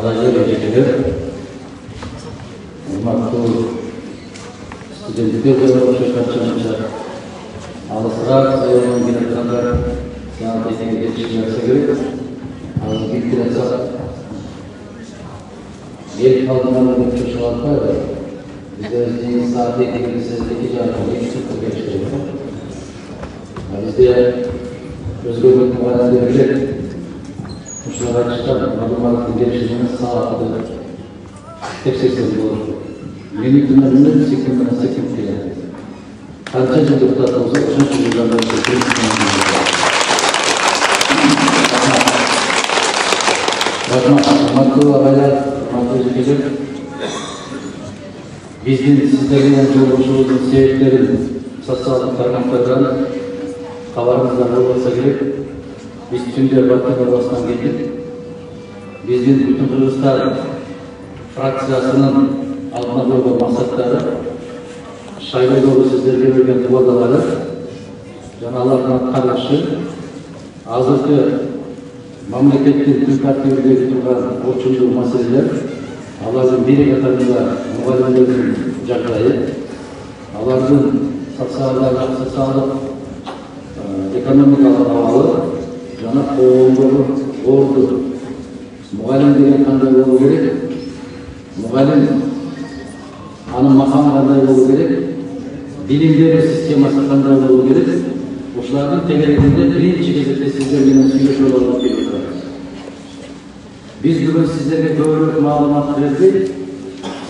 Ağlaylar öğrenciler, hurmatlı stüdentler ve öğrenciler, alısırak sayılan binatlarında sanat eğitimi geçişlerse gerek, ağzı bitkilerse el kaldırmalarında bir çocuk var da bizde saat eğitimi sizdeki canlı geçişlerse geçişlerse bizde özgürlük muhalefetleri Kuşlara çıkan malumatın gelişimine sağladı. Tek seksizlik olur. Yönetime ünlü sekimden sekim diye. Kanca cıdıkta olsa uzun çocuklardan sekim Bakma, haberler, matematikçiler. Bizim sizlerin yolculuğumuzun sebeplerin sosyal kaynaklardan havarımızdan olursa gerek. Biz tümde Bakın Orası'ndan geldik. Bizim bütün Kırgızistan fraksiyasının altına koyduğu maksatları, şaibeli doğru sizlerle vergen duvardaları, Allah'ın karşı, hazırki memleketin tüm partilerinde tutulan orçunduğu meseleler, Allah'ın biri katarında muhalefetlerin caklayı, Allah'ın sosyal ekonomik havalı, Jana qoğumları ordu. Muğalim degen kanday bolu gerek. Muğalim anın makam kanday bolu gerek. Bilim berүү sistemасы kanday bolu gerek. Uşulardın tegeleginde birinci кезекте sizler bilen süйлöşүү болуп келет. Biz бүгүн sizlerge көбүрөөк маалымат бербей,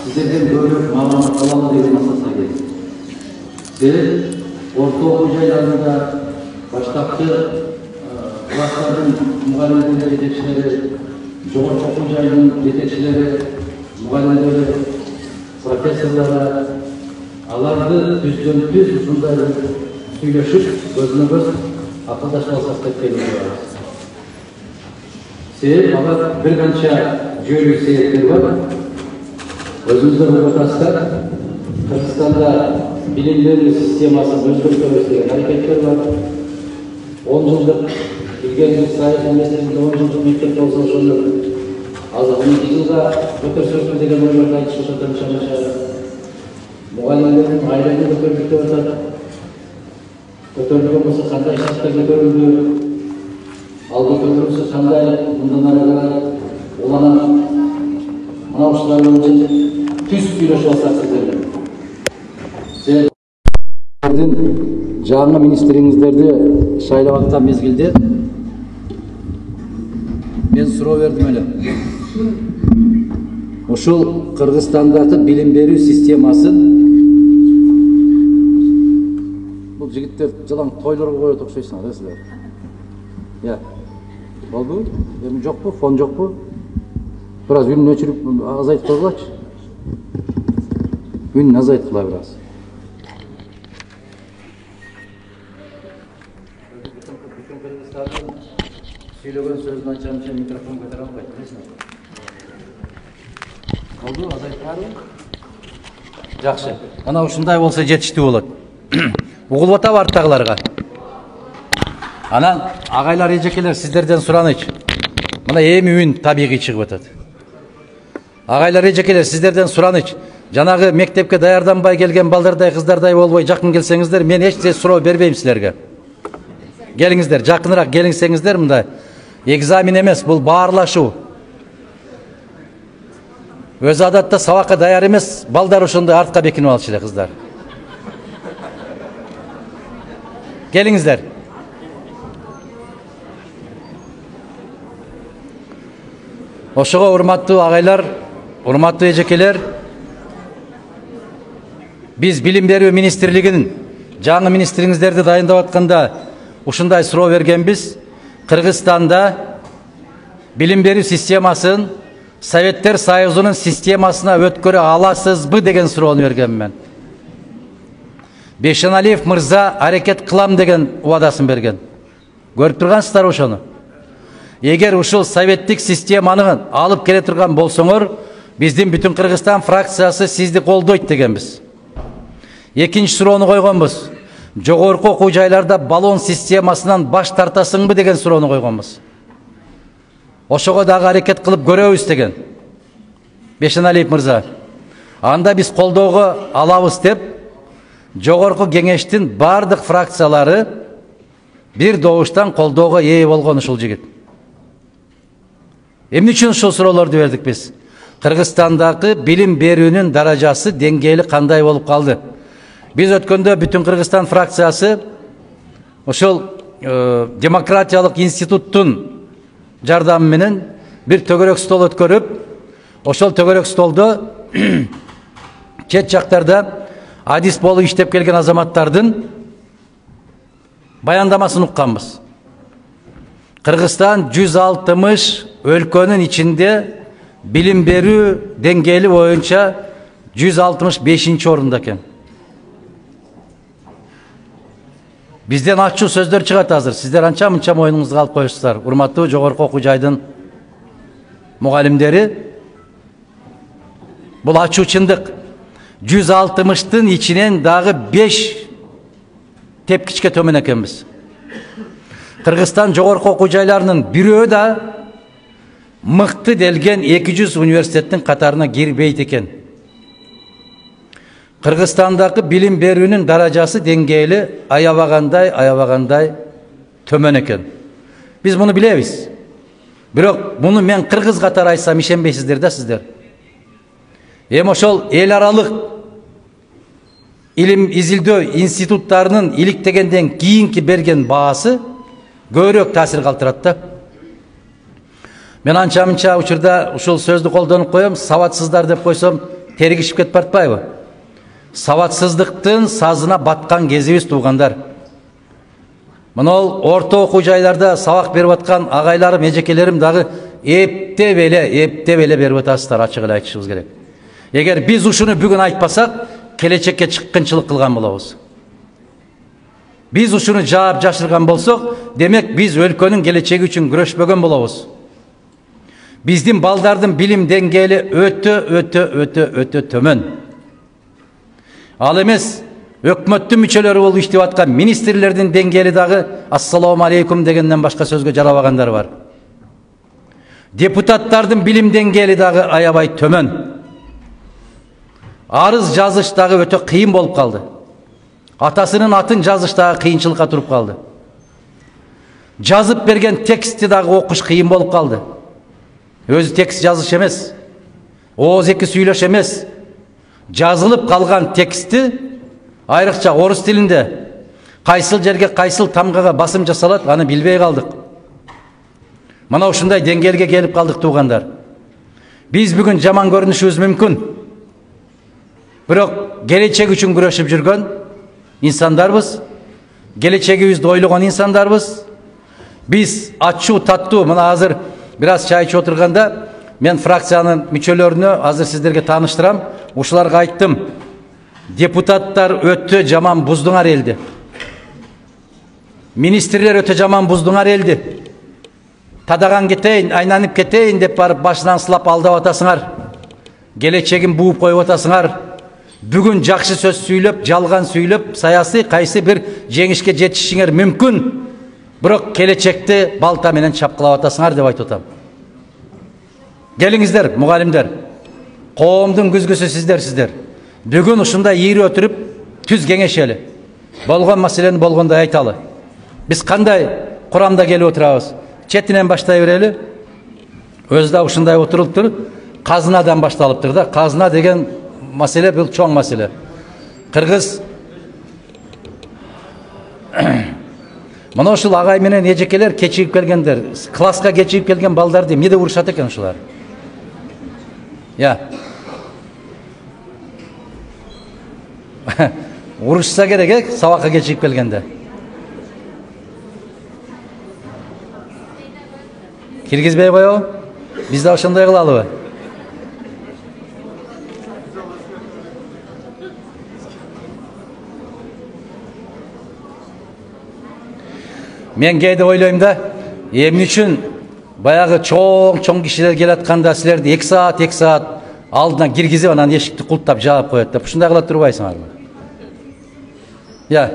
sizlerden көбүрөөк маалымат алалы деген максатка келдик. Себеп орто окуу жайларында баштапкы Klasların muhalefetleri yetekçileri, Cumhurbaşkanı Okuyucularının yetekçileri, muhalefetleri, profesörleri, alanı düz uzunları söyleşip, gözüne göz arkadaşlarsak geliyorlar. Sebep ama bir kança jüri seyretleri var. Özümüzde bu bakaslar, Kırgızistan'da bilimleri sisteması özgürlükleri hareketler var. 10 yıllık ilgili sahip meselesinde 10 yıllık mektep olsa şunu az 12 yılda götürsün degen oylardan çıkışatan çalışıyor. Muhaliflerin ailenin götürmekte ortada. Götürmek olmasa kanday şartta götürüldü. Al götürülürse kanday bundan kadar olana manavuşlarının için tüs güreş olsak sizlerle. Жаңы министрлерді шайлаватқан мезгілде мен суроо бердим эле. Ушул Кыргызстандагы билим берүү системасын бул жигиттер жылаң тойлорго коет окшойсуңар, силер. Я. Болду? Эми жокпу? Фон жокпу? Бираз үнүн өчүрүп азайтып койгулачы. Үнүн азайткыла бираз. Söylediğin sözün açan için mikrofon götüren koy. Oldu, azaytlar mı? Жақсы. Ana ушундай болса жетиштүү болот. Угулуп атабы арттагыларга. Анан агайлар, эжекелер сиздерден суранычы. Мына эми үн табигый чыгып атат. Агайлар, эжекелер сиздерден суранычы. Жанагы мектепке даярданбай келген балдардай, кыздардай болбой жакын келсеңиздер, мен эч нерсе суроо бербейм силерге. Gelingizler, жақынырақ келиңсеңиздер, мында экзамен эмес, бул баарлашуу. Өз адатта сабакка даяр эмес, балдар ошондой артка бекинип алчу эле кыздар. Келиңиздер. Ошого урматтуу агайлар, урматтуу эжекелер, биз билим берүү министрлигинин жаңы министриңиздерди дайындап атканда ушундай суроо бергенбиз. Кыргызстанда билим берүү системасын Советтер Союзунун системасына өткөрө аласызбы деген суроону бергенмин. Бешеналиев мырза аракет кылам деген убадасын берген. Көрүп тургансыздар ошону. Эгер ушул советтик системаны алып келе турган болсоңор, биздин бүтүн Кыргызстан фракциясы сизди колдойт дегенбиз. Экинчи суроону койгонбуз. Жогорку окуу жайларда баллон системасынан баш тартасыңбы деген суроону койгонбуз. Ошого дагы аракет кылып көрөбүз деген. Бешеналиев мырза. Анда биз колдоого алабыз деп, жогорку кеңештин бардык фракциялары бир добуштан колдоого ээ болгон ушул жигит. Эмне үчүн ушул суроолорду бердик биз? Кыргызстандагы билим берүүнүн даражасы, деңгээли кандай болуп калды? Биз өткөндө бүтүн Кыргызстан фракциясы ошол демократиялык институттун жардамы менен бир төгөрөк стол өткөрүп, ошол төгөрөк столдо чет жактарда адис болуп иштеп келген азаматтардын баяндамасын укканбыз. Кыргызстан 160 өлкөнүн ичинде билим берүү деңгээли боюнча 165 орунда экен. Бизден ачуу сөздөр чыгат азыр. Сиздер анча-мынча моюнуңузга алып коюшсуздар. Урматтуу жогорку окуу жайдын мугалимдери, бул ачуу чындык. 160-тын ичинен дагы 5 тепкичке төмөн экенбиз. Кыргызстан жогорку окуу жайларынын бирөө да мыкты делген 200 университеттин катарына кирбейт экен. Кыргызстандагы билим берүүнүн даражасы, деңгээли аябагандай төмөн экен. Биз муну билебиз. Бирок муну мен кыргыз катары айтсам ишенбейсиздер да сиздер. Эми ошол эл аралык илим изилдөө институттарынын иликтегенден кийинки берген баасы көбүрөөк таасир калтырат да. Мен анча-мынча учурда ушул сөздү колдонуп коем, сабатсыздар деп койсом тергишип кетип баратпайбы? Сабатсыздыктын сазына баткан кезибиз, туугандар. Мына орто окуу жайларда сабак берип аткан агайларым, эжекелерим дагы эптеп эле берип атасыздар, ачык эле айтышыбыз керек. Эгер биз ушуну бүгүн айтпасак, келечекке чыккынчылык кылган болобуз. Биз ушуну жаап жашырган болсок, демек биз өлкөнүн келечеги үчүн күрөшпөгөн болобуз. Биздин балдардын билим деңгээли өтө төмөн. Ал эмес, өкмөттүн мүчөлөрү болуп иштеп аткан министрлердин деңгээли дагы ассалому алейкум дегенден башка сөзгө жарабагандар бар. Депутаттардын билим деңгээли дагы аябай төмөн. Арыз жазыш дагы өтө кыйын болуп калды. Атасынын атын жазыш дагы кыйынчылыкка туруп калды. Жазып берген текстти дагы окуш кыйын болуп калды. Өзү текст жазыш эмес, ооз эки сүйлөш эмес, жазылып калган текстти айрыкча орус тилинде кайсыл жерге кайсыл тамгага басым жасалат, аны билбей калдык. Мына ушундай деңгээлге келип калдык, туугандар. Биз бүгүн жаман көрүнүшүбүз мүмкүн. Бирок келечек үчүн күрөшүп жүргөн инсандарбыз, келечегибизди ойлогон инсандарбыз. Биз ачуу таттуу, мына азыр бир аз чай ичип отурганда мен фракциянын мүчөлөрүнө азыр сиздерге тааныштырам. Ушуларга айттым, депутаттар өтө жаман буздуңар элди. Министрлер өтө жаман буздуңар элди. Тадаган кетейин, айланып кетейин деп барып башынан сылап алдап атасыңар. Келечегин бууп коюп атасыңар. Бүгүн жакшы сөз сүйлөп, жалган сүйлөп, саясий кайсы бир жеңишке жетишиңер мүмкүн. Бирок келечекти балта менен чапкылап атасыңар деп айтып атам. Келиңиздер, мугалимдер. Коомдун күзгүсү сиздер. Бүгүн ушундай ийри өтүрүп, түз кеңешели. Болгон маселени болгондой айталы. Биз кандай курамда келип отурабыз? Четинен баштай берели. Өзү да ушундай отурулуптур. Казынадан башталыптыр да. Казына деген маселе бул чоң маселе. Кыргыз мына ушул агай менен эжекелер кечигип келгендер, класска кечигип келген балдарды эмнеде урушат экен ушулар? Я. Урушса керек, сабакка кечигип келгенде. Киргизбей коебу? Биз да ошондой кылалыбы? Мен кейде ойлойм да, эмне үчүн баягы чоң кишилер келатканда силерди 2 саат алдына киргизип, анан эшикти култап жаап коет деп ушундай кыла турбайсыңарбы? Я,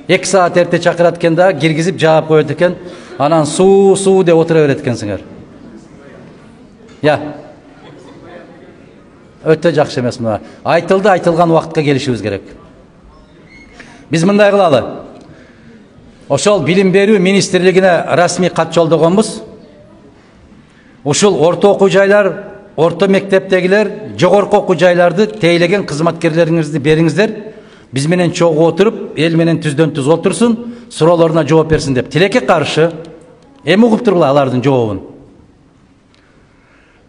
2 саат эрте чакырат экен да, киргизип жаап коет экен, анан суу деп отура берет экенсиңер. Я. өтө жакшы эмес. Мына айтылды, айтылган убакытка келишибиз керек. Биз мындай кылалы. Ошол билим берүү министрлигине расмий кат жолдогонбуз. Ушул орто окуу жайлар, орто мектептегилер, жогорку окуу жайларды тейлеген кызматкерлериңизди бериңиздер. Биз менен чогуу отуруп, эл менен түздөн түз отурсун, суроолоруна жооп берсин деп. Тилекке каршы эми угуп тургула алардын жообун.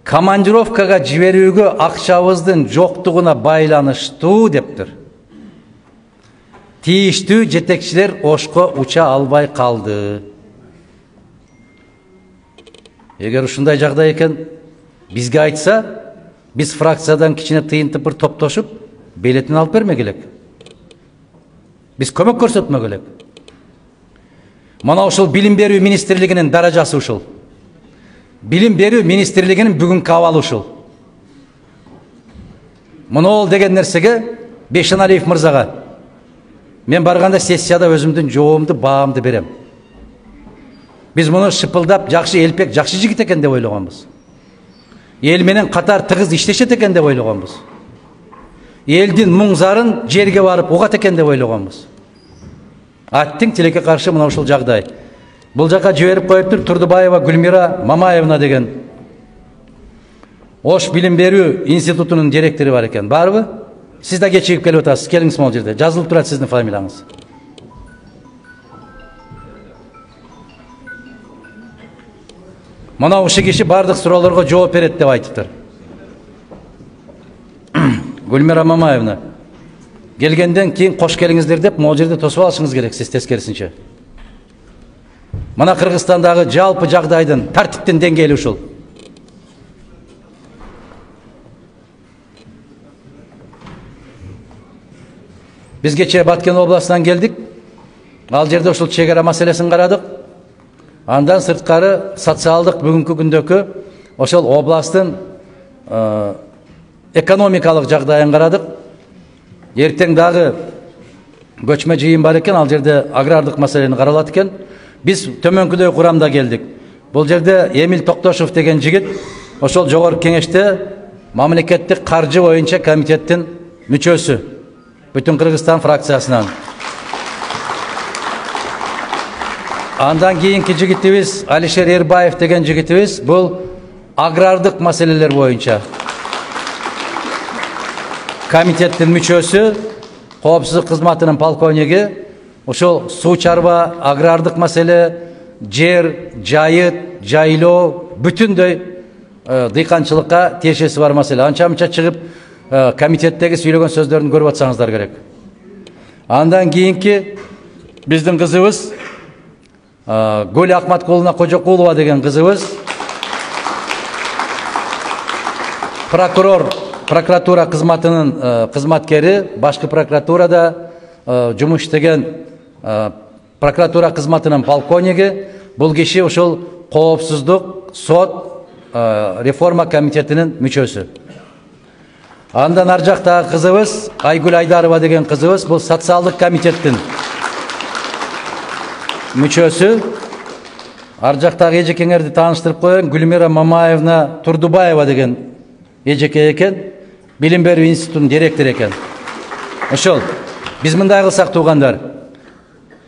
Командировкага жиберүүгө акчабыздын жоктугуна байланыштуу дептир. Тийиштүү жетекчилер ошко уча албай калды. Эгер ушундай жагдай экен, бизге айтса, биз фракциядан кичине тыйынтып бир топтошуп, билетин алып бермек элек. Биз көмөк көрсөтмөк элек. Мына ушул билим берүү министрлигинин даражасы ушул. Билим берүү министрлигинин бүгүнкү абалы ушул. Мына деген нерсеге Бешеналиев мырзага мен барганда сессияда өзүмдүн жообумду, баамды берем. Биз муну шыпылдап, жакшы элпек, жакшы жигит экен деп ойлогонбуз. Эл менен катар тыгыз иштешет экен деп ойлогонбуз. Элдин муң зарын жерге барып угат экен деп ойлогонбуз. Аттың тилекке каршы мына ушул жагдай. Бул жака жиберип коюптур Турдубаева Гүлмира Мамаевна деген Ош билим берүү институтунун директору бар экен. Барбы? Сиз да кечигип келип атасыз. Келиңиз могул жерде. Жазылып турат сиздин фамилияңыз. Мына ушул киши бардык суроолорго жооп берет деп айтыптыр. Гүлмира Мамаевна, келгенден кийин кош келиңиздер деп могул жерде тосуп алышыңыз керек, сиз тескерисинче. Мына Кыргызстандагы жалпы жагдайдын, тартиптин деңгээли ушул. Биз кечээ Баткен областынан келдик. Ал жерде ушул чегара маселесин карадык. Андан сырткары социалдык бүгүнкү күндөгү ошол областтын экономикалык жагдайын карадык. Эртең дагы көчмө жыйын бар экен, ал жерде агрардык маселени каралат экен. Биз төмөнкүдөй курамда келдик. Бул жерде Эмил Токтошов деген жигит ошол жогорку кеңеште мамлекеттик каржы боюнча комитеттин мүчөсү. Бүтүн Кыргызстан фракциясынан. Андан кийинки жигитибиз Алишер Эрбаев деген жигитибиз бул агрардык маселелер боюнча комитеттин мүчөсү, коопсуздук кызматынын полковниги. Ошол суу чарба, агрардык маселе, жер, жайыт, жайлоо, бүтүндөй дыйканчылыкка тиешеси бар маселе. Анча-мынча чыгып комитеттеги сүйлөгөн сөздөрүн көрүп атсаңыздар керек. Андан кийинки биздин кызыбыз Гүл Акматкулуна Кожокулова деген кызыбыз прокуратура кызматынын кызматкери, башкы прокуратурада жумуш иштеген прокуратура кызматынын полковниги. Бул киши ошол коопсуздук сот реформа комитетинин мүчөсү. Андан ар жактагы кызыбыз Айгүл Айдарова деген кызыбыз бул социалдык комитеттин мүчөсү. Ар жактагы эжекеңерди тааныштырып коеюн. Гүлмира Мамаевна Турдубаева деген эжеке экен, билим берүү институтунун директору экен. Ошол биз мындай кылсак туугандар,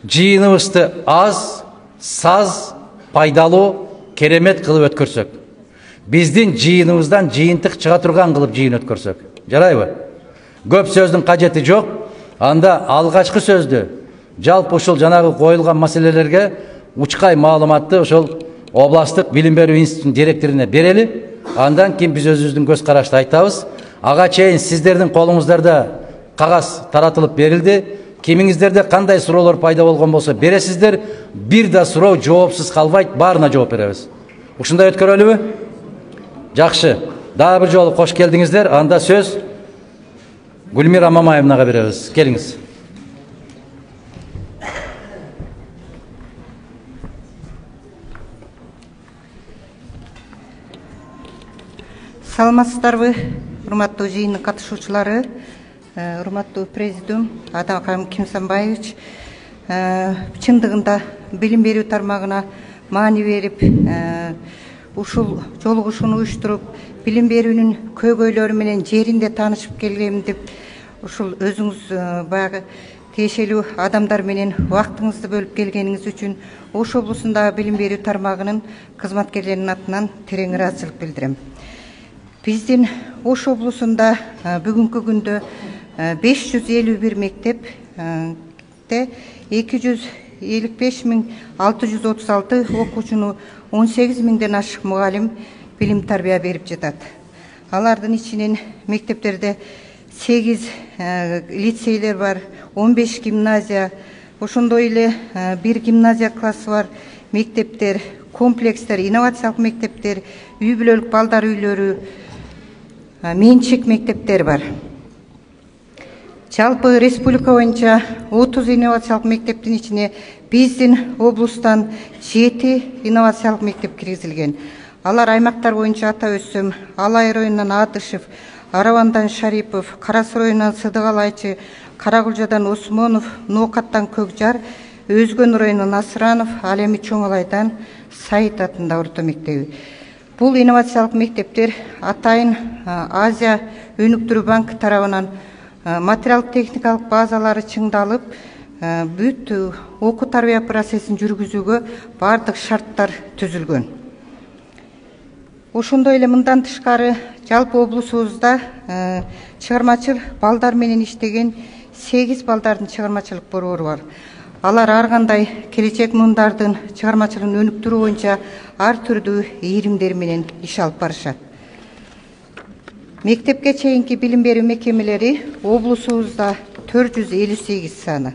жыйыныбызды аз, саз, пайдалуу, керемет кылып өткөрсөк, биздин жыйыныбыздан жыйынтык чыга турган кылып жыйын өткөрсөк, жарайбы? Көп сөздүн кажети жок. Анда алгачкы сөздү жалпы ушул жанагы коюлган маселелерге учкай маалыматты ошол областтык билим берүү институтунун директоруна берели. Андан кийин биз өзүбүздүн көз карашты айтабыз. Ага чейин сиздердин колуңуздарда кагаз таратылып берилди. Кимиңиздерде кандай суроолор пайда болгон болсо бересиздер. Бир да суроо жоопсуз калбайт, баарына жооп беребиз. Ушундай өткөрөлүбү? Жакшы. Дагы бир жолу кош келдиңиздер. Анда сөз Гүлмира Мамаевнага беребиз. Келиңиз. Саламатсыздарбы, урматтуу жыйындын катышуучулары, урматтуу президиум Адамкан Кимсанбаевич. Чындыгында билим берүү тармагына маани берип, ушул жолугушууну уюштуруп, билим берүүнүн көйгөйлөрү менен жеринде таанышып келгем деп ушул өзүңүз баягы тиешелүү адамдар менен убактыңызды бөлүп келгениңиз үчүн Ош облусундагы билим берүү тармагынын кызматкерлеринин атынан терең ыраазычылык билдирем. Биздин Ош облусунда бүгүнкү күндө 551 мектепте 255.636 окуучуну 18 миңден ашык мугалим билим тарбия берип жатат. Алардын ичинен мектептерде 8 лицейлер бар, 15 гимназия, ошондой эле 1 гимназия классы бар, мектептер, комплекстер, инновациялык мектептер, үй бүлөлүк балдар үйлөрү, менчик мектептер бар. Жалпы республика боюнча 30 инновациялык мектептин ичине биздин облустан 7 инновациялык мектеп киргизилген. Алар аймактар боюнча атап өтсөм, Алай районунан Адышев, Аравандан Шарипов, Карасу районунан Сыдыгалайчы, Каракулжадан Осмонов, Ноокаттан Көкжар, Өзгөн районунан Асыранов, ал эми Чоңалайдан Сайыт атындагы орто мектеби. Бул инновациялык мектептер атайын Азия өнүктүрүү банкы тарабынан материалдык техникалык базалары чыңдалып, бүт окуу тарбия процессин жүргүзүүгө бардык шарттар түзүлгөн. Ошондой эле мындан тышкары жалпы облусубузда чыгармачыл балдар менен иштеген 8 балдардын чыгармачылык борбору бар. Алар ар кандай келечек мундардын чыгармачылыгын өнүктүрүү боюнча ар түрдүү ийримдер менен иш алып барышат. Мектепке чейинки билим берүү мекемелери облусубузда 458 саны.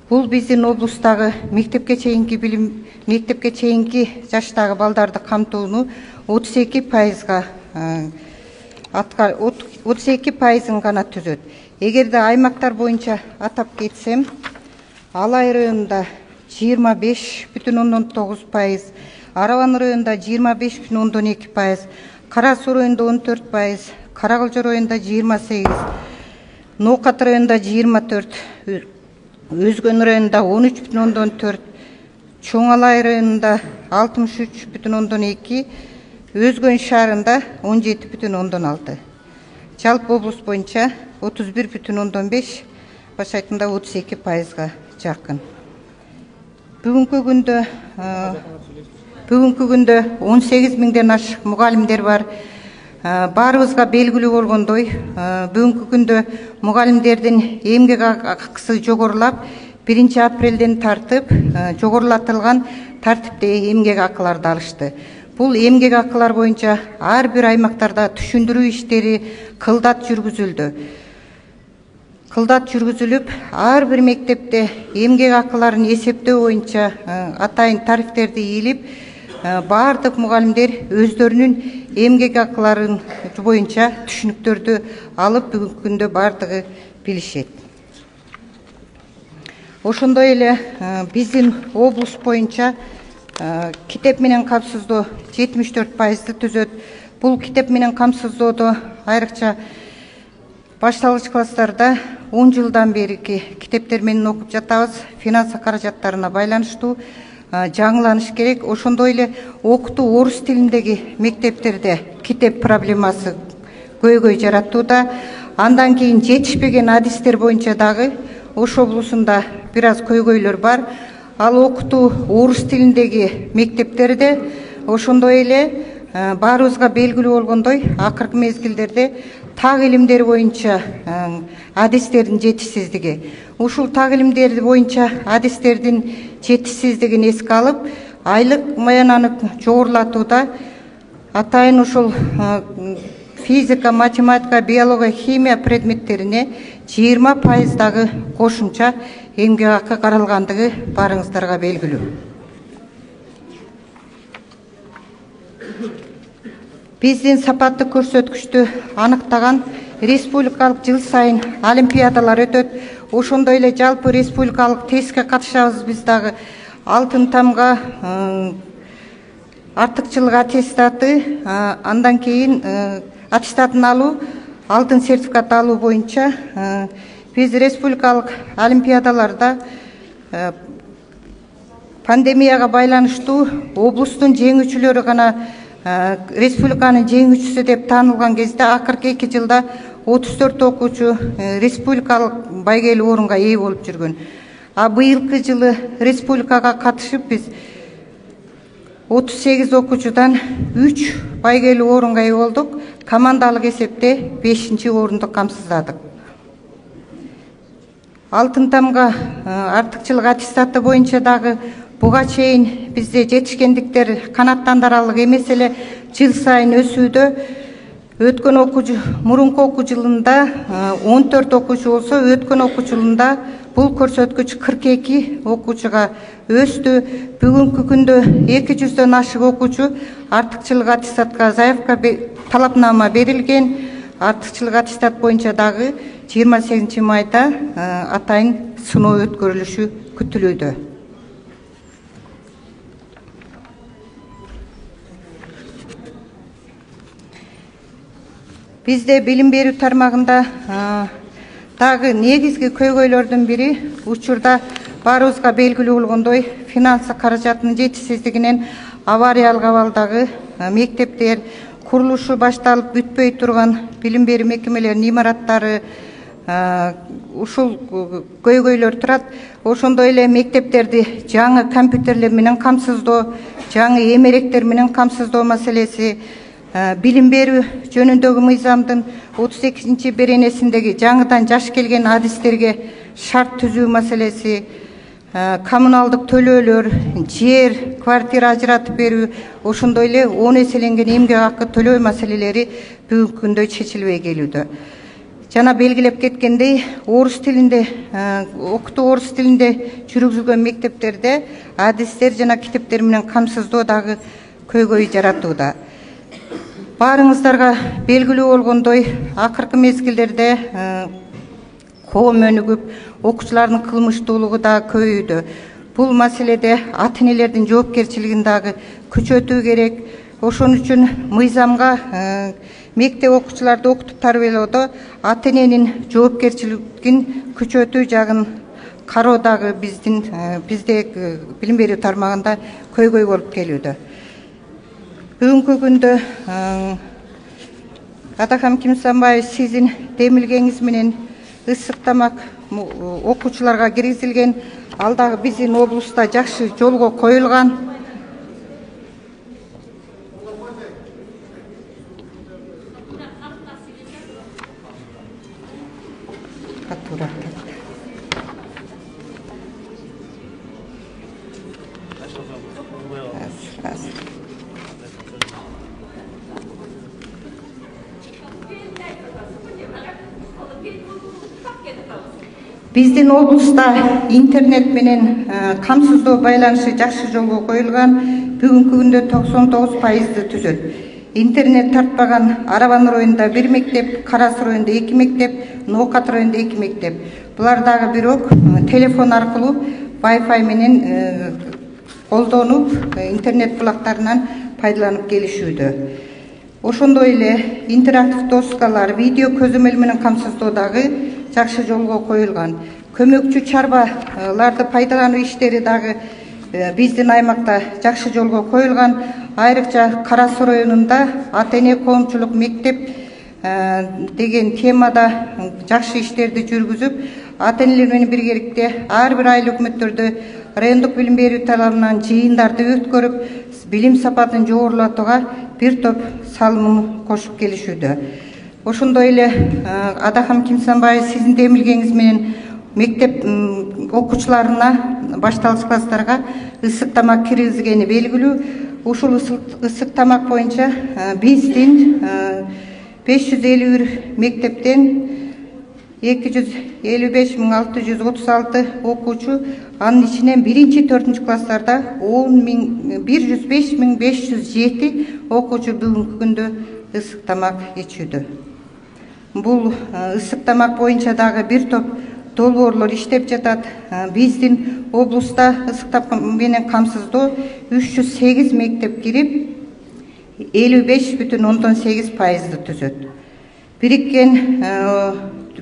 Бул биздин облустагы мектепке чейинки жаштагы балдарды камтууну 32%га 32%ын гана түзөт. Эгерде аймактар боюнча атап кетсем, Алай районунда 25,9%, Араван районунда 25,2%, Карасу районунда 14%, Каракулжа районунда 28%, Ноокат районунда 24%, Өзгөн районунда 13,4%, Чоңалай районунда 63,2%, Өзгөн шаарында 17,6%. Жалпы облус боюнча 31,5%, баш айтканда 32%га жакын. Бүгүнкү күндө 18 миңден ашык мугалимдер бар. Баарыбызга белгилүү болгондой, бүгүнкү күндө мугалимдердин эмгек акысы жогорулап, 1 апрелден тартып жогорулатылган тартипте эмгек акыларды алышты. Бул эмгек акылар боюнча ар бир аймактарда түшүндүрүү иштери кылдат жүргүзүлүп, ар бир мектепте эмгек акыларын эсептөө боюнча атайын тарифтерди ийилип, бардык мугалимдер өздөрүнүн эмгек акыларын боюнча түшүнүктөрдү алып бүгүнкү күндө бардыгы билишет. Ошондой эле биздин облус боюнча китеп менен камсыздоо 74%ды түзөт. Бул китеп менен камсыздоодо айрыкча башталгыч класстарда 10 жылдан берки китептер менен окуп жатабыз. Финанс каражаттарына байланыштуу жаңыланыш керек. Ошондой эле окутуу орус тилиндеги мектептерде китеп проблемасы көйгөй жаратууда. Андан кийин жетишпеген адистер боюнча дагы Ош облусунда бир аз көйгөйлөр бар. Ал окутуу орус тилиндеги мектептерде ошондой эле баарыбызга белгилүү болгондой, акыркы мезгилдерде так илимдер боюнча адистердин жетишсиздиги. Ушул так илимдер боюнча адистердин жетишсиздигин эске алып, айлык маянаны жогорулатууда атайын ушул физика, математика, биология, химия предметтерине 20% дагы кошумча эмгек акы каралгандыгы барыңыздарга белгилүү. Биздин сапаттык көрсөткүчтү аныктаган республикалык жыл сайын олимпиадалар өтөт. Ошондой эле жалпы республикалык тестке катышабыз биз дагы. Алтын тамга артыкчылык аттестаты, андан кийин аттестатын алуу, алтын сертификат алуу боюнча биз республикалык олимпиадаларда пандемияга байланыштуу облустун жеңүүчүлөрү гана республиканын жеңүүчүсү деп таанылган кезде акыркы 2 жылда 34 окуучу республикалык байгелүү орунга ээ болуп жүргөн. А быйылкы жылы республикага катышып биз 38 окуучудан 3 байгелүү орунга ээ болдук. Командалык эсепте 5-чи орунду камсыздадык. Алтын тамга артыкчылык аттестаты боюнча дагы буга чейин бизде жетишкендиктер канаттандырарлык эмес эле жыл сайын өсүүдө. Өткөн окуу мурунку окуу жылында 14 окуучу болсо, өткөн окуу жылында бул көрсөткүч 42 окуучуга өстү. Бүгүнкү күндө 200дөн ашык окуучу артыкчылык аттестатка заявка талапнама берилген. Артыкчылык аттестат боюнча дагы 28 майда атайын сыноо өткөрүлүшү күтүлүүдө. Бизде билим берүү тармагында дагы негизги көйгөйлөрдүн бири учурда баарыбызга белгилүү болгондой финансы каражатынын жетишсиздигинен авариялык абалдагы мектептер, курулушу башталып бүтпөй турган билим берүү мекемелеринин имараттары ушул көйгөйлөр турат. Ошондой эле мектептерди жаңы компьютерлер менен камсыздоо, жаңы эмеректер менен камсыздоо маселеси, билим берүү жөнүндөгү мыйзамдын 38-чи беренесиндеги жаңыдан жаш келген адистерге шарт түзүү маселеси, коммуналдык төлөөлөр, жер, квартира ажыратып берүү, ошондой эле 10 эселенген эмгек акы төлөө маселелери бүгүнкү күндө чечилбей келүүдө. Жана белгилеп кеткендей, орус тилинде окутуу орус тилинде жүргүзүлгөн мектептерде адистер жана китептер менен камсыздоо дагы көйгөй жаратууда. Баарыңыздарга белгилүү болгондой, акыркы мезгилдерде коом өнүгүп, окуучулардын кылмыштуулугу да көбөйүүдө. Бул маселеде ата-энелердин жоопкерчилигин дагы күчөтүү керек. Ошон үчүн мыйзамга мектеп окуучуларды окутуп тарбиялоодо ата-эненин жоопкерчилигин күчөтүү жагын кароо дагы бизде билим берүү тармагында көйгөй болуп келүүдө. Бүгүнкү күндө Атакан Кимсанбаев сиздин демилгеңиз менен ысык тамак окуучуларга киргизилген. Ал дагы биздин облуста жакшы жолго коюлган. Биздин облуста интернет менен камсыздоо байланышы жакшы жолго коюлган. Бүгүнкү күндө 99% түзөт. Интернет тартпаган Арабан районунда 1 мектеп, Карас районунда 2 мектеп, Ноокат районунда 2 мектеп. Булар дагы бирок телефон аркылуу Wi-Fi менен колдонуп, интернет булактарынан пайдаланып келишүүдө. Ошондой эле интерактив доскалар, видео көзөмөл менен камсыздоо дагы жакшы жолго коюлган. Көмөкчү чарбаларды пайдалануу иштери дагы биздин аймакта жакшы жолго коюлган. Айрыкча Карас районунда ата-эне коомчулук мектеп деген темада жакшы иштерди жүргүзүп, ата-энелер менен биргеликте ар бир айыл өкмөттөрдө райондук билим берүү талабынан жыйындарды өткөрүп, билим сапатын жогорулатууга бир топ салымын кошуп келишүүдө. Ошондой эле Атакан Кимсанбаев сиздин демилгеңиз менен мектеп окуучуларына, башталгыч класстарга ысык тамак киргизилгени белгилүү. Ушул ысык тамак боюнча биздин 551 мектептен 255.636 окуучу, анын ичинен 1-4 класстарда 105.507 окуучу бүгүнкү күндө ысык тамак ичүүдө. Бул ысык тамак боюнча дагы бир топ долбоорлор иштеп жатат. Биздин облуста ысык тамак менен камсыздоо 308 мектеп кирип 55,8% түзөт. Бириккен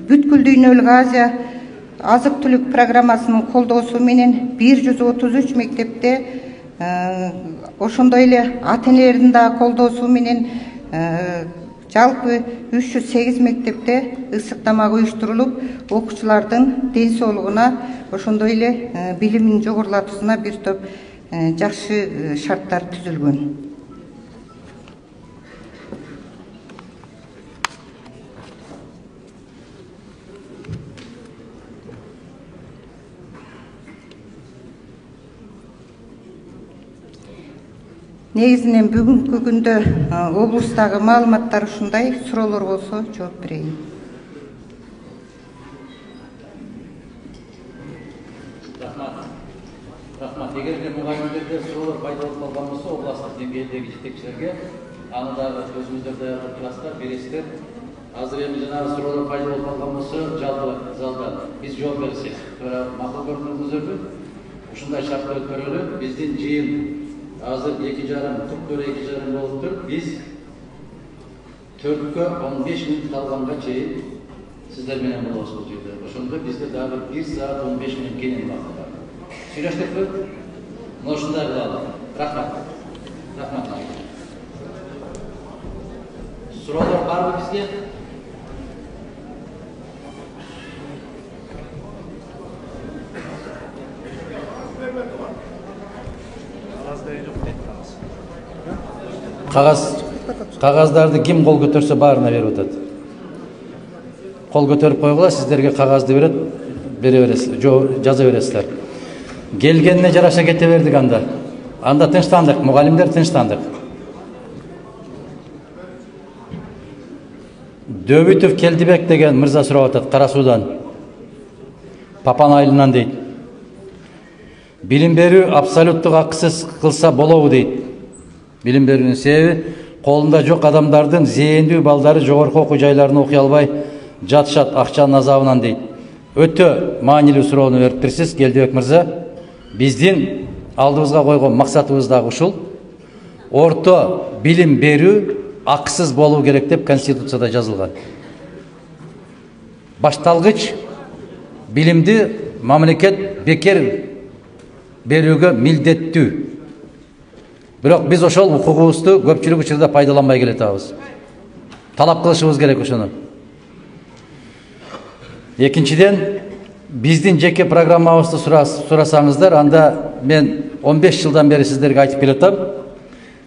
бүткүл дүйнөлүк Азия азык-түлүк программасынын колдоосу менен 133 мектепте ошондой эле ата энелердин да колдоосу менен жалпы 308 мектепте ысык тамак уюштурулуп, окуучулардын ден соолугуна, ошондой эле билимин жогорулатуусуна бир топ жакшы шарттар түзүлгөн. Негизинен бүгүнкү күндө облустагы маалыматтар ушундай. Суроолор болсо жооп берейин. Рахмат. Эгерде мугалимдерде суроолор пайда болуп калган болсо, областтык деңгээлдеги жетекчилерге аны дагы өзүңүздөр даярдап турасыздар, бересиздер. Азыр эми жанагы суроолор пайда болуп калган болсо, жалпы залда биз жооп берсек, макул көрдүңүздөрбү? Ушундай шартты өткөрөлү. Биздин жыйын азыр 2,5 болуп тур. Биз 4-кө 15 мүнөт калганга чейин сиздер менен болобуз бул жерде. Ошондо бизде дагы 1 саат 15 мүнөт кенен убакыт бар. Сүйлөштүкпү? Мына ушундай кылалы. Рахмат. Рахмат. Суроолор барбы бизге? Кагаздарды ким кол көтөрсө баарына берип атат. Кол көтөрүп койгула, сиздерге кагазды берет, бере бересиз, жаза бересиздер. Келгенине жараша кете бердик анда. Анда тынчтандык, мугалимдер тынчтандык. Дөбүтов Келдибек деген мырза сурап атат, Кара Суудан. Папан айылынан дейт. Билим берүү абсолюттук акысыз кылса болобу дейт. Билим берүүнүн себеби колунда жок адамдардын зээндүү балдары жогорку окуу жайларына окуй албай жатышат акчанын азабынан дейт. Өтө маанилүү суроону берип турсуз, Келдибек мырза. Биздин алдыбызга койгон максатыбыз дагы ушул. Орто билим берүү акысыз болуу керек деп Конституцияда жазылган. Башталгыч билимди мамлекет бекер берүүгө милдеттүү. Бирок биз ошол укугубузду көпчүлүк учурда пайдаланбай келатабыз. Талап кылышыбыз керек ошону. Экинчиден, биздин жеке программабызды сурасаңыздар, анда мен 15 жылдан бери сиздерге айтып келатам.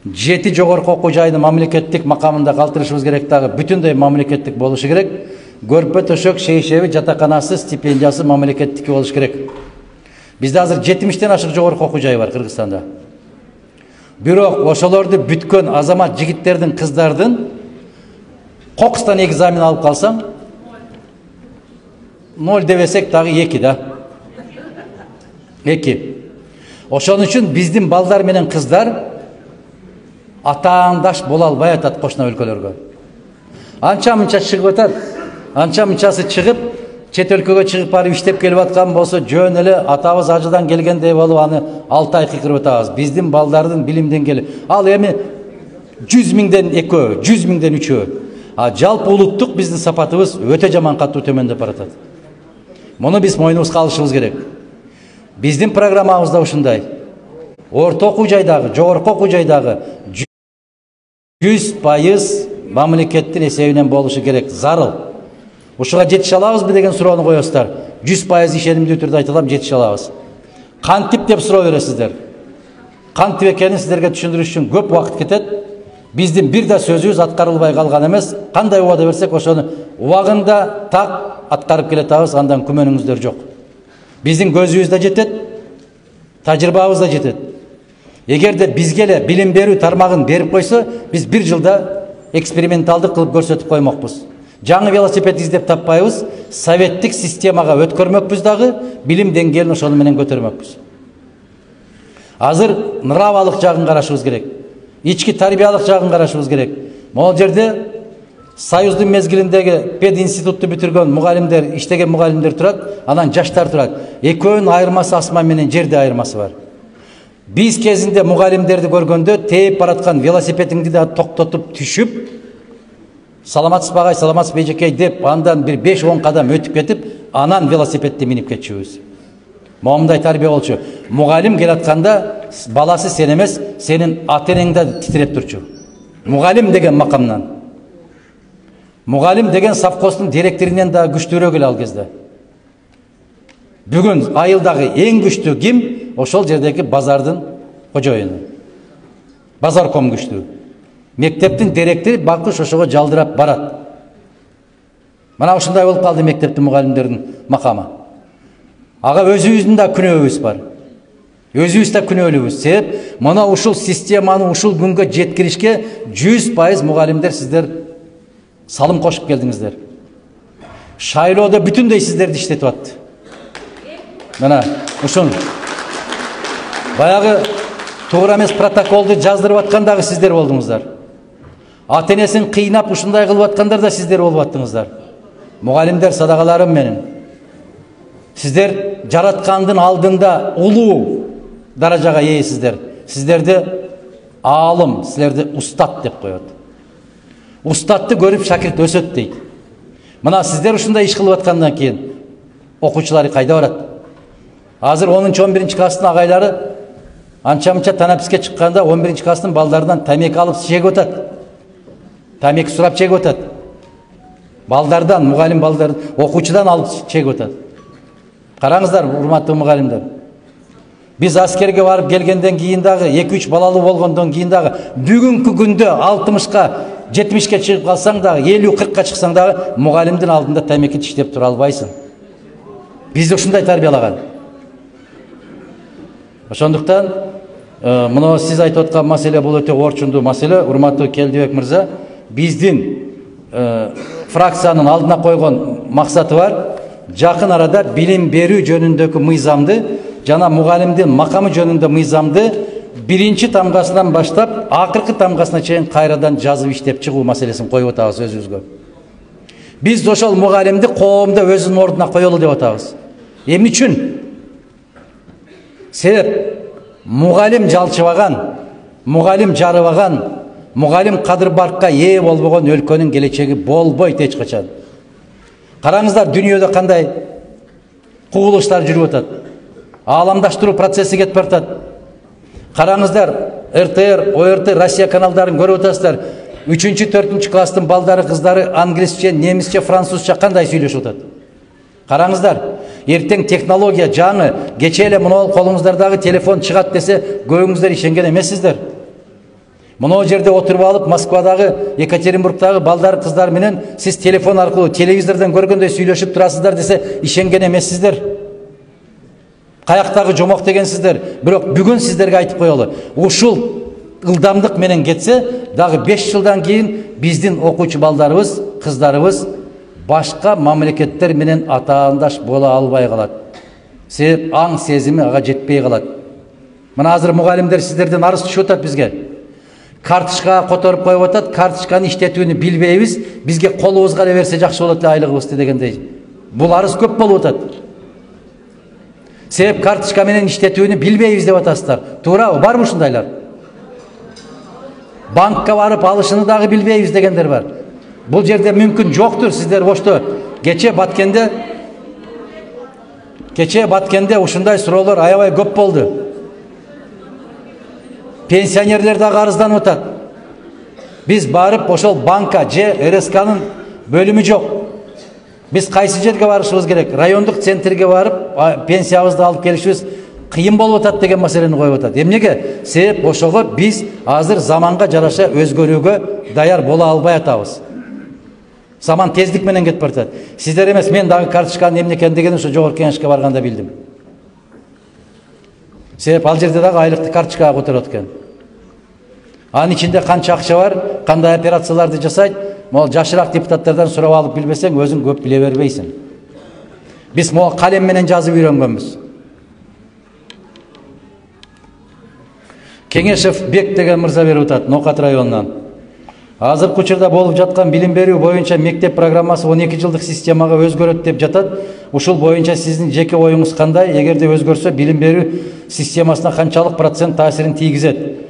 7 жогорку окуу жайны мамлекеттик макамында калтырышыбыз керек, дагы бүтүндөй мамлекеттик болушу керек. Көрпө төшөк, шейшеби, жатаканасы, стипендиясы мамлекеттики болуш керек. Бизде азыр 70тен ашык жогорку окуу жай бар Кыргызстанда. Бирок ошолорду бүткөн азамат жигиттердин, кыздардын кокустан экзамен алып калсаң 0 дебесек дагы 2 да. 2. Ошон үчүн биздин балдар менен кыздар атаандаш боло албай атат кошуна өлкөлөргө. Анча-мынча чыгып атат. Анча-мынчасы чыгып, чет өлкөгө чыгып барып иштеп келип аткан болсо, жөн эле атабыз ажыдан келгендей болуп аны 6 ай кыйкырып атабыз. Биздин балдардын билим деңгээли ал эми 100 миңден 2, 100 миңден 3. Жалпы улуттук биздин сапатыбыз өтө жаман катуу төмөндөп баратат. Муну биз мойнубузга алышыбыз керек. Биздин программабызда ушундай. Орто окуу жайдагы, жогорку окуу жайдагы 100% мамлекеттин эсебинен болушу керек, зарыл. Ушуга жетише алабызбы деген суроону коесуздар. 100% ишенимдүү түрдө айта алам, жетише алабыз. Кантип деп суроо бересиздер. Кантип экенин сиздерге түшүндүрүш үчүн көп убакыт кетет. Биздин бир да сөзүбүз аткарылбай калган эмес. Кандай убада берсек, ошону убагында так аткарып келатабыз, андан күмөнүңүздөр жок. Биздин көзүбүз да жетет, тажрыйбабыз да жетет. Эгерде бизге эле билим берүү тармагын берип койсо, биз 1 жылда эксперименталдык кылып көрсөтүп коймокпуз. Жаңы велосипед издеп таппайбыз, советтик системага өткөрмөкпүз дагы, билим деңгээлин ошону менен көтөрмөкпүз. Азыр нравалык жагын карашыбыз керек. Ички тарбиялык жагын карашыбыз керек. Могул жерде Союздун мезгилиндеги пединститутту бүтүргөн мугалимдер, иштеген мугалимдер турат, анан жаштар турат. Экөөнүн айырмасы асман менен жерде айырмасы бар. Биз кезинде мугалимдерди көргөндө тээп бараткан велосипедиңди да токтотуп түшүп, саламатсыз багай, саламатсыз бейжекей деп, андан бир 5-10 кадам өтүп кетип, анан велосипедди минип кетчүбүз. момундай тарбия болчу. Мугалим келатканда баласы сен эмес, сенин ата-энең да титиреп турчу. Мугалим деген макамнан. Мугалим деген совхоздун директорунан да күчтүүрөөк эле ал кезде. Бүгүн айылдагы эң күчтүү ким? Ошол жердеги базардын кожоюну. Базарком күчтүү. Мектептин директору бакыш ошого жалдырап барат. Мына ушундай болуп калды мектептин мугалимдердин макамы. Ага өзүбүздүн да күнөөбүз бар. Өзүбүз да күнөөлүүбүз. Себеп мына ушул системаны ушул күнгө жеткиришке 100% мугалимдер сиздер салым кошуп келдиңиздер. Шайлоодо бүтүндөй сиздерди иштетип атты. Мына ушун баягы туура эмес протоколду жаздырып аткандагы сиздер болдуңуздар. Ата-энесин кыйнап ушундай кылып аткандар да сиздер болуп аттыңыздар. Мугалимдер садагаларым менин. Сиздер жараткандын алдында улуу даражага ээсиздер. Сиздерди аалым, силерди устат деп коет. Устатты көрүп шакирт өсөт дейт. Мына сиздер ушундай иш кылып аткандан кийин окуучулар кайда барат? Азыр 10-11 класстын агайлары анча-мынча танаписке чыкканда 11 класстын балдарынан тамеки алып чегип атат. Тамеки сурап чегип атат. Балдардан, мугалим балдар, окуучудан алып чегип атат. Караңыздар, урматтуу мугалимдер. Биз аскерге барып келгенден кийин дагы 2-3 балалуу болгондон кийин дагы бүгүнкү күндө 60ка, 70ке чыгып калсаң дагы, 50-40ка чыксаң дагы мугалимдин алдында тамеки тиштеп тура албайсың. Бизди ушундай тарбиялаган. Ошондуктан мына сиз айтып аткан маселе бул өтө орчундуу маселе. Урматтуу Келдибек мырза, биздин фракциянын алдына койгон максаты бар. Жакын арада билим берүү жөнүндөгү мыйзамды жана мугалимдин макамы жөнүндө мыйзамды биринчи тамгасынан баштап акыркы тамгасына чейин кайрадан жазып иштеп чыгуу маселесин коюп атабыз өзүбүзгө. Биз ошол мугалимди коомдо өзүнүн ордуна коелу деп атабыз. Эмне үчүн? Себеп мугалим жалчыбаган, мугалим жарыбаган, мугалим кадыр-баркка ээ болбогон өлкөнүн келечеги болбойт эч качан. Караңыздар, дүйнөдө кандай кубулуштар жүрүп атат. Ааламдаштыруу процесси кетип баратат. Караңыздар, РТР, ОРТ, Россия каналдарын көрүп атасыздар. 3-4 класстын балдары, кыздары англисче, немисче, французча кандай сүйлөшүп атат. Караңыздар, эртең технология жаңы, кече эле мына колуңуздардагы телефон чыгат десе, көбүңүздөр ишенген эмессиздер. Мына жерде отуруп алып, Москвадагы, Екатеринбургдагы балдар, кыздар менен сиз телефон аркылуу, телевизордон көргөндөй сүйлөшүп турасыздар десе, ишенген эмессиздер. Каяктагы жомок дегенсиздер. Бирок бүгүн сиздерге айтып коелу. Ушул ылдамдык менен кетсе, дагы 5 жылдан кийин биздин окуучу балдарыбыз, кыздарыбыз башка мамлекеттер менен атаандаш бола албай калат. Себеп аң сезими ага жетпей калат. Мына азыр мугалимдер сиздерден арыз түшүп атат бизге. Карточкага которуп коюп атат, карточканы иштетүүнү билбейбиз, бизге колубузга эле берсе жакшы болот эле айлыгыбызды дегендей. Бул арыз көп болуп атат. Себеп карточка менен иштетүүнү билбейбиз деп атасыздар. Туурабы, барбы ушундайлар? Банкка барып алышыны дагы билбейбиз дегендер бар. Бул жерде мүмкүн жоктур, сиздер бошто. Кече баткенде ушундай суроолор аябай көп болду. Пенсионерлер дагы арызданып атат. Биз барып ошол банка же РСКнын бөлүмү жок. Биз кайсы жерге барышыбыз керек? Райондук центрге барып пенсиябызды алып келишибиз кыйын болуп атат деген маселени коюп атат. Эмнеге? Себеп ошого биз азыр заманга жараша өзгөрүүгө даяр боло албай атабыз. Заман тездик менен кетип баратат. Сиздер эмес, мен дагы карточканын эмне экендигин ошо жогорку кеңешке барганда билдим. Себеп ал жерде дагы айлыкты карточкага которот экен. Анын ичинде канча акча бар, кандай операцияларды жасайт, могу жашыраак депутаттардан сурап алып билбесең, өзүң көп биле бербейсиң. Биз могу калем менен жазып үйрөнгөнбүз. Кеңешев Бек деген мырза берип атат, Нокат районунан. Азыркы учурда болуп жаткан билим берүү боюнча мектеп программасы 12 жылдык системага өзгөрөт деп жатат. Ушул боюнча сиздин жеке оюңуз кандай? Эгерде өзгөрсө, билим берүү системасына канчалык процент таасирин тийгизет?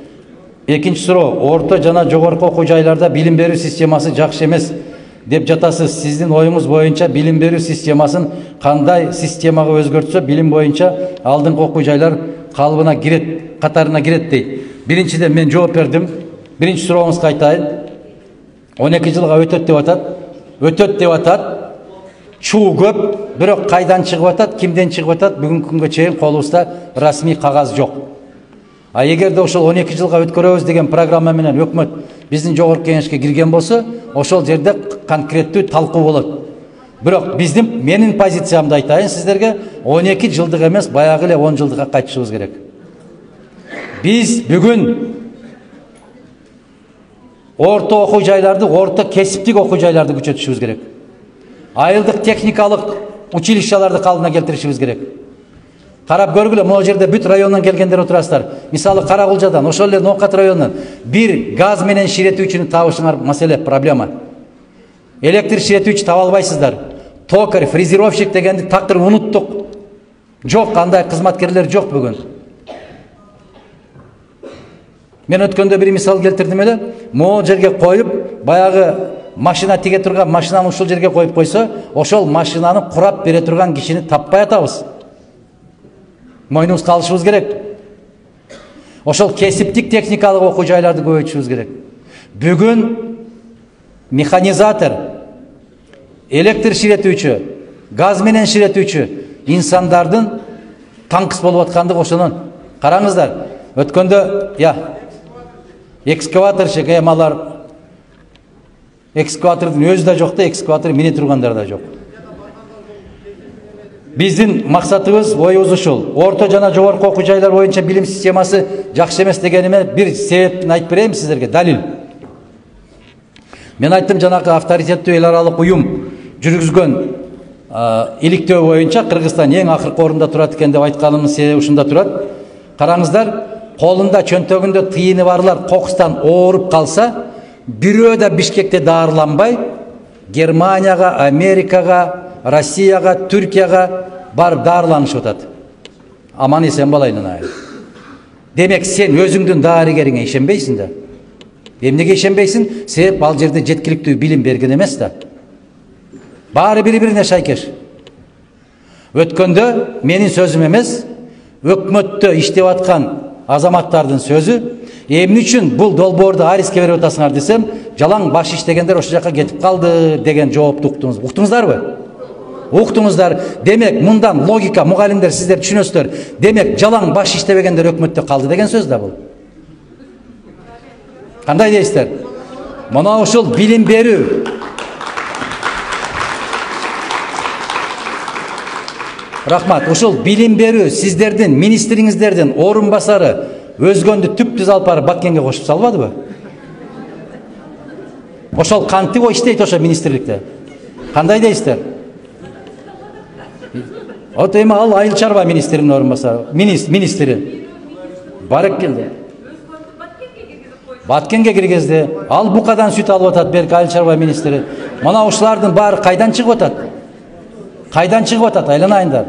Экинчи суроо, орто жана жогорку окуу жайларда билим берүү системасы жакшы эмес. деп жатасыз. Сиздин оюңуз боюнча билим берүү системасын кандай системага өзгөртсө билим боюнча алдыңкы окуу жайлар калыбына кирет, катарына кирет дейт. Биринчиден мен жооп бердим. Биринчи сурооңузга айтайын. 12 жылга өтөт деп атат. Өтөт деп атат. Чуу көп, бирок кайдан чыгып атат, кимден чыгып атат, бүгүнкү күнгө чейин колубузда расмий кагаз жок. А эгерде ошол 12 жылга өткөрөбүз деген программа менен өкмөт биздин жогорку кеңешке кирген болсо, ошол жерде конкреттүү талкуу болот. Бирок менин позициямды айтайын сиздерге, 12 жылдык эмес, баягы эле 10 жылдыкка кайтышыбыз керек. Биз бүгүн орто окуу жайларды, орто кесиптик окуу жайларды күчөтүшүбүз керек. Айылдык техникалык училищаларды калыбына келтиришибиз керек. Карап көргүлө, могу жерде бүт райондон келгендер отурасыздар. Мисалы Карагулжадан, ошол эле Ноокат районунан бир газ менен ширетүүчүнү табышыңар маселе, проблема. Электр ширетүүчү таба албайсыздар. Токарь, фрезеровщик дегенди такыр унуттук. Жок, андай кызматкерлер жок бүгүн. Мен өткөндө бир мисал келтирдим эле. Могу жерге коюп, баягы машина тиге турган машинаны ушул жерге коюп койсо, ошол машинаны курап бере турган кишини таппай атабыз. Мойнубузга алышыбыз керек. Ошол кесиптик техникалык окуу жайларды көбөйтүшүбүз керек. Бүгүн механизатор, электр ширетүүчү, газ менен ширетүүчү инсандардын таңкыс болуп аткандыгы ошонун. Караңыздар, өткөндө экскаваторчы кемалар, экскаватордун өзү да жок да, экскаватор мине тургандар да жок. Биздин максатыбыз, оюбуз ушул. Орто жана жогорку окуу жайлар боюнча билим системасы жакшы эмес дегениме бир себептин айтып берейин сиздерге, далил. Мен айттым, жанагы авторитеттүү эл аралык уюм жүргүзгөн иликтөө боюнча Кыргызстан эң акыркы орунда турат экен деп айтканымдын себеби ушунда турат. Караңыздар, колунда чөнтөгүндө тыйыны барлар кокустан ооруп калса, бирөө да Бишкекте даарыланбай, Германияга, Америкага, Россияга, Түркияга барып даарыланышып атат. Аман эсен болайын айыл. Демек сен өзүңдүн дарыгериңе ишенбейсиң да. Эмнеге ишенбейсиң? Себеп ал жерде жеткиликтүү билим берген эмес да. Баары бири-бирине шайкеш. Өткөндө менин сөзүм эмес, өкмөттө иштеп аткан азаматтардын сөзү. Эмне үчүн бул долбоорду Ариске берип атасыңар десем, жалаң баш иштегендер ошол жака кетип калды деген жоопту уктуңуз. Уктуңуздарбы? Уктуңуздар. Демек мындан логика, мугалимдер сиздер түшүнөсүздөр. Демек жалаң баш иштебегендер өкмөттө калды деген сөз да бул. Кандай дейсиздер? Мына ушул билим берүү. Рахмат. Ушул билим берүү сиздердин министриңиздердин орун басары өзгөндү түп-түз алып барып Баккенге кошуп салбадыбы? Ошол кантип иштейт ошо министрликте? Кандай дейсиздер? Вот эми ал айыл чарба министринин орун басары, министри. Барып келди. Баткенге киргизди. Ал букадан сүт алып атат берки айыл чарба министри. Мына ушулардын баары кайдан чыгып атат? Кайдан чыгып атат? Айланайындар.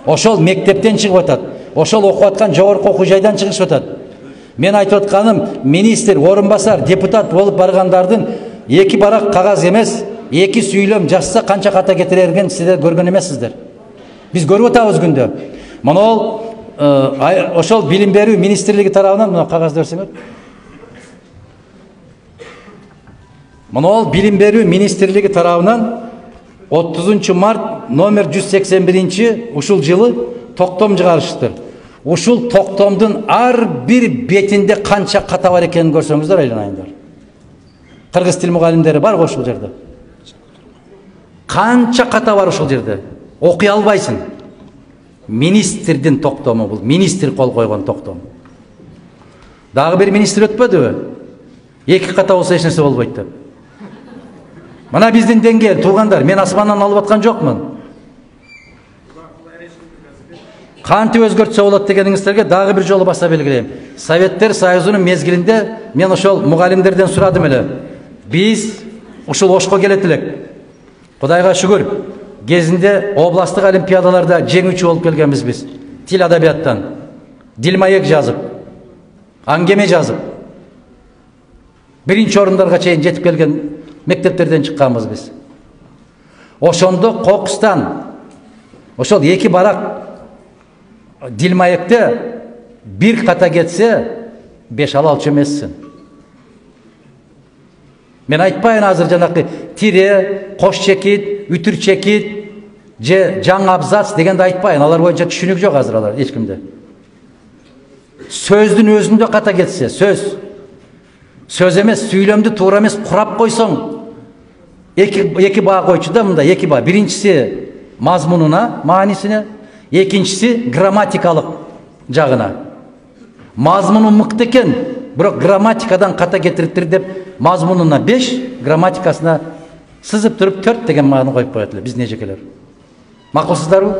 Ошол мектептен чыгып атат. Ошол окуп аткан жогорку окуу жайдан чыгышып атат. Мен айтып атканым, министр, орун басар, депутат болуп баргандардын эки барак кагаз эмес, эки сүйлөм жазса канча ката кетирерген сиздер көргөн эмессиздер. Биз көрүп атабыз күндө. Мына ошол билим берүү министрлиги тарабынан мына кагазды берсеңер. Мына билим берүү министрлиги тарабынан 30 март номер 181 ушул жылы токтом чыгарышыптыр. Ушул токтомдун ар бир бетинде канча ката бар экенин көрсөңүздөр айланайындар. Кыргыз тил мугалимдери бар ушул жерде. Канча ката бар ушул жерде. Окуй албайсың. Министрдин токтому бул. Министр кол койгон токтом. Дагы бир министр өтпөдүбү? Эки ката болсо эч нерсе болбойт деп. Мына биздин деңгээл туугандар, мен асмандан алып аткан жокмун. Кантип өзгөртсө болот дегениңиздерге дагы бир жолу баса белгилейм. Советтер Союзунун мезгилинде мен ошол мугалимдерден сурадым эле. Биз ушул Ошко келет элек. Кудайга шүгүр, кезинде областтык олимпиадаларда жеңүүчү болуп келгенбиз биз. Тил адабияттан, дилмаек жазып, аңгеме жазып. Биринчи орундарга чейин жетип келген мектептерден чыкканбыз биз. Ошондо кокустан ошол 2 барак дилмаекте бир ката кетсе 5 ала алчу эмессиң. Мен айтпайын азыр жанакы тире, кош чекит, үтүр чекит, же жаңы абзац дегенди айтпайын. Алар боюнча түшүнүк жок азыр алар эч кимде. Сөздүн өзүндө ката кетсе, сөз эмес, сүйлөмдү туура эмес курап койсоң, эки баа койчу да мында, 2 баа. Биринчиси мазмунуна, маанисине, экинчиси грамматикалык жагына. Мазмуну мыкты экен, бирок грамматикадан ката кетириптир деп мазмунуна 5, грамматикасына сызып туруп 4 деген мааны коюп коет эле биздин эжекелер. Макулсуздарбы?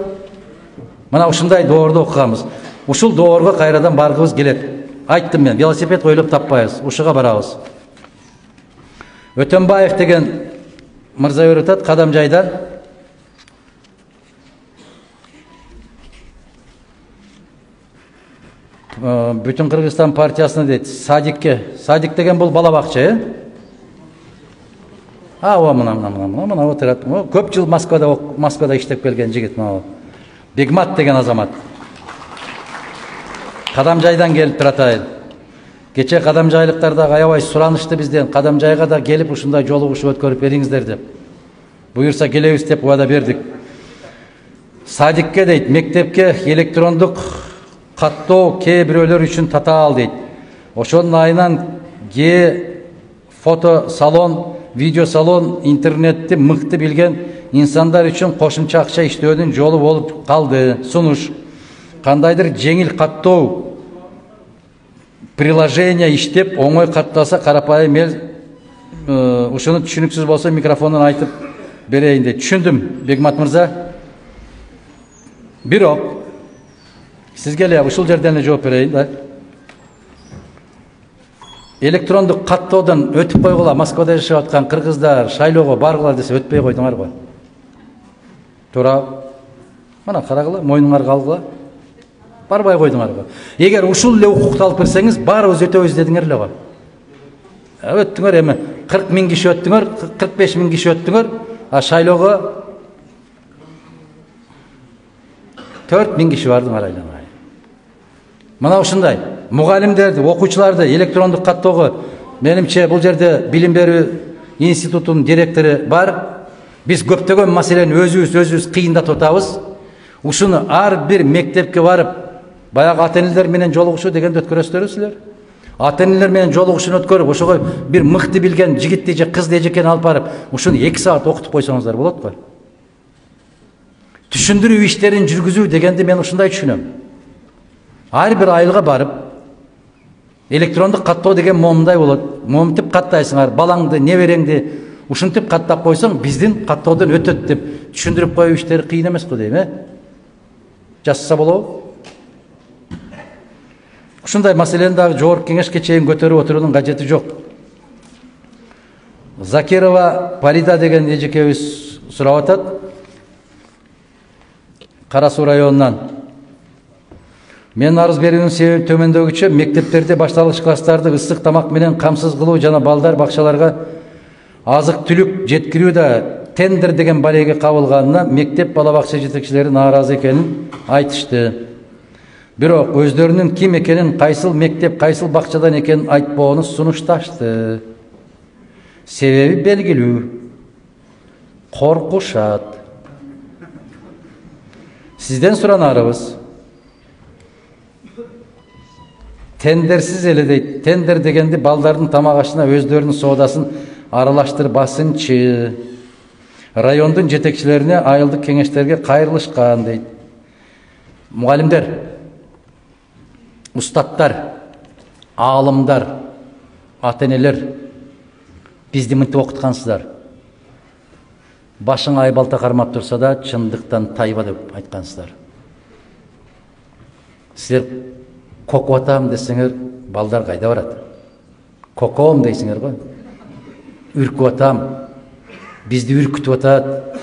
Мына ушундай доорду окуганбыз. Ушул доорго кайрадан баргыбыз келет. Айттым мен, велосипед ойлоп таппайбыз, ушуга барабыз. Өтөнбаев деген мырза өтөт Кадамжайдан. Бүтүн Кыргызстан партиясына дейт, Садик деген бул бала бакча, мына отурат. Көп жыл Москвада иштеп келген жигит мына. Бегмат деген азамат. Кадамжайдан келип турат айыл. Кече кадамжайлыктар да аябай суранышты бизден. Кадамжайга да келип ушундай жолугушуу өткөрүп бериңиздер деп. Буюрса келебиз деп убада бердик. Садикке дейт, мектепке электрондук каттоо кээ бирөөлөр үчүн татаал дейт. Ошонун айынан фото салон, видео салон, интернетти мыкты билген инсандар үчүн кошумча акча иштөөнүн жолу болуп калды. Сунуш кандайдыр жеңил каттоо приложение иштеп, оңой каттаса карапайым эл ушуну түшүнүксүз болсо микрофондон айтып берейин дейт. Түшүндүм, Бегмат мырза. Бирок сизге эле ушул жерден эле жооп берейин да. Электрондук каттоодон өтүп койгула, Москвада жашап аткан кыргыздар шайлоого баргыла десе өтпөй койдуңар го. Туура. Мына карагыла, мойнуңарга алгыла. Барбай койдуңар го. Эгер ушул эле укукту алып берсеңиз, баарыбыз өтөбүз дедиңер эле го. Өттүңөр эми 40 000 киши өттүңөр, 45 000 киши өттүңөр, а шайлоого 4 000 киши бардыңар айланай. Мына ушундай мугалимдерди, окуучуларды электрондук каттоого менимче бул жерде билим берүү институтунун директору бар. Биз көптөгөн маселени өзүбүз кыйындатып атабыз. Ушуну ар бир мектепке барып, баягы ата-энелер менен жолугушуу дегенди өткөрөсүздөр силер. Ата-энелер менен жолугушууну өткөрүп, ошого бир мыкты билген жигитти же кызды эжекени алып барып, ушуну 2 саат окутуп койсоңуздар болот го. Түшүндүрүү иштерин жүргүзүү дегенди мен ушундай түшүнөм. Ар бир айылга барып, электрондук каттоо деген момундай болот. Момунтип каттайсыңар, балаңды, небереңди ушинтип каттап койсоң, биздин каттоодон өтөт деп түшүндүрүп коюу иштери кыйын эмес го дейм, Жасса болобу? Ушундай маселени дагы жогорку кеңешке чейин көтөрүп отуруунун кажети жок. Закирова Парида деген эжекебиз сурап атат. Кара Суу районунан. Мен арыз берүүнүн себеби төмөндөгүчө: мектептерде башталгыч класстарды ысык тамак менен камсыз кылуу жана балдар бакчаларга азык түлүк жеткирүү да тендер деген балеге кабылганына мектеп бала бакча жетекчилери нааразы экенин айтышты. Бирок өздөрүнүн ким экенин, кайсыл мектеп, кайсыл бакчадан экенин айтпоону сунушташты. Себеби белгилүү. Коркушат. Сизден суранарыбыз. Тендерсиз эле дейт. Тендер дегенди балдардын тамак ашына өздөрүнүн соодасын аралаштырбасынчы. Райондун жетекчилерине, айылдык кеңештерге кайрылышкан дейт. Мугалимдер, устаттар, аалымдар, ата-энелер бизди мынтип окуткансыздар. Башың айбалта кармап турса да, чындыктан тайба деп айткансыздар. Силер кокуп атам десеңер, балдар кайда барат? Коком дейсиңер го. Үркүп атам, бизди үркүтүп атат.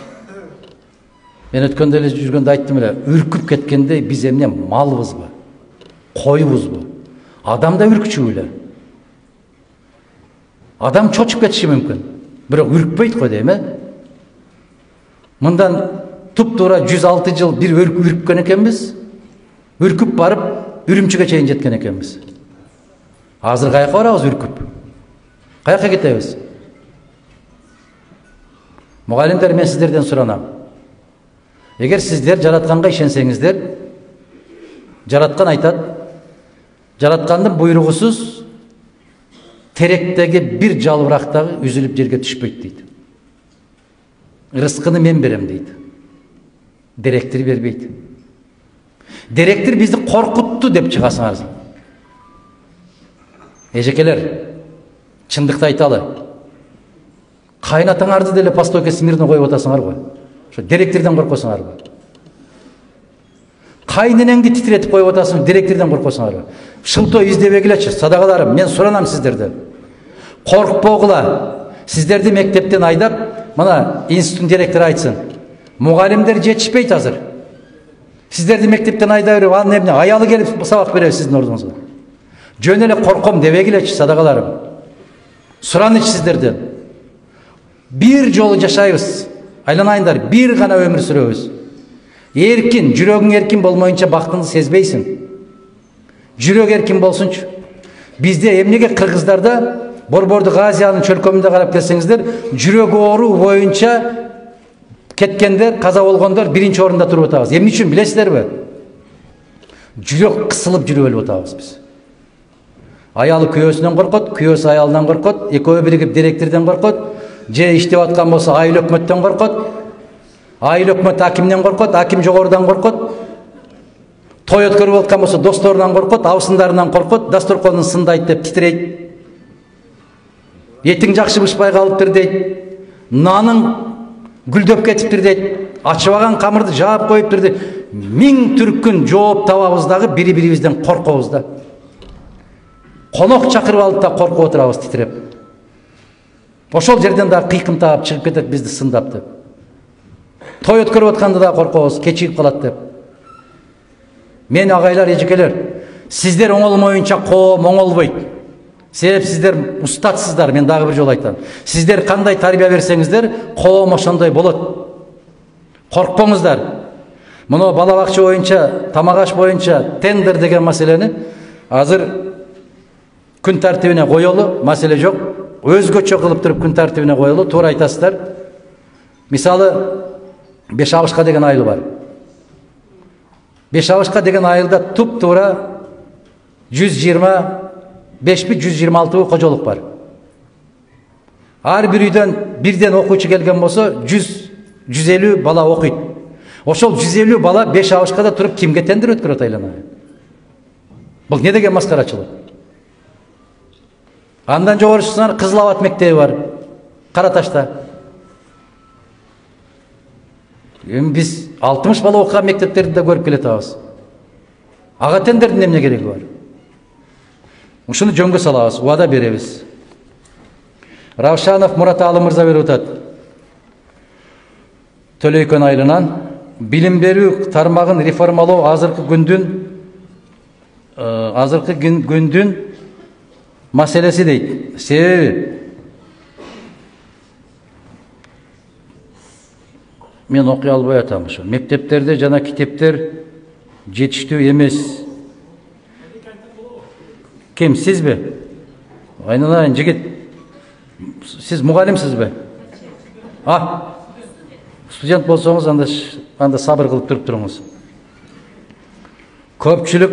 Мен өткөндө эле жүргөндө айттым эле, үркүп кеткенде биз эмне малбызбы? Койбузбу? Адам да үркүчү эле. Адам чочуп кетиши мүмкүн. Бирок үркпөйт го дейм, Мындан туп-туура 106 жыл бир үрккөн экенбиз. Үркүп барып, Үрүмчүгө чейин жеткен экенбиз. Азыр каяка барабыз үркүп? Каяка кетебиз? Мугалимдер, мен сиздерден суранам. Эгер сиздер жаратканга ишенсеңиздер, жараткан айтат, жараткандын буйругусуз теректеги бир жалбырак дагы үзүлүп жерге түшпөйт дейт. Рызкыны мен берем дейт. Директор бербейт. Директор бизди коркутту деп чыгасыңар. Эжекелер, чындыкты айталы. Кайнатаңарды деле постойка смирно коюп атасыңар го. Ошо директордон коркосуңарбы? Кайненеңди титиретип коюп атасың, директордон коркосуңарбы? Шылтоо издебегилечи, садагаларым, мен суранам сиздерден. Коркпогула. Сиздерди мектептен айдап, мына институттун директору айтсын. Мугалимдер жетишпейт азыр. Сиздерди мектептен айдап берип, анын эмне аялы келип сабак берет сиздин ордуңузга. Жөн эле корком дебегилечи, садагаларым. Сураныч сиздерден. Бир жолу жашайбыз. Айланайындар, бир гана өмүр сүрөбүз. Эркин, жүрөгүң эркин болмоюнча бактыңды сезбейсиң. Жүрөк эркин болсунчу. Бизде эмнеге кыргыздарда Борбордук Азиянын чөлкөмүндө карап келсеңиздер, жүрөк оору боюнча кеткендер, каза болгондор биринчи орунда туруп атабыз. Эмне үчүн билесиздерби? Жүрөк кысылып жүрүп өлүп атабыз биз. Аялы күйөөсүнөн коркот, күйөөсү аялынан коркот, экөө биригип директордон коркот, же иштеп аткан болсо айыл өкмөттөн коркот, айыл өкмөт акимден коркот, аким жогорудан коркот, той өткөрүп аткан болсо досторунан коркот, абысындарынан коркот, дасторконун сындайт деп титирейт. Этиң жакшы бышпай калыптыр дейт. Наның гүлдөп кетиптир дейт. Ачыбаган камырды жаап коюптур дейт. Миң түркүн жооп табабыз дагы бири-бирибизден коркобуз да. Конок чакырып алып да коркуп отурабыз титиреп. Ошол жерден дагы кыйкым таап чыгып кетет бизди сындап деп. Той өткөрүп атканда да коркобуз, кечигип калат деп. Мен агайлар, эжекелер, сиздер оңолмоюнча коом оңолбойт. Себеп сиздер устатсыздар, мен дагы бир жолу айтам. Сиздер кандай тарбия берсеңиздер, коом ошондой болот. Коркпоңуздар. Мына бала бакча боюнча, тамак аш боюнча тендер деген маселени азыр күн тартибине коелу, маселе жок. Өзгөчө кылып туруп күн тартибине коелу, туура айтасыздар. Мисалы, Беш Абышка деген айыл бар. Беш Абышка деген айылда туп-туура 125-126 кожолук бар. Ар бир үйдөн бирден окуучу келген болсо 100-150 бала окуйт. Ошол 150 бала Беш Абышкада туруп кимге тендер өткөрөт айлана? Бул не деген маскарачылык? Андан жогорусунан Кызыл Абад мектеби бар, Кара Ташта. Биз 60 бала окуган мектептерди да көрүп келатабыз. Ага тендердин эмне кереги бар? Ушуну жөнгө салабыз, убада беребиз. Равшанов Мурат Алы мырза берип атат. Төлөйкөн айылынан билим берүү тармагын реформалоо азыркы күндүн маселеси дейт. Себеби мен окуй албай атам ушу. Мектептерде жана китептер жетиштүү эмес. Ким, сизби? Айналайын жигит. Сиз мугалимсизби? Студент болсоңуз анда сабыр кылып туруп туруңуз. Көпчүлүк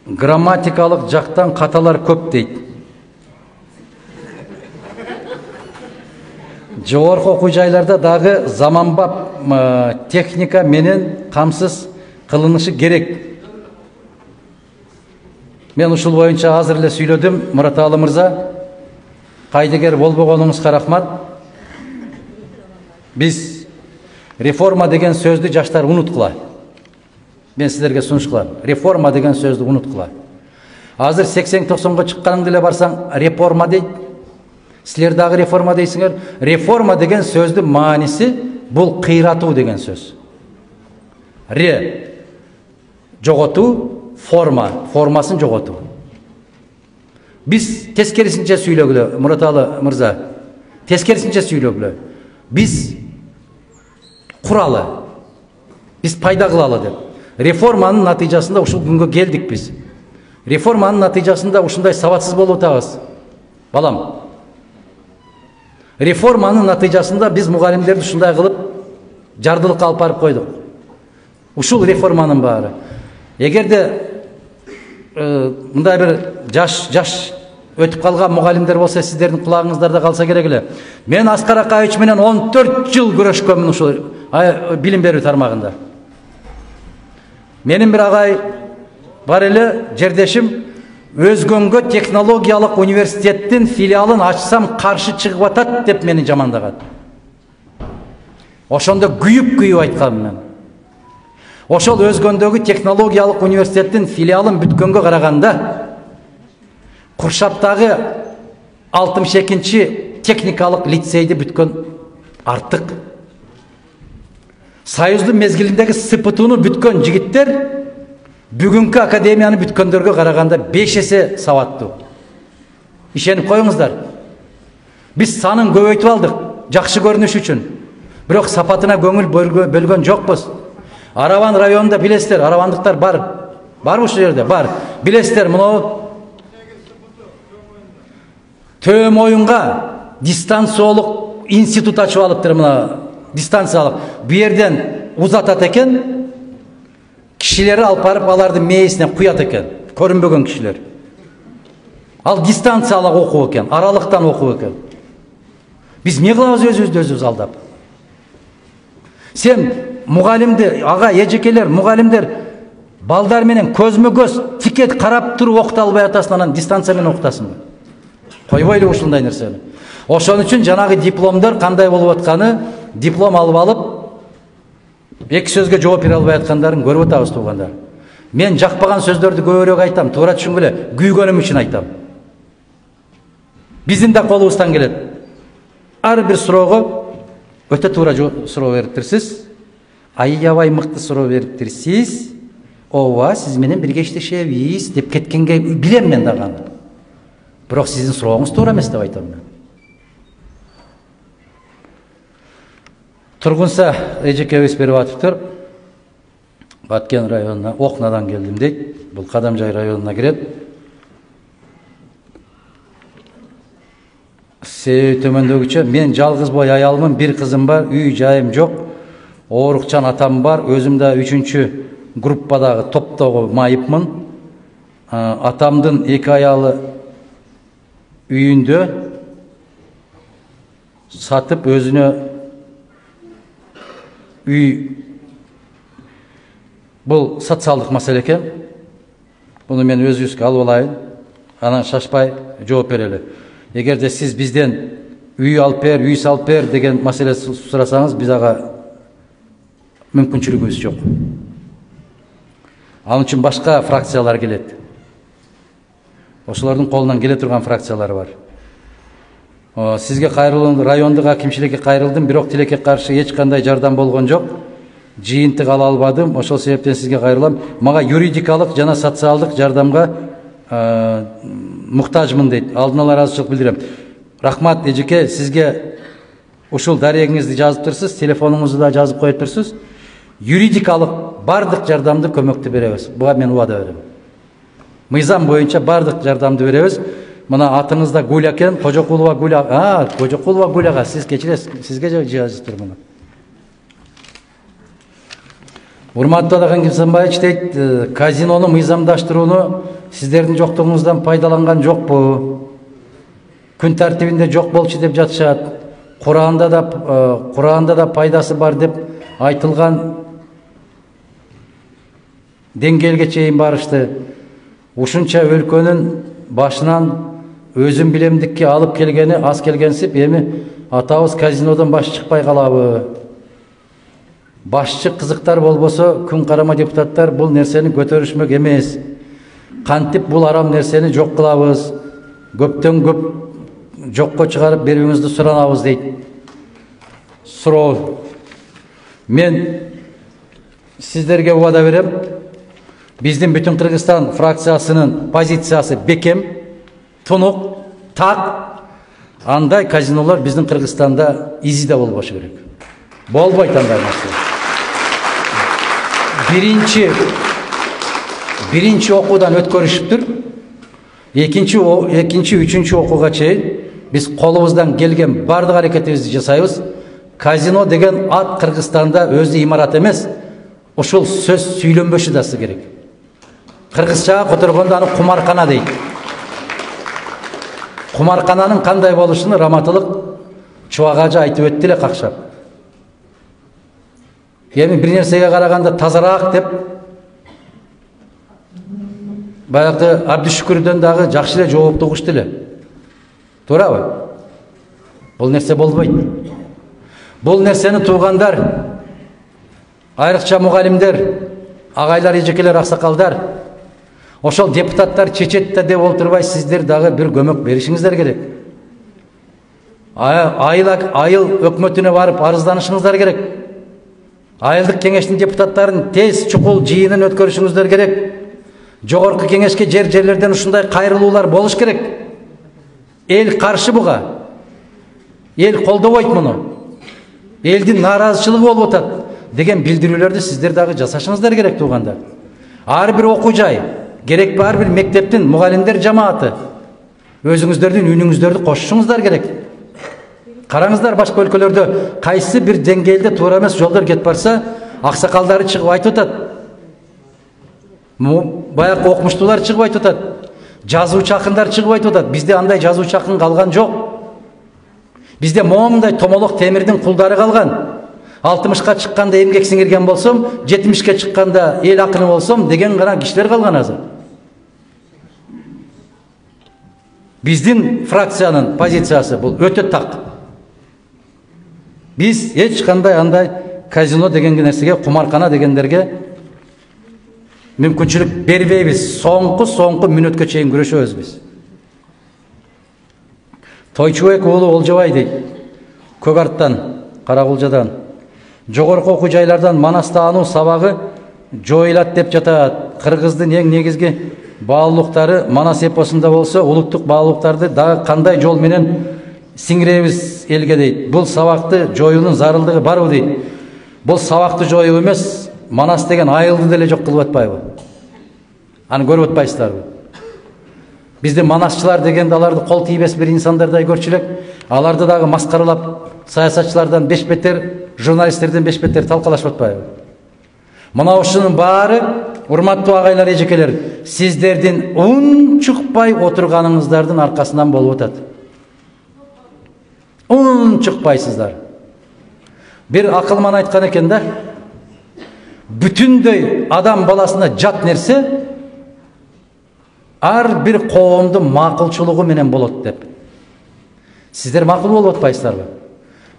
грамматикалык жактан каталар көп дейт. Жогорку окуу жайларда дагы заманбап техника менен камсыз кылынышы керек. Мен ушул боюнча азыр эле сүйлөдүм, Мурат Алы мырза. Кайдыгер болбогонуңузга рахмат. Биз реформа деген сөздү жаштар унуткула. Мен силерге сунуш кылам. Реформа деген сөздү унуткула. Азыр 80-90 чыкканыңды эле барсаң реформа дейт. Силер дагы реформа дейсиңер. Реформа деген сөздүн мааниси бул кыйратуу деген сөз. Жоготуу, формасын жоготуу. Biz teskerisince süйлөгүлө, Muratалы mırza. Teskerisince süylөгүlө. Biz kuralı, biz payda kılalı деп. Reformanın natijasında ушул күнгө келдик biz. Reformanın natijasında ушундай сабатсыз болуп атабыз. Балам. Reformanın natijasında biz mugallimlerди ушундай кылып жардылыкка алып барып койдук. Ушул реформанын баары. Эгерде мындай бир жаш өтүп калган мугалимдер болсо, сиздердин кулагыңыздарда калса керек эле. Мен Аскар Акаевич менен 14 жыл күрөшкөнмүн ушул билим берүү тармагында. Менин бир агай бар эле, жердешим, өзгөнгө технологиялык университеттин филиалын ачсам каршы чыгып атат деп мени жамандаган. Ошондо күйүп айткам мен. Ошол өзгөндөгү технологиялык университеттин филиалын бүткөнгө караганда Куршаптагы 62-чи техникалык лицейди бүткөн артык. Союздун мезгилиндеги СПТУну бүткөн жигиттер бүгүнкү академияны бүткөндөргө караганда 5 эсе сабаттуу. Ишенип коюңуздар. Биз санын көбөйтүп алдык, жакшы көрүнүш үчүн. Бирок сапатына көңүл бөлгөн жокпуз. Араван районунда билесиздер, аравандыктар бар. Бар ушул жерде, бар. Билесиздер, мына Төө моюнга дистанциялык институт ачып алыптыр, мына дистанциялык. Бу жерден узатат экен, кишилери алып барып алардын мээсине куят экен, көрүнбөгөн кишилер. Ал дистанциялык окуу экен, аралыктан окуу экен. Биз эмне кылабыз өзүбүздү алдап? Сен мугалимди, ага эжекелер, мугалимдер балдар менен көзмө-көз тикет карап туруп окута албай атасың, анан дистанция менен окутасың. Койбойлу ушундай нерсени. Ошон үчүн жанагы дипломдор кандай болуп атканы, диплом алып алып, эки сөзгө жооп бере албай аткандарын көрүп атабыз туугандар. Мен жакпаган сөздөрдү көбүрөөк айтам, туура түшүнгүлө, күйгөнүм үчүн айтам. Биздин да колубуздан келет. Ар бир суроого өтө туура суроо бериптирсиз. Аябай мыкты суроо бериптирсиз. Ооба, сиз менен бирге иштешебиз деп кеткенге билем мен дагы. Бирок сиздин сурооңуз туура эмес деп айтам мен. Тургунса эжекебиз берип атыптыр. Баткен районуна, Окнадан келдим дейт. Бул Кадамжай районуна кирет. Себеби төмөндөгүчө, мен жалгыз бой аялмын, бир кызым бар, үй жайым жок. Оорукчан атам бар, өзүм да 3-чү группадагы топтогу майыпмын. Атамдын 2 аялы үйүндө сатып өзүнө үй, бул социалдык маселе экен. Буну мен өзүбүзгө алып алайын, анан шашпай жооп берели. Эгерде сиз бизден үй алып бер, үй салып бер деген маселе сурасаңыз, биз ага мүмкүнчүлүгүбүз жок. Ал үчүн башка фракциялар келет. Ошолордун колунан келе турган фракциялар бар. Сизге кайрылдым, райондук акимчиликке кайрылдым, бирок тилекке каршы эч кандай жардам болгон жок. Жыйынтык ала албадым, ошол себептен сизге кайрылам. Мага юридикалык жана социалдык жардамга муктажмын дейт. Алдын ала ыраазычылык билдирем. Рахмат эжеке, сизге ушул дарегиңизди жазыптырсыз, телефонуңузду да жазып коюптурсуз. Юридикалык бардык жардамды, көмөктү беребиз. Буга мен убада берем. Мыйзам боюнча бардык жардамды беребиз. Мына атыңызда Гуля экен, Кожокулова Гуля. Кожокулова Гуляга сиз кечиресиз, сизге жазыптыр муну. Урматтуу Адахан Кимсанбаевич дейт, казинону мыйзамдаштырууну сиздердин жоктугуңуздан пайдаланган жокпу? Күн тартибинде жок болчу деп жатышат. Куранда да пайдасы бар деп айтылган деңгээлге чейин барышты. Ушунча өлкөнүн башынан өзүм билемдикке алып келгени аз келгенсип, эми атабыз казинодон баш чыкпай калабы? Башчы кызыктар болбосо, күн карама депутаттар бул нерсени көтөрүшмөк эмес. Кантип бул арам нерсени жок кылабыз? Көптөн көп жокко чыгарып берүүңүздү суранабыз дейт. Суроо. Мен сиздерге убада берем. Биздин Бүтүн Кыргызстан фракциясынын позициясы бекем. тунук, так, андай казинолор биздин Кыргызстанда изиде болбошу керек. Болбойт андай нерсе. Биринчи окуудан өткөрүшүптүр. Экинчи, үчүнчү окууга чейин биз колубуздан келген бардык аракетибизди жасайбыз. Казино деген ат Кыргызстанда өзү имарат эмес, ушул сөз сүйлөнбөшү дасы керек. Кыргызчага которгондо аны кумаркана дейт. Кумаркананын кандай болушун Раматылык Чубак айтып өттү эле какшап. Эми бир нерсеге караганда тазараак деп баягы Абдышүкүрдөн дагы жакшы эле жоопту угушту эле. Туурабы? Бул нерсе болбойт. Бул нерсени туугандар, айрыкча мугалимдер, агайлар, эжекелер, аксакалдар, ошол депутаттар чечет да деп олтурбай сиздер дагы бир көмөк беришиңиздер керек. Айыл өкмөтүнө барып арызданышыңыздар керек. Айылдык кеңештин депутаттарын тез чукул жыйынын өткөрүшүңүздөр керек. Жогорку кеңешке жерлерден ушундай кайрылуулар болуш керек. Эл каршы буга. Эл колдобойт муну. Элдин нааразычылыгы болуп атат деген билдирүүлөрдү сиздер дагы жасашыңыздар керек туугандар. Ар бир окуу жай, керек бар бир мектептин мугалимдер жамааты өзүңүздөрдүн үнүңүздөрдү кошушуңуздар керек. Караңыздар, башка өлкөлөрдө кайсы бир деңгээлде туура эмес жолдор кетип барса, аксакалдары чыгып айтып атат. Баягы окумуштуулар чыгып айтып атат. Жазуучу акындар чыгып айтып атат. Бизде андай жазуучу акын калган жок. Бизде момундай томолок темирдин кулдары калган. 60ка чыкканда эмгек сиңирген болсом, 70ке чыкканда эл акыны болсом деген гана кишилер калган азыр. Биздин фракциянын позициясы бул өтө так. Биз эч кандай андай казино деген нерсеге, кумаркана дегендерге мүмкүнчүлүк бербейбиз. Соңку мүнөткө чейин күрөшөбүз биз. Тойчубек уулу Олжобай дейт. Көк арттан, Каракулжадан, жогорку окуу жайлардан манас таануу сабагы жоюлат деп жатат. Кыргыздын эң негизги баалуулуктары манас эпосунда болсо, улуттук баалуулуктарды дагы кандай жол менен сиңиребиз элге дейт. Бул сабакты жоюунун зарылдыгы барбы дейт. Бул сабакты жоюу эмес, манас деген айылды деле жок кылып атпайбы? Аны көрүп атпайсыздарбы? Бизде манасчылар дегенде аларды кол тийбес бир инсандардай көрчү элек. Аларды дагы маскаралап, саясатчылардан беш бетер, журналисттерден беш бетер талкалашып атпайбы? Мына ушунун баары, урматтуу агайлар, эжекелер, сиздердин унчукпай отурганыңыздардын аркасынан болуп атат. Унчукпайсыздар. Бир акылман айткан экен да, бүтүндөй адам баласына жат нерсе ар бир коомдун макулчулугу менен болот деп. Сиздер макул болуп атпайсыздарбы?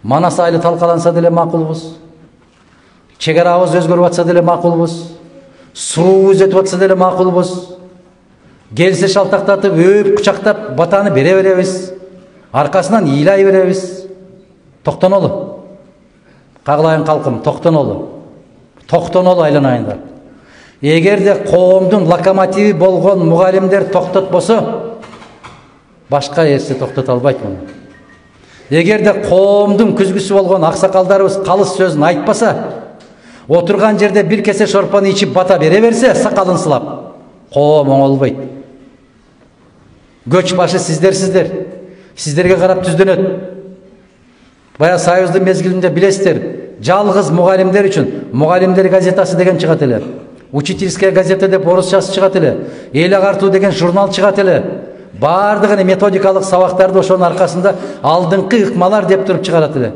Манас айылы талкаланса деле макулбуз. Чек арабыз өзгөрүп атса деле макулбуз. Суруубуз өтүп атса деле макулбуз. Келсе шалтактатып, өп кучактап батаны бере беребиз. Аркасынан ыйлай беребиз. Токтонолу. Кагылайын калкым, токтонолу. Токтонолу айланайындар. Эгерде коомдун локомотиви болгон мугалимдер токтотпосо, башка эче токтото албайт муну. Эгерде коомдун күзгүсү болгон аксакалдарыбыз калыс сөзүн айтпаса, отурган жерде бир кесе шорпону ичип бата бере берсе, сакалын сылап, коом оңолбойт. Көч башы сиздерсиздер. Сиздерге карап түздөнөт. Бая Союздун мезгилинде билесиздер, жалгыз мугалимдер үчүн мугалимдер газетасы деген чыгат эле. Учительская газета деп орусчасы чыгат эле. Эл агартуу деген журнал чыгат эле. Бардыгын методикалык сабактарды ошонун аркасында алдыңкы ыкмалар деп туруп чыгарат эле.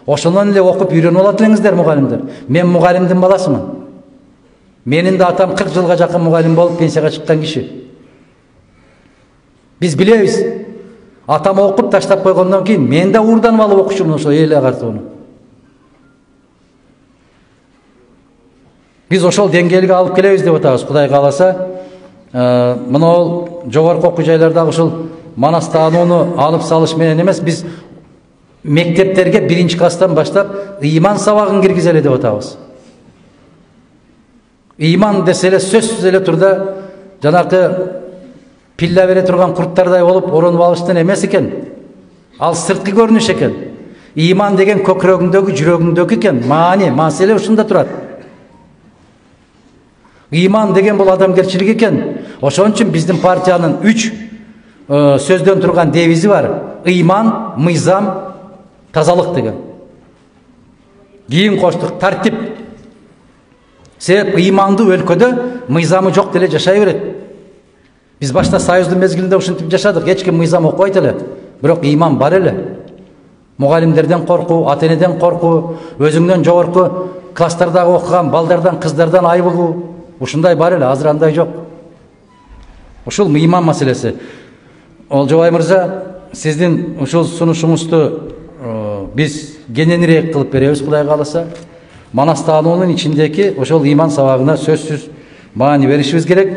Ошондон эле окуп үйрөнүп алат элеңиздер мугалимдер. Мен мугалимдин баласымын. Менин да атам 40 жылга жакын мугалим болуп пенсияга чыккан киши. Биз билебиз. Атам окуп таштап койгондон кийин мен да уурданып алып окушумун ошо эл агартууну. Биз ошол деңгээлге алып келебиз деп атабыз, Кудай кааласа. Мына жогорку окуу жайлардагы ушул манас таанууну алып салыш менен эмес, биз мектептерге 1-класстан баштап ыйман сабагын киргизели деп атабыз. Ыйман десе эле сөзсүз эле турда жанакы Пилля бере турган курттардай болуп оронуп алыштан эмес экен. Ал сырткы көрүнүш экен. Иман деген көкүрөгүңдөгү, жүрөгүңдөгү экен. Маани, маселе ушунда турат. Иман деген бул адамгерчилик экен. Ошон үчүн биздин партиянын 3 сөздөн турган девизи бар. Иман, мыйзам, тазалык деген. Кийин коштук тартип. Себеп иманды өлкөдө мыйзамы жок деле жашай берет. Биз башта союздун мезгилинде ушинтип жашадык. Эч ким мыйзам окубайт эле. Бирок иман бар эле. Мугалимдерден коркуу, ата-энеден коркуу, өзүңдөн жогорку класстардагы окуган балдардан, кыздардан айбыгуу, ушундай бар эле. Азыр андай жок. Ушул иман маселеси. Олжобай мырза, сиздин ушул сунушуңузду биз кененирээк кылып беребиз, Кудай кааласа. Манас таануунун ичиндеги ошол иман сабагына сөзсүз маани беришибиз керек.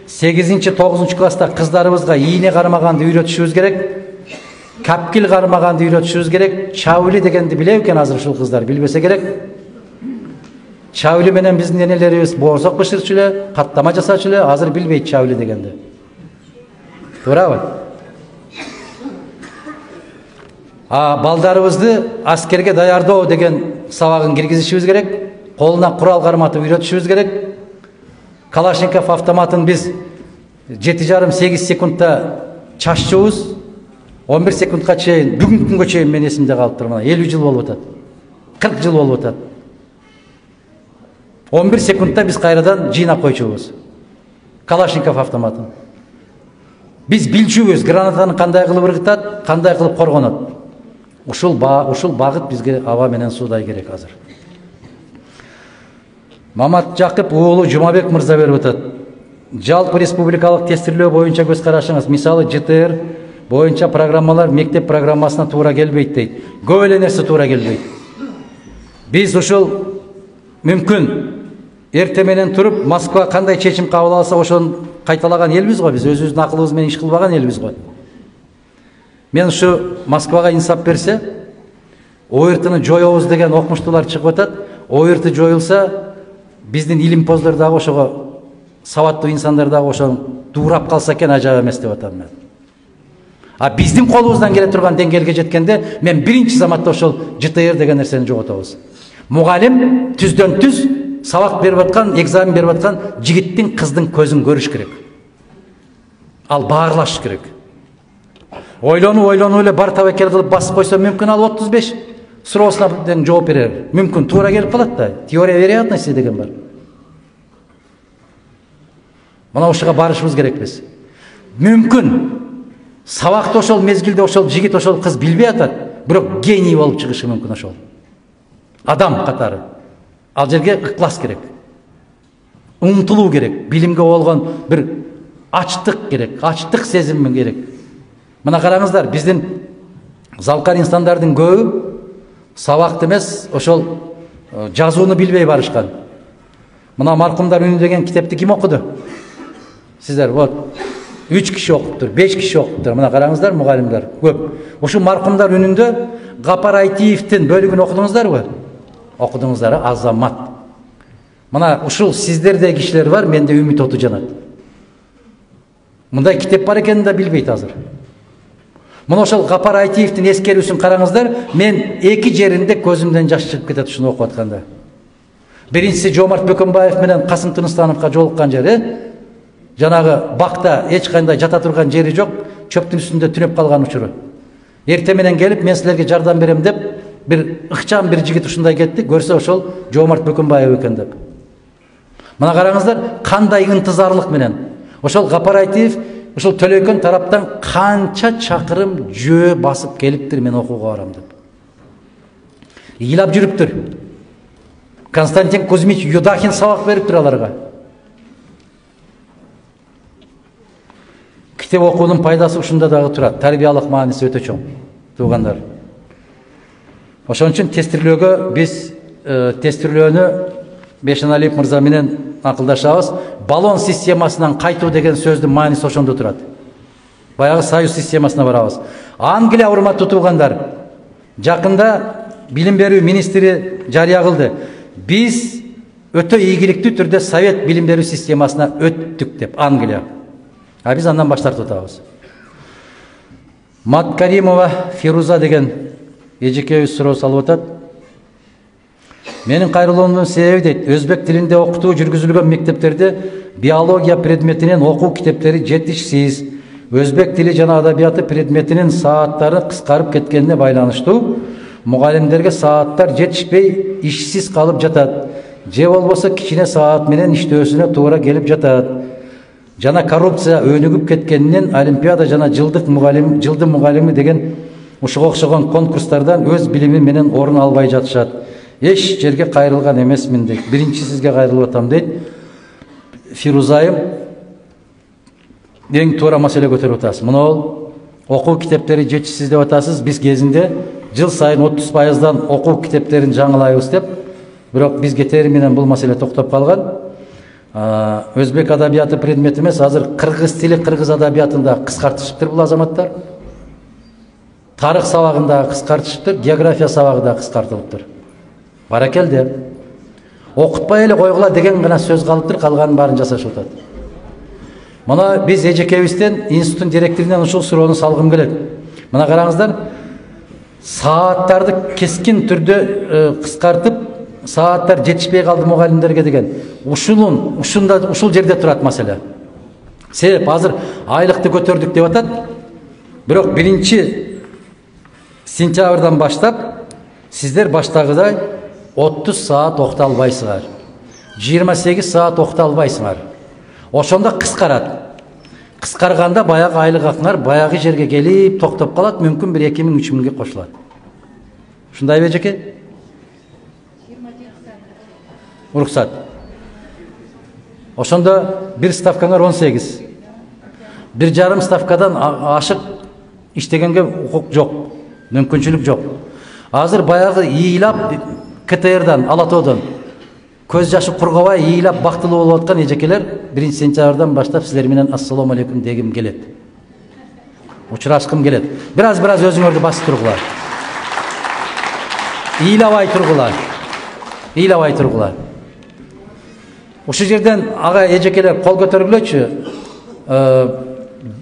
8-9 класста кыздарыбызга ийне кармаганды үйрөтүшүбүз керек. Капкил кармаганды үйрөтүшүбүз керек. Чавли дегенди билет экен азыр ушул кыздар, билбесе керек. Чавли менен биздин энелерибиз боорсок бышырчу эле, каттама жасачу эле, азыр билбейт чавли дегенди. Туурабы? Балдарыбызды аскерге даярдоо деген сабагын киргизишибиз керек. Колуна курал карматып үйрөтүшүбүз керек. Калашников автоматын биз 7,5-8 секундта чаччубуз. 11 секундка чейин, бүгүнкү күнгө чейин мен эсимде калыптыр. Мына 50 жыл болуп атат. 40 жыл болуп атат. 11 секундта биз кайрадан жыйнап койчубуз. Калашников автоматын. Биз билчүбүз гранатаны кандай кылып ыргытат, кандай кылып коргонот. Ушул багыт бизге аба менен суудай керек азыр. Мамат Жакып уулу Жумабек мырза берип атат. Жалпы республикалык тестирлөө боюнча көз карашыңыз, мисалы ЖТР боюнча программалар мектеп программасына туура келбейт дейт. Көп эле нерсе туура келбейт. Биз ушул мүмкүн эрте менен туруп Москва кандай чечим кабыл алса ошону кайталаган элбиз го, биз өзүбүздүн акылыбыз менен иш кылбаган элбиз го. Мен ушу Москвага инсап берсе, ОРТны жоёбуз деген окумуштуулар чыгып атат. ОРТ жоюлса, биздин илимпоздор дагы ошого, сабаттуу инсандар дагы ошону дуурап калса экен ажап эмес деп атам мен. Биздин колубуздан келе турган деңгээлге жеткенде, мен биринчи заматта ошол ЖТР деген нерсени жоготобуз. Мугалим түздөн түз сабак берип аткан, экзамен берип аткан жигиттин, кыздын көзүн көрүш керек. Ал баарлаш керек. Ойлонуп эле бар табакел кылып басып койсо мүмкүн ал 35 суроосуна жооп берер. Мүмкүн туура келип калат да. Теория вероятности деген бар. Мына ушуга барышыбыз керек биз. Мүмкүн сабакты ошол мезгилде ошол жигит, ошол кыз билбей атат, бирок гений болуп чыгышы мүмкүн ошол. Адам катары. Ал жерге ыклас керек. Умтулуу керек. Билимге болгон бир ачтык керек. Ачтык сезим керек. Мына караңыздар, биздин залкар инсандардын көбү сабакты эмес, ошол жазууну билбей барышкан. Мына маркумдар үнү деген китепти ким окуду? Сиздер, вот 3 киши окуптур, 5 киши окуптур. Мына караңыздар, мугалимдер көп. Ошо маркумдар үнүндө Гапар Айтиевдин бөлүгүн окудуңуздарбы? Окудуңуздар, азамат. Мына ушул сиздерде кишилер бар, менде үмүт оту жанат. Мындай китеп бар экенин да билбейт азыр. Мына ошол Гапар Айтиевдин эскерүүсүн караңыздар, мен 2 жеринде көзүмдөн жаш чыгып кетет ушуну окуп атканда. Биринчиси Жомарт Бөкөнбаев менен Касым Тыныстановго жолуккан жери, жанагы бакта эч кандай жата турган жери жок, чөптүн үстүндө түнөп калган учуру. Эрте менен келип, мен силерге жардам берем деп, бир ыкчам бир жигит ушундай кетти, көрсө ошол Жомарт Бөкөнбаев экен деп. Мына караңыздар, кандай ынтызарлык менен. Ошол Гапар Айтиев ушул Төлөйкөн тараптан канча чакырым жөө басып келиптир, мен окууга барам деп. Ыйлап жүрүптүр. Константин Кузьмич Юдахин сабак бериптир аларга. Китеп окуунун пайдасы ушунда дагы турат. Тарбиялык мааниси өтө чоң. Туугандар. Ошон үчүн тестирлөөгө биз тестирлөөнү Бешеналиев мырза менен акылдашабыз. Баллон системасынан кайтуу деген сөздүн мааниси ошондо турат. Баягы союз системасына барабыз. Англия, урматтуу туугандар, жакында билим берүү министри жарыя кылды. Биз өтө ийгиликтүү түрдө совет билим берүү системасына өттүк деп, Англия. Биз андан баш тартып атабыз. Маткаримова Фируза деген эжекебиз суроо салып атат. Менин кайрылуумдун себеби дейт, өзбек тилинде окутуу жүргүзүлгөн мектептерде биология предметинин окуу китептери жетишсиз. Өзбек тили жана адабияты предметинин сааттары кыскарып кеткенине байланыштуу. Мугалимдерге сааттар жетишпей, ишсиз калып жатат. Же болбосо кичине саат менен иштөөсүнө туура келип жатат. Жана коррупция өнүгүп кеткенинен олимпиада жана жылдын мугалими деген ушуга окшогон конкурстардан өз билими менен орун албай жатышат. Эч жерге кайрылган эмесмин дейт. Биринчи сизге кайрылып атам дейт. Фирузайым, эң туура маселе көтөрүп атасыз. Мына окуу китептери жетишсиз деп атасыз. Биз кезинде жыл сайын 30%дан окуу китептерин жаңылайбыз деп, бирок биз кетери менен бул маселе токтоп калган. Өзбек адабияты предмети эмес, азыр кыргыз тили, кыргыз адабиятында кыскартышыптыр бул азаматтар. Тарых сабагында кыскартышыптыр, география сабагында кыскартылыптыр. Баракелде. Окутпай эле койгула деген гана сөз калыптыр, калганын баарын жасашып атат. Мына биз эжекебизден, институттун директорунан ушул суроону салгым келет. Мына караңыздар, сааттарды кескин түрдө кыскартып, сааттар жетишпей калды мугалимдерге деген. Ушул жерде турат маселе. Себеп азыр айлыкты көтөрдүк деп атат. Бирок 1-сентябрдан баштап сиздер баштагыдай 30 саат окута албайсыңар. 28 саат окута албайсыңар. Ошондо кыскарат. Кыскарганда баягы айлык акыңар баягы жерге келип токтоп калат, мүмкүн бир 2000-3000ге кошулат. Ушундайбы эжеке? Уруксат. Ошондо бир ставкаңар 18. 1,5 ставкадан ашык иштегенге укук жок, мүмкүнчүлүк жок. Азыр баягы ыйлап КТРдан, Алатоодон көз жашы кургабай ыйлап бактылуу болуп аткан эжекелер 1-сентябрдан баштап силер менен ассалому алейкум дегим келет. Учурашкым келет. Бираз өзүңөрдү басып тургула. Ыйлабай тургула. Ушул жерден ага эжекелер кол көтөргүлөчү.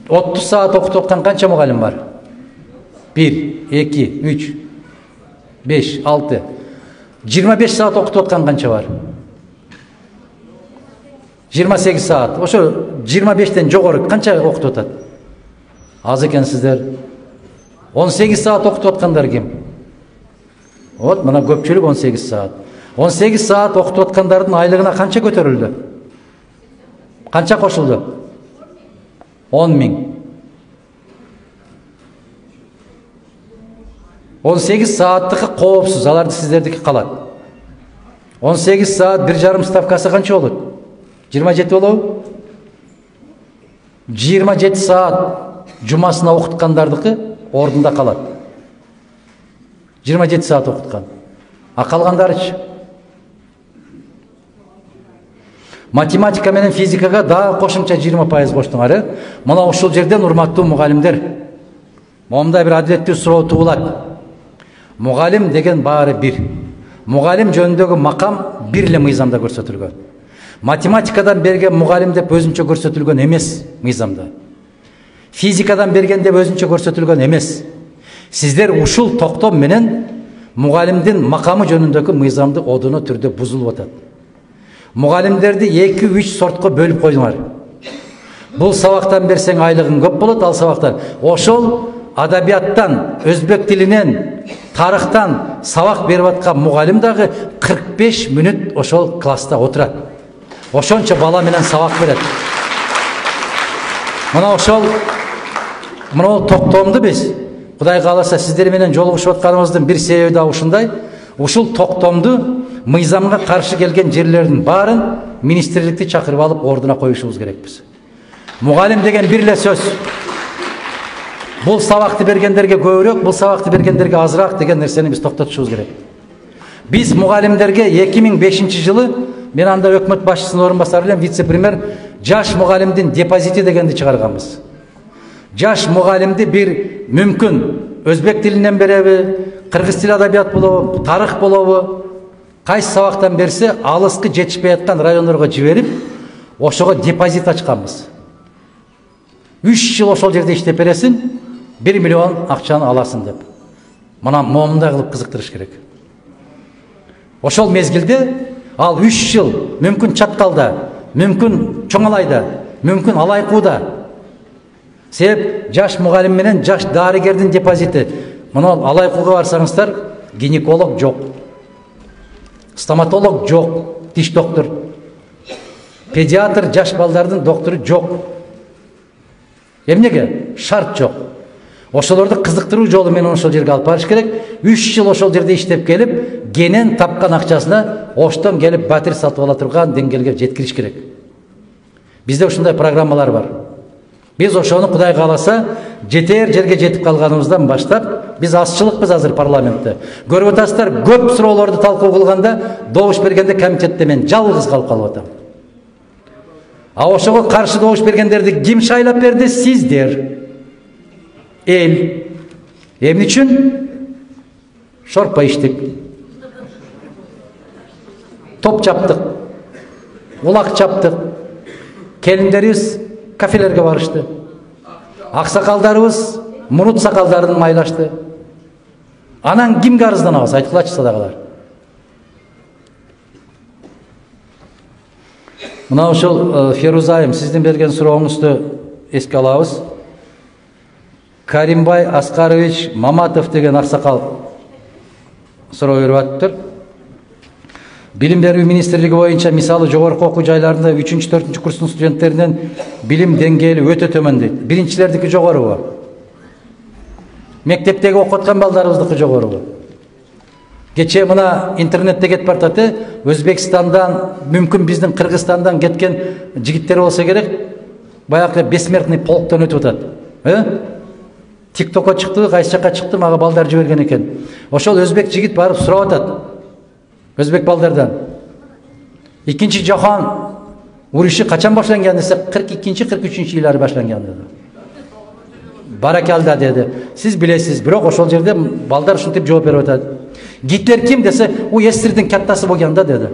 30 саат окутуп аткан канча мугалим бар? 1, 2, 3, 5, 6. 25 саат окутуп аткан канча бар? 28 саат. Ошо 25тен жогору канча окутуп атат? Аз экенсиздер. 18 саат окутуп аткандар ким? Вот, мына көпчүлүк 18 саат. 18 саат окутуп аткандардын айлыгына канча көтөрүлдү? Канча кошулду? 10.000. 18 сааттыкы коопсуз, аларды сиздердики калат. 18 саат 1,5 ставкасы канча болот? 27 болобу? 27 саат жумасына окуткандардыкы ордунда калат. 27 саат окуткан. А калгандарычы? Математика менен физикага дагы кошумча 20% коштуңар. Мына ушул жерден урматтуу мугалимдер, момундай бир адилеттүү суроо туулат. Мугалим деген баары бир. Мугалим жөнүндөгү макам бир эле мыйзамда көрсөтүлгөн. Математикадан берген мугалим деп өзүнчө көрсөтүлгөн эмес мыйзамда. Физикадан берген деп өзүнчө көрсөтүлгөн эмес. Сиздер ушул токтом менен мугалимдин макамы жөнүндөгү мыйзамды одоно түрдө бузулуп атат. Мугалимдерди 2-3 сортко бөлүп койдуңар. Бул сабактан берсең айлыгың көп болот, ал сабактан. Ошол адабияттан, өзбек тилинен, тарыхтан сабак берип аткан мугалим дагы 45 мүнөт ошол класста отурат. Ошончо бала менен сабак берет. Мына ошол токтомду биз Кудай кааласа сиздер менен жолугушуп атканыбыздын бир себеби да ушундай. Ушул токтомду мыйзамга каршы келген жерлердин баарын министрликти чакырып алып ордуна коюшубуз керекпиз. Мугалим деген бир эле сөз. Бул сабакты бергендерге көбүрөөк, бул сабакты бергендерге азыраак деген нерсени биз токтотушубуз керек. Биз мугалимдерге 2005 жылы мен анда өкмөт башчысынын орун басары элем вице-премьер жаш мугалимдин депозити дегенди чыгарганбыз. Жаш мугалимди бир мүмкүн өзбек тилинен береби, кыргыз тил адабият болобу, тарых болобу, кайсы сабактан берсе алыскы жетишпей аткан райондорго жиберип, ошого депозит ачканбыз. 3 жыл ошол жерде иштеп бересиң, 1 миллион акчаны аласың деп. Мына момундай кылып кызыктырыш керек. Ошол мезгилде ал 3 жыл мүмкүн чаткалда, мүмкүн чоңалайда, мүмкүн алайкууда. Себеп жаш мугалим менен жаш дарыгердин депозити. Мына алайкууга барсаңыздар, гинеколог жок, стоматолог жок, тиш доктор, педиатр жаш балдардын доктору жок. Эмнеге? Шарт жок. Ошолорду кызыктыруу жолу менен ошол жерге алып барыш керек. 3 жыл ошол жерде иштеп келип, кенен тапкан акчасына оштон келип батир сатып ала турган деңгээлге жеткириш керек. Бизде ушундай программалар бар. Биз ошону Кудай кааласа, жетер жерге жетип калганыбыздан баштап, биз азчылыкпыз азыр парламентте. Көрүп атасыздар, көп суроолорду талкуу кылганда, добуш бергенде комитетте мен жалгыз калып атам. А ошого каршы добуш бергендерди ким шайлап берди? Сиздер. Эл. Эмне үчүн? Шорпа иштик. Топ чаптык. Улак чаптык. Келиндерибиз кафелерге барышты. Аксакалдарыбыз мурут сакалдарын майлашты. Анан кимге арызданабыз? Айткылачы садагалар. Мына ошол Ферузайым, сиздин берген сурооңузду эске алабыз. Каримбай Аскарович Маматов деген аксакал суроо берип атыптыр. Билим берүү министрлиги боюнча мисалы жогорку окуу жайларында 3-4 курстун студенттеринен билим деңгээли өтө төмөн дейт. Биринчилердики жогорубу? Мектептеги окуп аткан балдарыбыздыкы жогорубу? Кече мына интернетте кетип бартат, Өзбекстандан, мүмкүн биздин Кыргызстандан кеткен жигиттер болсо керек, баягы бессмертный полктон өтүп атат. ТикТокко чыкты, кайсы жакка чыкты, мага балдар жиберген экен. Ошол өзбек жигит барып сурап атат. Өзбек балдардан. Экинчи жаһан уруши качан башланган десе, 42-43 жылдары башланган деди. Баракалда деди. Сиз билесиз, бирок ошол жерде балдар ушинтип жооп берип атат. Гитлер ким десе, у эсирдин каттасы болгон да деди.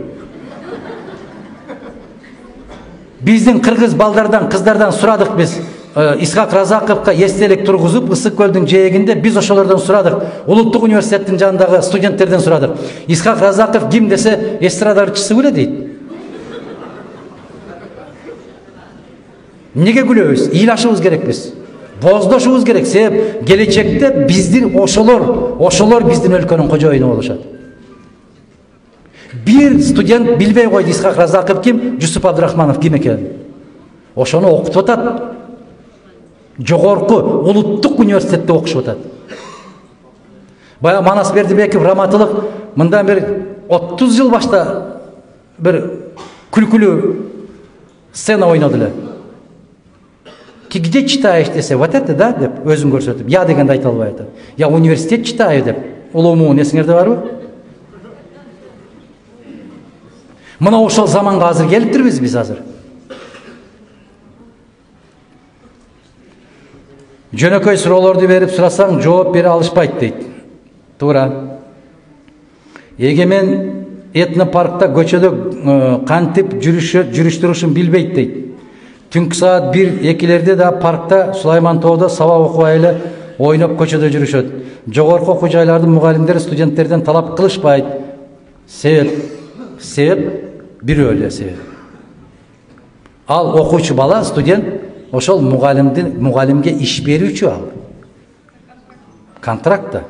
Биздин кыргыз балдардан, кыздардан сурадык биз. Исхак Разаковка эстелик тургузуп, Ысык көлдүн жээгинде биз ошолордон сурадык. Улуттук университеттин жанындагы студенттерден сурадык. Исхак Разаков ким десе, эстрада ырчысы беле дейт. Неге күлөбүз? Ыйлашыбыз керек биз. Боздошубуз керек. Себеп келечекте биздин ошолор биздин өлкөнүн кожоюну болушат. Бир студент билбей койду Исхак Разаков ким, Жусуп Абдрахманов ким экенин. Ошону окутуп атат. Жогорку улуттук университетте окушуп атат. Бая Манас Бердибеков раматылык мындан бир 30 жыл башта бир күлкүлүү сцена ойноду эле. Ты где читаешь десе, вот это да деп өзүн көрсөтүп, я дегенди айта албай атат. Я университет читаю деп. Улуумун эсиңерде барбы? Мына ошол заманга азыр келиптирбиз биз азыр. Жөнөкөй суроолорду берип сурасаң, жооп бере алышпайт дейт. Туура. Эгемен этнопаркта көчөдө кантип жүрүштүрүшүн билбейт дейт. Түнкү саат 1-2-лерде да паркта Сулайман тоодо сабак окубай эле ойноп көчөдө жүрүшөт. Жогорку окуу жайлардын мугалимдери студенттерден талап кылышпайт. Себеп бирөө эле себеп. Ал окуучу бала, студент ошол мугалимге иш берүүчү ал. Контрактта.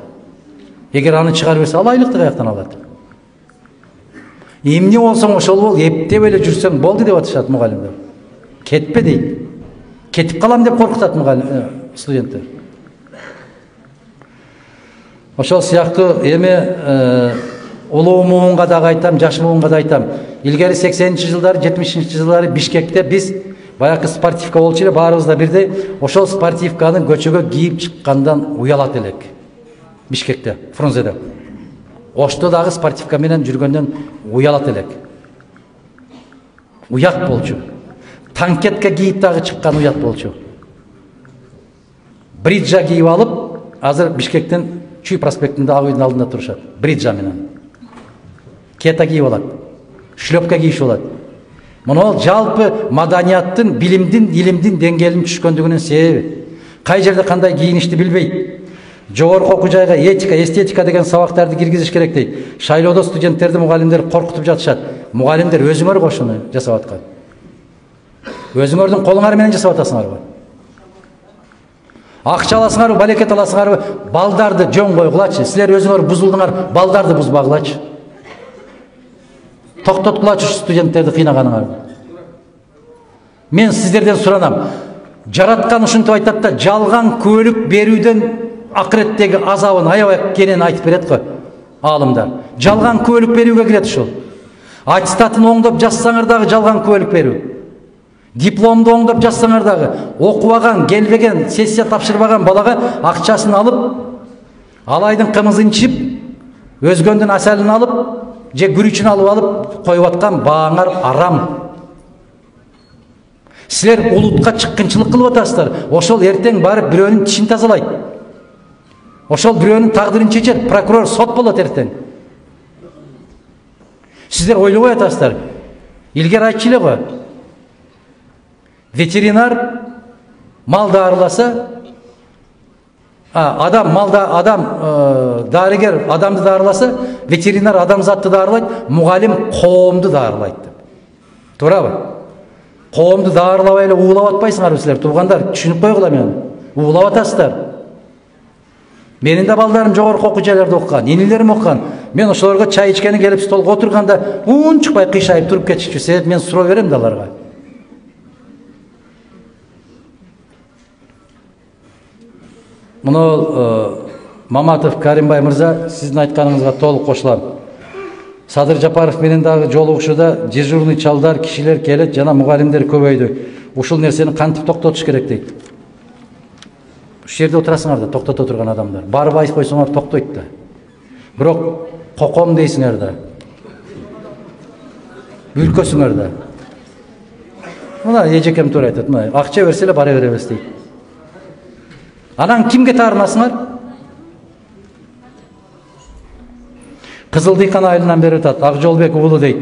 Эгер аны чыгарып берсе, ал айлыкты каяктан алат? Эмне болсоң ошол бол, эптеп эле жүрсөң болду деп атышат мугалимдер. Кетпе дейт. Кетип калам деп коркутат студенттер. Ошол сыяктуу эми улуу муунга дагы айтам, жаш муунга да айтам. Илгери 80-жылдары, 70-жылдары Бишкекте биз баягы спортивка болчу эле, баарыбыз да бирдей. Ошол спортивканы көчөгө кийип чыккандан уялат элек. Бишкекте, Фрунзеде. Ошто дагы спортивка менен жүргөндөн уялат элек. Уят болчу. Танкетке кийип дагы чыккан уят болчу. Бриджа кийип алып, азыр Бишкектин Чүй проспектинде ак үйдүн алдында турушат. Бриджа менен. Кета кийип алат. Шлёпка кийишип алат. Мына жалпы маданияттын, билимдин, илимдин деңгээлинин түшкөндүгүнүн себеби. Кай жерде кандай кийиништи билбейт. Жогорку окуу жайга этика, эстетика деген сабактарды киргизиш керек дейт. Шайлоодо студенттерди мугалимдер коркутуп жатышат. Мугалимдер өзүңөр го ушуну жасап аткан. Өзүңөрдүн колуңар менен жасап атасыңарбы? Акча аласыңарбы, балекет аласыңарбы? Балдарды жөн койгулачы. Силер өзүңөр бузулдуңар, балдарды бузбагылачы. Токтоткулачы студенттерди кыйнаганыңарды. Мен сиздерден суранам. Жараткан ушинтип айтат да, жалган күбөлүк берүүдөн акыреттеги азабын аябай кенен айтып берет го аалымдар. Жалган күбөлүк берүүгө кирет ушул. Аттестатын оңдоп жазсаңар дагы жалган күбөлүк берүү. Дипломду оңдоп жазсаңар дагы окубаган, келбеген, сессия тапшырбаган балага акчасын алып, алайдын кымызын ичип, өзгөндүн асалын алып, же күрүчүн алып коюп аткан бааңар арам. Силер улутка чыккынчылык кылып атасыздар. Ошол эртең барып бирөөнүн тишин тазалайт. Ошол бирөөнүн тагдырын чечет, прокурор, сот болот эртең. Сиздер ойлобой атасыздар. Илгери айтчу эле го. Ветеринар мал даарыласа, дарыгер адамды даарыласа, ветеринар адамзатты даарылайт, мугалим коомду даарылайт деп. Туурабы? Коомду даарылабай эле уулап атпайсыңарбы силер, туугандар? Түшүнүп койгула мени. Уулап атасыздар. Менин да балдарым жогорку окуу жайларда окуган, инилерим окуган. Мен ошолорго чай ичкени келип столго отурганда унчукпай кыйшайып туруп кетишчү. Себеп мен суроо берем да аларга. Мына Маматов Каримбай мырза, сиздин айтканыңызга толук кошулам. Садыр Жапаров менен дагы жолугушууда дежурный чалдар, кишилер келет, жана мугалимдер көбөйдү. Ушул нерсени кантип токтотуш керек дейт. Ушул жерде отурасыңар да, токтото турган адамдар. Барып айтып койсоңор токтойт да. Бирок коком дейсиңер да. Үлкөсүңөр да. Мына эжекем туура айтат, мына акча берсе эле бара беребиз дейт. Анан кимге таарынасыңар? Кызыл Дыйкан айылынан берип атат, Акжолбек уулу дейт.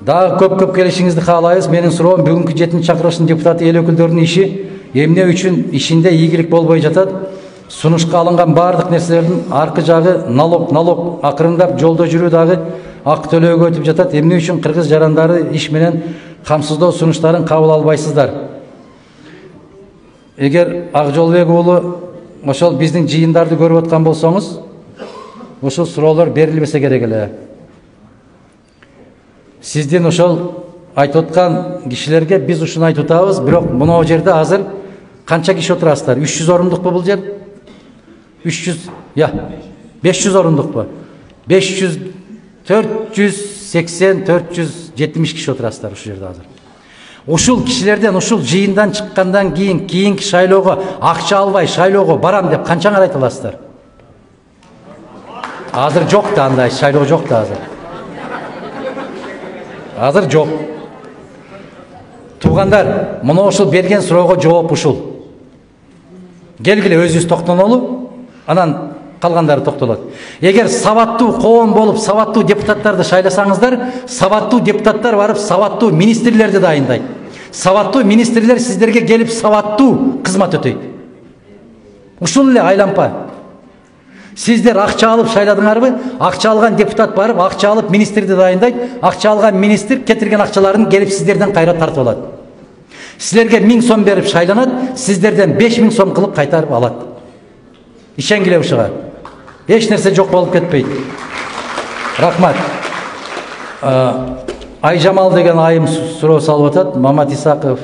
Дагы көп келишиңизди каалайбыз. Менин суроом, бүгүнкү 7-чи чакырылыштын депутаты эл өкүлдөрүнүн иши эмне үчүн ишинде ийгилик болбой жатат? Сунушка алынган баардык нерселердин аркы жагы налог акырындап жолдо жүрүү дагы ак төлөөгө өтүп жатат. Эмне үчүн кыргыз жарандары иш менен камсыздоо сунуштарын кабыл албайсыздар? Эгер Акжолбек уулу ошол биздин жыйындарды көрүп аткан болсоңуз, ушул суроолор берилбесе керек эле. Сиздин ошол айтып аткан кишилерге биз ушуну айтып атабыз, бирок мына жерде азыр канча киши отурасыздар? 300 орундукпу бул жер? 500 орундукпу? 500, 480, 470 киши отурасыздар ушул жерде азыр. Ушул кишилерден, ушул жыйындан чыккандан кийинки шайлоого акча албай шайлоого барам деп канчаңар айта аласыздар? Азыр жок да, андай шайлоо жок да азыр. Азыр жок. Туугандар, мына ушул берген суроого жооп ушул. Келгиле өзүбүз токтонолу, анан калгандары токтолот. Эгер сабаттуу коом болуп, сабаттуу депутаттарды шайласаңыздар, сабаттуу депутаттар барып сабаттуу министрлерди дайындайт. Сабаттуу министрлер сиздерге келип сабаттуу кызмат өтөйт. Ушул эле айлампа. Сиздер акча алып шайладыңарбы? Акча алган депутат барып, акча алып министрди дайындайт. Акча алган министр кетирген акчаларын келип сиздерден кайра тартып алат. Силерге 1000 сом берип шайланат, сиздерден 5000 сом кылып кайтарып алат. Ишенгиле ушуга. Эч нерсе жок болуп кетпейт. Рахмат. Айжамал деген айым суроо салып атат. Мамат Исаков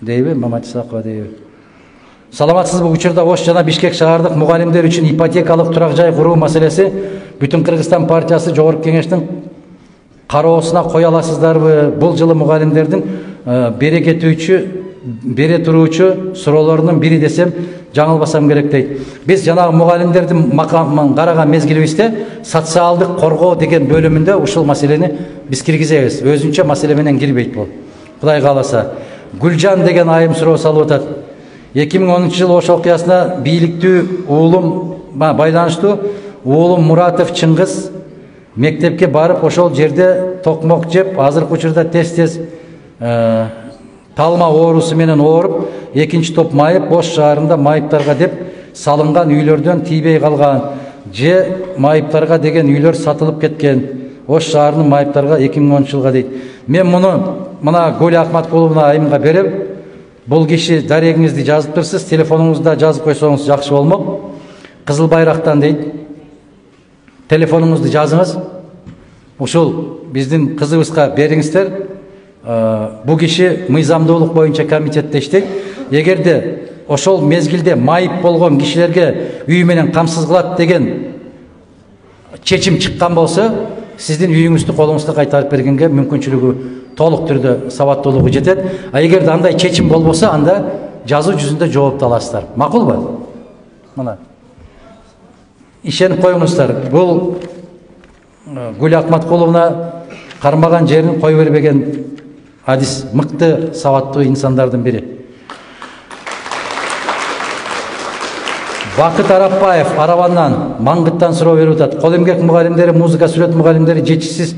дейби? Мамат Исакова дейби? Саламатсызбы? Учурда Ош жана Бишкек шаардык мугалимдер үчүн ипотекалык турак жай куруу маселеси Бүтүн Кыргызстан партиясы Жогорку Кеңештин кароосуна кое аласыздарбы? Бул жылы мугалимдердин бере туруучу суроолорунун бири десем жаңылбасам керек дейт. Биз жанагы мугалимдердин макамын караган мезгилибизде социалдык коргоо деген бөлүмүндө ушул маселени биз киргизебиз. Өзүнчө маселе менен кирбейт бул. Кудай кааласа. Гүлжан деген айым суроо салып атат. 2010 жыл Ош окуясына бийликтүү уулум байланыштуу уулум Муратов Чыңгыз мектепке барып ошол жерде токмок жеп, азыркы учурда тез талма оорусу менен ооруп, экинчи топ майып Ош шаарында майыптарга деп салынган үйлөрдөн тийбей калган же майыптарга деген үйлөр сатылып кеткен. Ош шаарынын майыптарга 2010 жылга дейт. Мен муну мына Гүл Акматкуловна айымга берем. Бул киши дарегиңизди жазып турсуз, телефонуңузда жазып койсоңуз жакшы болмок. Кызыл байрактан дейт. Телефонуңузду жазыңыз. Ушул биздин кызыбызга бериңиздер. Бу киши мыйзамдуулук боюнча комитетте иштейт. Эгерде ошол мезгилде майып болгон кишилерге үй менен камсыз кылат деген чечим чыккан болсо, сиздин үйүңүздү колуңузда кайтарып бергенге мүмкүнчүлүгү толук түрдө сабаттуулугу жетет. А эгерде андай чечим болбосо, анда жазуу жүзүндө жоопту аласыздар. Макулбу? Мына ишенип коюңуздар. Бул Гүл Акматкуловна кармаган жерин кой бербеген адис, мыкты сабаттуу инсандардын бири. Бакыт Арапбаев Аравандан, Маңгыттан суроо берип атат. Кол эмгек мугалимдери, музыка сүрөт мугалимдери жетишсиз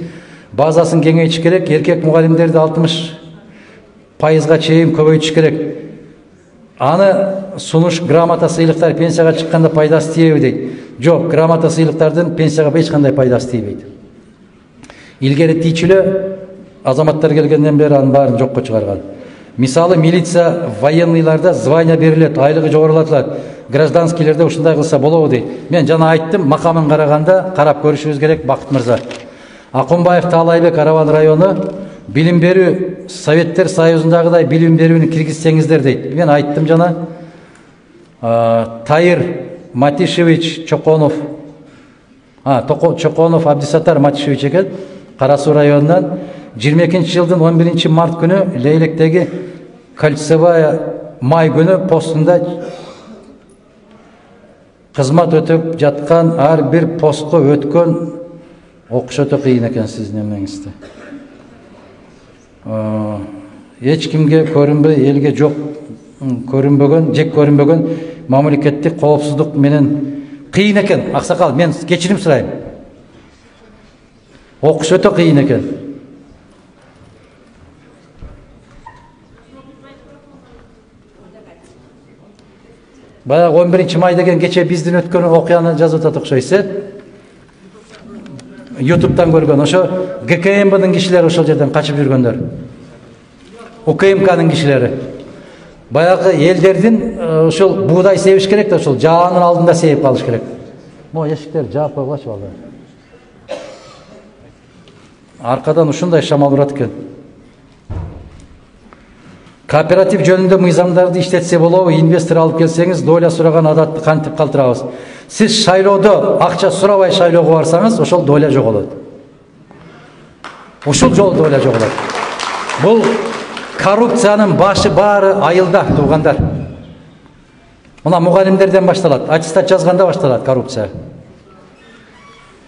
базасын кеңейтиш керек. Эркек мугалимдерди 60% чейин көбөйтүш керек. Аны сунуш, грамота, сыйлыктар пенсияга чыкканда пайдасы тийеби дейт. Жок, грамота, сыйлыктардын пенсияга эч кандай пайдасы тийбейт. Илгери тийчүлө азаматтар келгенден бери анын баарын жокко чыгарган. Мисалы милиция, военныйларда звания берилет, айлыгы жогорулатылат. Гражданскийлерде ушундай кылса болобу дейт. Мен жана айттым, макамын караганда карап көрүшүбүз керек, Бакыт мырза. Акунбаев Таалайбек, Араван району, билим берүү, Советтер Союзундагыдай билим берүүнү киргизсеңиздер дейт. Мен айттым жана. Тайыр Матишевич Чоконов, Чоконов Абдисатар Матишевич экен, Кара Суу районунан 22 жылдын 11 март күнү Лейлектеги кольцевая май күнү постунда кызмат өтөп жаткан ар бир постко өткөн окуш өтө кыйын экен сиздин эмеңизди. Эч кимге көрүнбөй, элге жок көрүнбөгөн, жек көрүнбөгөн мамлекеттик коопсуздук менен кыйын экен. Аксакал, мен кечирим сурайм. Окуш өтө кыйын экен. Баягы 11 май деген кече биздин өткөн окуяны жазып атат окшойсуз. YouTube'дан көргөн. Ошо ГКМБдын кишилери ошол жерден качып жүргөндөр. УКМКнын кишилери. Баягы элдердин ошол буудай себиш керек да, ошол жаанын алдында сейип калыш керек. Могу эшиктерди жаап койгулачы балдар. Аркадан ушундай шамал урат экен. Кооператив жөнүндө мыйзамдарды иштетсе болобу, инвестор алып келсеңиз, доля сураган адатты кантип калтырабыз. Сиз шайлоодо акча сурабай шайлоого барсаңыз, ошол доля жоголот. Ушул жолу доля жоголот. Бул коррупциянын башы баары айылда, туугандар. Мына мугалимдерден башталат, аттестат жазганда башталат коррупция.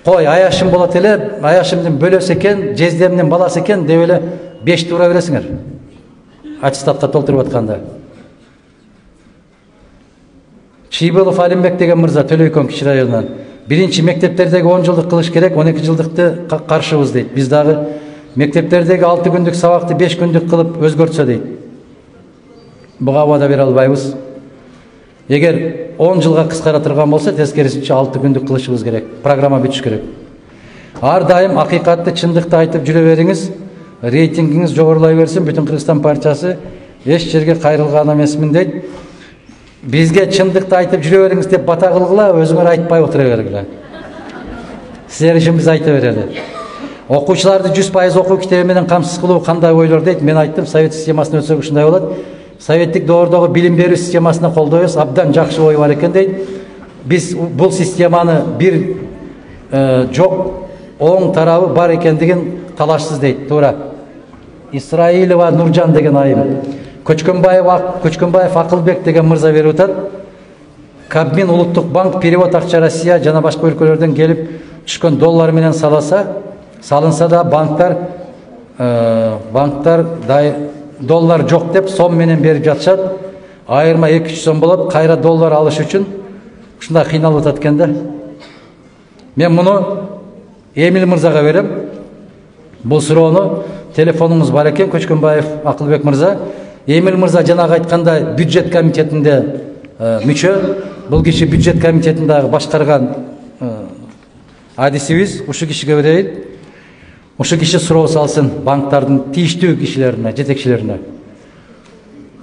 Кой, аяшым болот эле, аяшымдын бөлөсү экен, жездемдин баласы экен деп эле 5 туура бересиңер. Аттестатка толтуруп атканда. Чийболов Алимбек деген мырза Төлөйкөн Кичи районунан. Биринчи мектептердеги 10 жылдык кылыш керек, 12 жылдыкты каршыбыз дейт. Биз дагы мектептердеги 6 күндүк сабакты 5 күндүк кылып өзгөртсө дейт. Буга абада бере албайбыз. Эгер 10 жылга кыскара турган болсо, тескерисинче 6 күндүк кылышыбыз керек. Программа бүтүш керек. Ар дайым акыйкатты, чындыкты айтып жүрө бериңиз. Рейтингиңиз жогорулай берсин. Бүтүн Кыргызстан партиясы эч жерге кайрылган эмесмин дейт. Бизге чындыкты айтып жүрө бериңиз деп бата кылгыла, өзүңөр айтпай отура бергиле. Силер үчүн биз айта берели. Окуучуларды 100% окуу китеби менен камсыз кылуу кандай ойлор дейт. Мен айттым, совет системасына өтсөк ушундай болот. Советтик доордогу билим берүү системасына колдойбуз, абдан жакшы ой бар экен дейт. Биз бул системаны бир жок, оң тарабы бар экендигин талашсыз дейт. Туура. Исраилова Нуржан деген айым. Көчкөнбаев Акылбек деген мырза берип атат. Кабмин Улуттук банк перевод акча Россия жана башка өлкөлөрдөн келип түшкөн доллар менен салынса да банктар доллар жок деп сом менен берип жатышат. Айырма 2-3 сом болот, кайра доллар алыш үчүн ушундай кыйналып атат экен да. Мен муну Эмил мырзага берем. Бул суроону телефонуңуз бар экен, Көчкөнбаев Акылбек мырза. Эмил мырза жанагы айткандай бюджет комитетинде мүчө. Бул киши бюджет комитетинде башкарган адисибиз. Ушу кишиге берейин. Ушу киши суроо салсын банктардын тийиштүү кишилерине, жетекчилерине.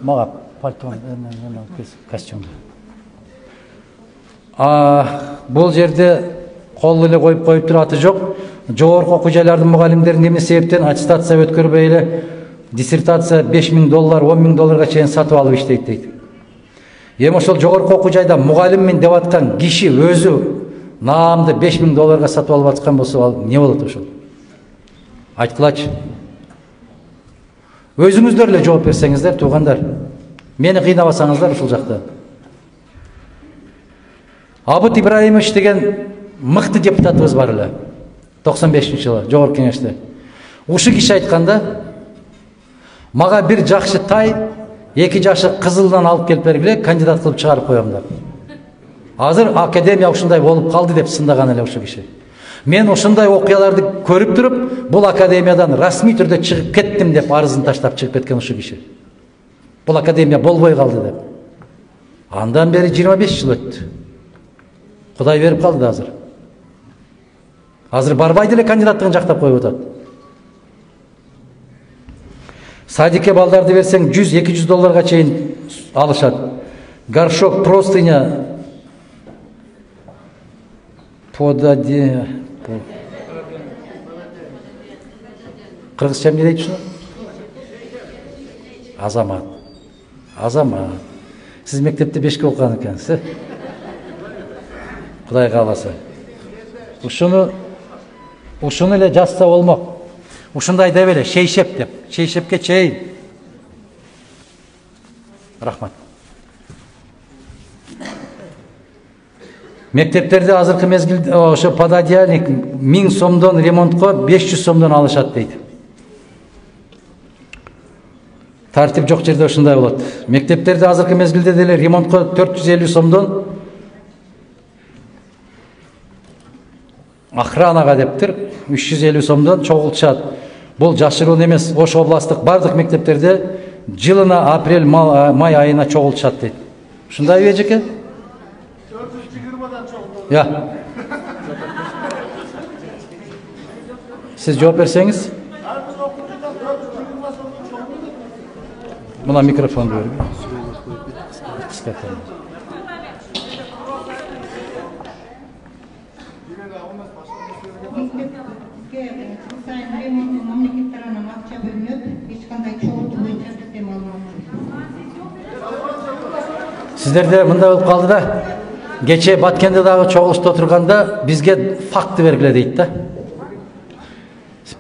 Мага пальтон, костюм. Бул жерде кол эле коюп тураты жок. Жогорку окуу жайлардын мугалимдерин эмне себептен аттестация өткөрбөй эле диссертация $5000, $10,000 чейин сатып алып иштейт дейт. Эми ошол жогорку окуу жайда мугалиммин деп аткан киши өзү наамды $5000 сатып алып аткан болсо ал эмне болот ошол? Айткылачы. Өзүңүздөр эле жооп берсеңиздер, туугандар. Мени кыйнабасаңыздар ушул жакта. Абыт Ибраимович деген мыкты депутатыбыз бар эле. 95-жылы жогорку кеңеште. Ушу киши айтканда, мага бир жакшы тай, 2 жашы кызылдан алып келип бергиле, кандидат кылып чыгарып коём деп. Азыр академия ушундай болуп калды деп сындаган эле ушу киши. Мен ушундай окуяларды көрүп туруп, бул академиядан расмий түрдө чыгып кеттим деп арызын таштап чыгып кеткен ушу киши. Бул академия болбой калды деп. Андан бери 25 жыл өттү. Кудай берип калды азыр. Азыр барбай деле кандидаттыгын жактап коюп атат. Садикке балдарды берсең $100-200 чейин алышат. Горшок, простыня, подади. Кыргызча эмне дейт ушуну? Азамат. Азамат. Сиз мектепте 5-ке окуган экенсиз. Кудай кааласа. Ушуну эле жазса болмок. Ушундай деп эле шейшеп деп. Шейшепке чейин. Рахмат. Мектептерде азыркы мезгилде ошо пододеяльник 1000 сомдон ремонтко 500 сомдон алышат дейт. Тартип жок жерде ушундай болот. Мектептерде азыркы мезгилде деле ремонтко 450 сомдон охранага дептир 350 сомдон чогултушат. Бул жашыруун эмес. Ош областтык бардык мектептерде жылына апрель-май айына чогултушат дейт. Ушундайбы эжеке? 420 чогултулат. Я. Сиз жооп берсеңиз. Мына микрофонду берип. Сиздерде мындай болуп калды да. Кече Баткенде дагы чогулушта отурганда бизге факты бергиле дейт да.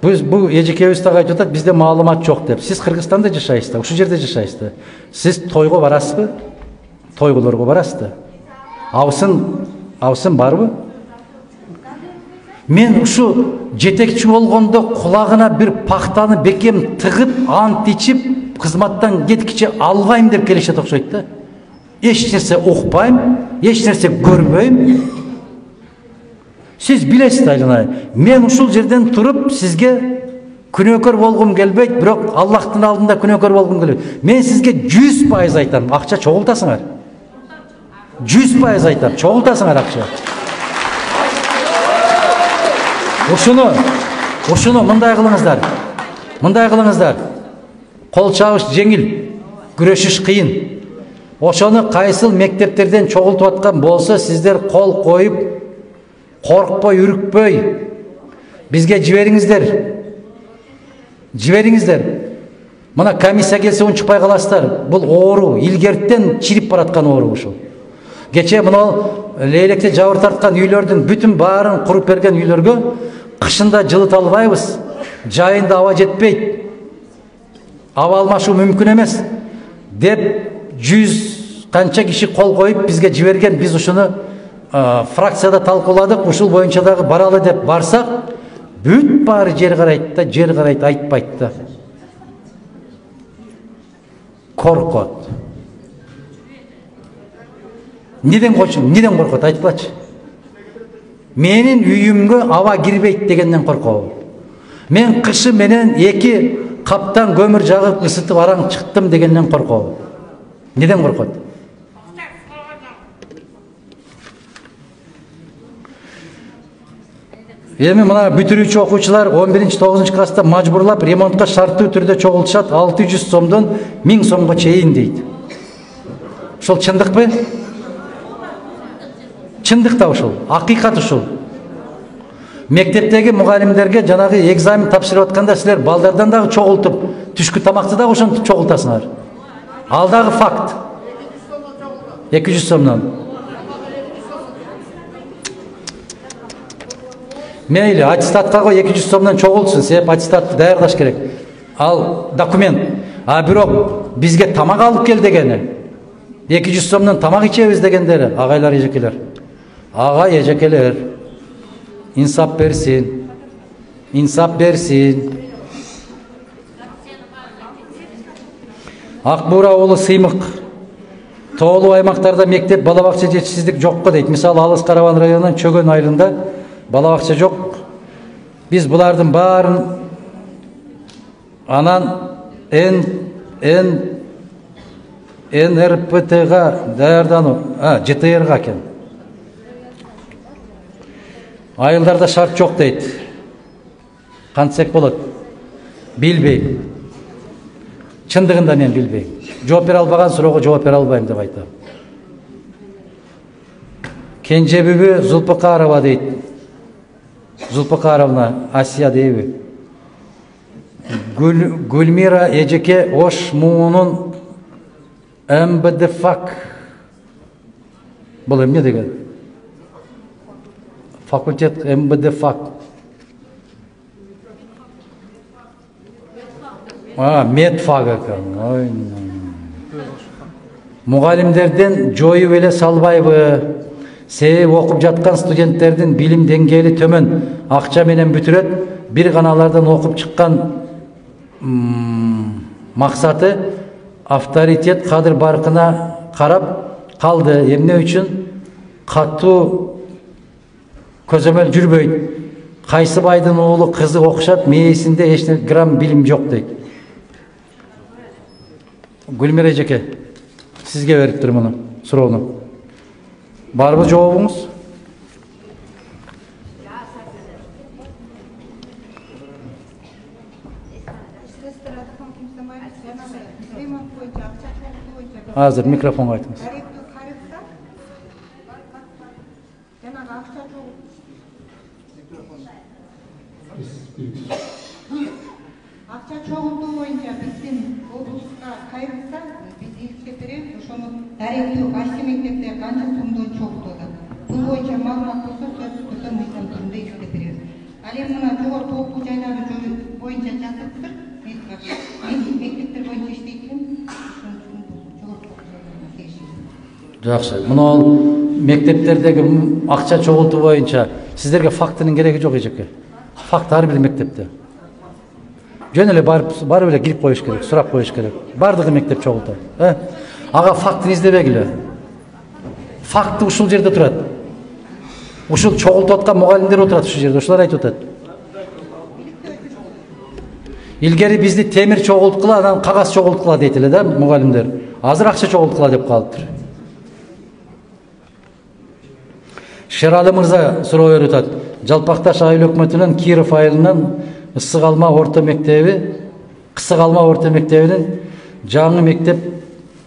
Бул эжекебиз дагы айтып атат, бизде маалымат жок деп. Сиз Кыргызстанда жашайсыз да, ушул жерде жашайсыз да. Сиз тойго барасызбы? Тойгулорго барасыз да. Абысын барбы? Мен ушу жетекчи болгондо кулагына бир пактаны бекем тыгып, ант ичип, кызматтан кеткиче албайм деп келишет окшойт да. Эч нерсе укпайм, эч нерсе көрбөйм. Сиз билесиз айланай. Мен ушул жерден туруп сизге күнөөкөр болгум келбейт, бирок Аллахтын алдында күнөөкөр болгум келет. Мен сизге 100% айтам, акча чогултасыңар. 100% айтам, чогултасыңар акча. Ушуну мындай кылыңыздар. Мындай кылыңыздар. Кол чабыш жеңил, күрөшүш кыйын. Ошону кайсыл мектептерден чогултуп аткан болсо, сиздер кол коюп, коркпой, үрүкпөй, бизге жибериңиздер. Жибериңиздер. Мына комиссия келсе унчукпай каласыздар. Бул оору, илгерттен чирип бараткан оору ушул. Кече мына лейлекте жабыр тарткан үйлөрдүн бүтүн баарын куруп берген үйлөргө кышында жылыта албайбыз. Жайында аба жетпейт. Аба алмашуу мүмкүн эмес деп 100 канча киши кол коюп бизге жиберген. Биз ушуну фракцияда талкууладык. Ушул боюнча дагы баралы деп барсак, бүт баары жер карайт да, жер карайт, айтпайт да. Коркот. Неден коркот, айтпачы. Менин үйүмгө аба кирбейт дегенден коркобу. Мен кышы менен 2 каптан көмүр жагып ысытып араң чыктым дегенден коркобу. Неден коркот? Эми мына бүтүрүүчү окуучулар 11-9 класста мажбурлап ремонтка шарттуу түрдө чогултушат 600 сомдон 1000 сомго чейин дейт. Ошол чындыкпы? Чындык да ошол, акыйкат ушул. Мектептеги мугалимдерге жанагы экзамен тапшырып атканда силер балдардан дагы чогултуп, түшкү тамакты дагы ошентип чогултасыңар. Ал дагы факт. 200 сомдон. Мейли, аттестатка кой 200 сомдон чогултsun, себеп аттестатты даярдаш керек. Ал документ. А бирок бизге тамак алып кел дегени. 200 сомдон тамак ичебиз дегендери, агайлар, эжекелер. Ага, эжекелер. İnsaf bersin. İnsaf bersin. Акбура oğlu Сыймык. Тоолуу аймактарда мектеп, балабакча жетишсиздик жокко дейт. Мисалы Алыс Карабан районунун Чөгөн айылында балабакча жок. Биз булардын баарын анан НРПТга даярдануу, ЖТРга экен. Айылдарда шарт жок дейт. Кантсек болот? Билбейм. Чындыгында мен билбейм. Жооп бере албаган суроого жооп бере албайм деп айтам. Кенжебүбү Зулпукарова дейт. Зулпукаровна Асия дейби. Гүлмира Эжеке Ош муунун МБДФАК. Бул эмне деген? Факультет МБДФАК. Медфак экен. Мугалимдерден жоюп эле салбайбы? Себеби окуп жаткан студенттердин билим деңгээли төмөн, акча менен бүтүрөт. Бир каналардан окуп чыккан максаты авторитет кадыр баркына карап калды. Эмне үчүн? Катуу көзөмөл жүрбөйт. Кайсы байдын уулу кызы окушат, мээсинде эч грамм билим жок дейт. Гүлмира эжеке, сизге бериптир муну суроону. Барбы жообуңуз? Азыр микрофонго айтыңыз. Акча чогултуу боюнча биздин облуска кайрылса, биз эскертебиз, ошону даректүү кайсы мектепте канча сомдон чогултууда. Бул боюнча маалымат болсо сөзсүз түрдө мыйзам түрүндө эскертебиз. Ал эми мына жогорку окуу жайлары боюнча жазылыптыр. Мен мектептер боюнча иштейт элем. Жогорку окуу жайларына тийиштүү. Жакшы. Муну мектептердеги акча чогултуу боюнча сиздерге фактынын кереги жок эжеке. Факт ар бир мектепте. Жөн эле барып эле кирип коюш керек, сурап коюш керек. Бардыгы мектеп чогултат. Ага фактын издебегиле. Факты ушул жерде турат. Ушул чогултуп аткан мугалимдер отурат ушул жерде, ошолор айтып атат. Илгери бизди темир чогулткыла, анан кагаз чогулткыла дейт эле да мугалимдер. Азыр акча чогулткыла деп калыптыр. Шерали мырза суроо берип атат. Жалпакташ айыл өкмөтүнүн Киров айылынан Кысык Алма орто мектебинин жаңы мектеп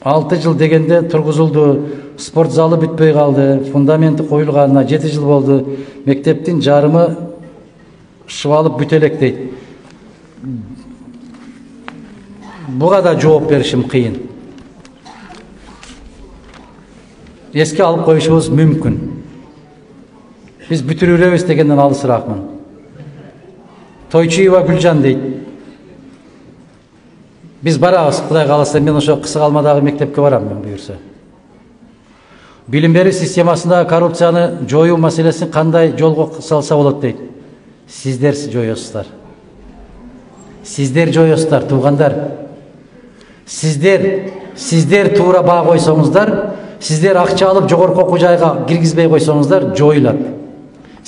6 жыл дегенде тургузулду. Спорт залы бүтпөй калды. Фундаменти коюлганына 7 жыл болду. Мектептин жарымы шыбалып бүтө элек дейт. Буга да жооп беришим кыйын. Эске алып коюшубуз мүмкүн. Biz бүтүрүбүз дегенден алысыраакмын. Тойчуева Гүлжан дейт. Biz барабыз, Кудай кааласа, мен ошо Кысык Алмадагы мектепке барам мен буюрса. Билим берүү системасындагы коррупцияны жоюу маселесин кандай жолго салса болот дейт. Сиздер жоёсуздар. Сиздер жоёсуздар, туугандар. Сиздер туура баа койсоңуздар, сиздер акча алып жогорку окуу жайга киргизбей койсоңуздар, жоюлат.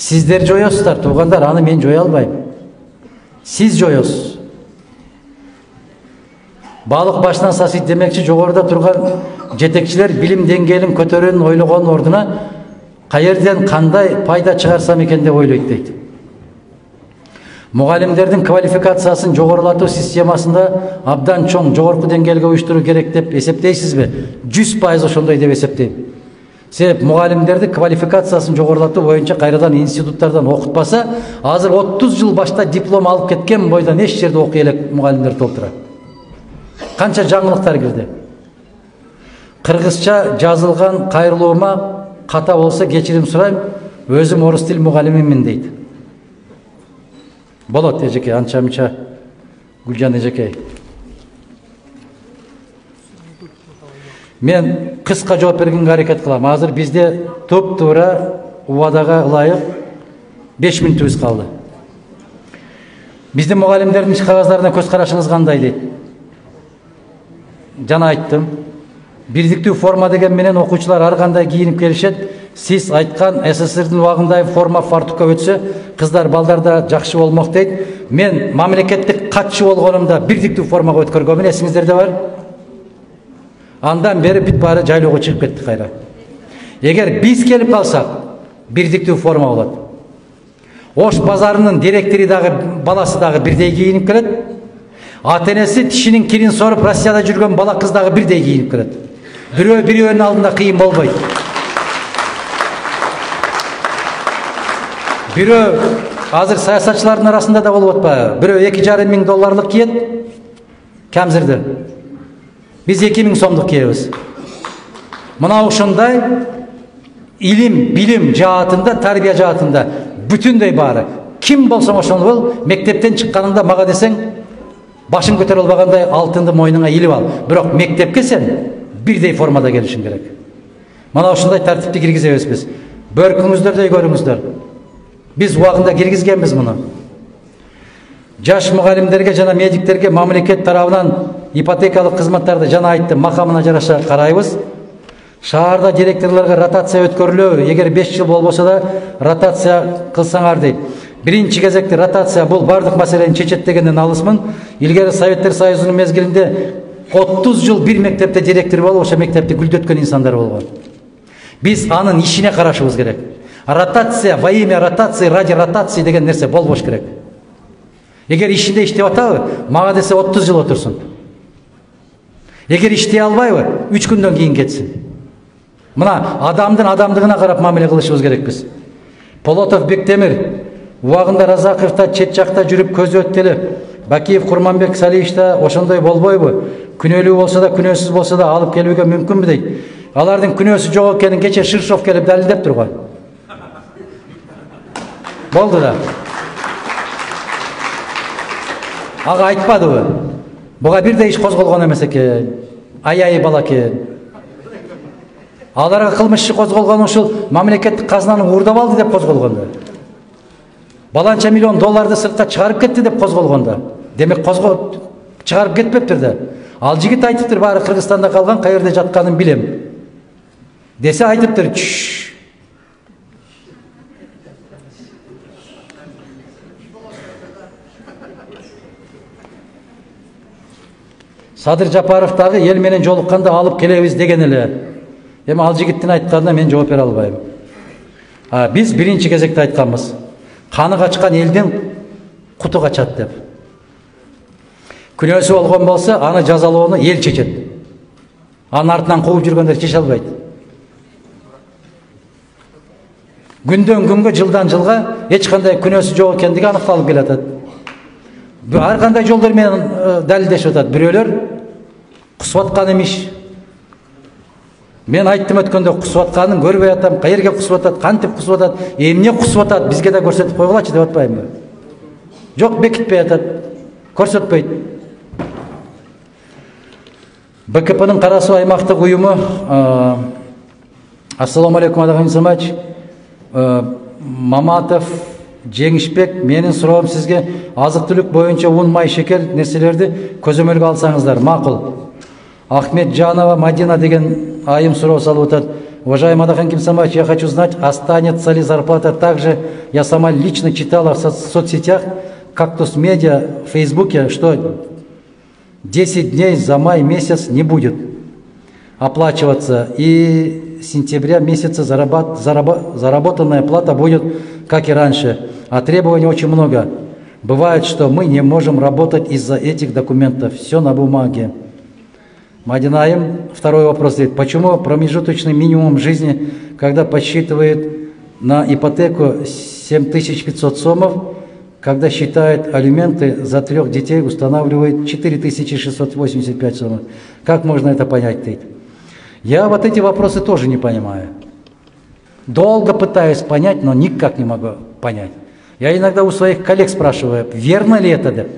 Сиздер жоёсуздар, туугандар, аны мен жоя албайм. Сиз жоёсуз. Балык башынан сасыйт демекчи, жогоруда турган жетекчилер билим деңгээлин көтөрүүнүн ойлогон ордуна каерден кандай пайда чыгарсам экен деп ойлойт дейт. Мугалимдердин квалификациясын жогорулатуу системасында абдан чоң жогорку деңгээлге уюштуруу керек деп эсептейсизби? 100% ошондой деп эсептейм. Себеп мугалимдерди квалификациясын жогорулатуу боюнча кайрадан институттардан окутпаса, азыр 30 жыл башта диплом алып кеткен бойдон эч жерде окуй элек мугалимдер толтура. Канча жаңылыктар кирди. Кыргызча жазылган кайрылуума ката болсо кечирим сурайм, өзүм орус тил мугалимимин дейт. Болот эжеке, анча мынча Гүлжан эжеке. Мен кыска жооп бергенге аракет кылам. Азыр бизде топ-туура убадага ылайык 5 мүнөтүбүз калды. Биздин мугалимдердин иш кагаздарына көз карашыңыз кандай дейт? Жана айттым. Бирдиктүү форма деген менен окуучулар ар кандай кийинип келишет. Сиз айткан СССРдин убагында форма фартукка өтсө, кыздар балдар да жакшы болмок дейт. Мен мамлекеттик катчы болгонумда бирдиктүү формага өткөргөнмүн, эсиңиздерде бар? Андан бери бүт баары жайлоого чыгып кетти кайра. Эгер биз келип калсак, бирдиктүү форма болот. Ош базарынын директори дагы, баласы дагы бирдей кийинип келет. Ата-энеси тишинин кирин соруп Россияда жүргөн бала кыз дагы бирдей кийинип келет. Бирөөнүн алдында кыйын болбойт. Бирөө азыр саясатчылардын арасында да болуп атпайбы? Бирөө 2,5 миң долларлык кийет, кемзирди. Биз 2 миң сомдук кийебиз. Мына ушундай илим, билим жаатында, тарбия жаатында бүтүндөй баары. Ким болсоң ошол бол, мектептен чыкканыңда мага десең, башың көтөрө албагандай алтынды мойнуңа илип ал. Бирок мектепке сен бирдей формада келишиң керек. Мына ушундай тартипти киргизебиз биз. Бөркүңүздөрдөй көрүңүздөр. Биз убагында киргизгенбиз муну. Жаш мугалимдерге жана медиктерге мамлекет тарабынан ипотекалык кызматтарды жана айттым, макамына жараша карайбыз. Шаарда директорлорго ротация өткөрүлөбү? Эгер 5 жыл болбосо да ротация кылсаңар дейт. Биринчи кезекте ротация бул бардык маселени чечет дегенден алысмын. Илгери Советтер Союзунун мезгилинде 30 жыл бир мектепте директор болуп, ошо мектепти гүлдөткөн инсандар болгон. Биз анын ишине карашыбыз керек. Ротация, во имя ротации, ради ротации деген нерсе болбош керек. Эгер ишинде иштеп атабы, мага десе 30 жыл отурсун. Эгер иштей албайбы, 3 күндөн кийин кетсин. Мына адамдын адамдыгына карап мамиле кылышыбыз керек биз. Полотов Бектемир убагында Разаковта чет жакта жүрүп көзү өттү. Бакиев Курманбек Салиевич да ошондой болбойбу? Күнөөлүү болсо да, күнөөсүз болсо да алып келүүгө мүмкүнбү дейт. Алардын күнөөсү жок экенин кече Ширшов келип далилдеп турган. Болду да. Ага айтпадыбы? Буга бирдей иш козголгон эмес экен. Ай балакен. Аларга кылмыш иши козголгон ушул мамлекеттик казынаны уурдап алды деп козголгонда. Баланча миллион долларды сыртка чыгарып кетти деп козголгонда. Демек чыгарып кетпептир да. Ал жигит айтыптыр, баары Кыргызстанда калган, каерде жатканын билем. Десе айтыптыр. Садыр Жапаров дагы эл менен жолукканда алып келебиз деген эле. Эми ал жигиттин айтканына мен жооп бере албайм. Биз биринчи кезекте айтканбыз. Каны качкан элдин куту качат деп. Күнөөсү болгон болсо, аны жазалоону эл чечет. Анын артынан кууп жүргөндөр чече албайт. Күндөн күнгө, жылдан жылга эч кандай күнөөсү жок экендиги аныкталып келатат. Ар кандай жолдор менен далилдешип атат. Бирөөлөр кусуп аткан эмиш. Мен айттым өткөндө, кусуп атканын көрбөй атам, каерге кусуп атат, кантип кусуп атат, эмне кусуп атат, бизге да көрсөтүп койгулачы деп атпаймынбы? Жок, бекитпей атат, көрсөтпөйт. БКПнын Кара Суу аймактык уюму, ассаламу алейкум Адаган Самач, Маматов, Жеңишбек, менин суроом сизге азык-түлүк боюнча un, май, шекер нерселерди көзөмөлгө алсаңыздар макул. Ахмет Жанова Мадина деген айым суроо салып атат. Уважаемый Адахан Кимсамович, я хочу знать, останется ли зарплата также. Я сама лично читала в соцсетях, Кактус Медиа, в Фейсбуке, что 10 дней за май месяц не будет оплачиваться. И с сентября месяца заработанная плата будет, как и раньше. А требований очень много. Бывает, что мы не можем работать из-за этих документов. Все на бумаге. Мадинаим, второй вопрос. Почему промежуточный минимум жизни, когда подсчитывает на ипотеку 7500 сомов, когда считает алименты за 3 детей, устанавливает 4685 сомов? Как можно это понять, Тейт? Я вот эти вопросы тоже не понимаю. Долго пытаюсь понять, но никак не могу понять. Я иногда у своих коллег спрашиваю, верно ли это?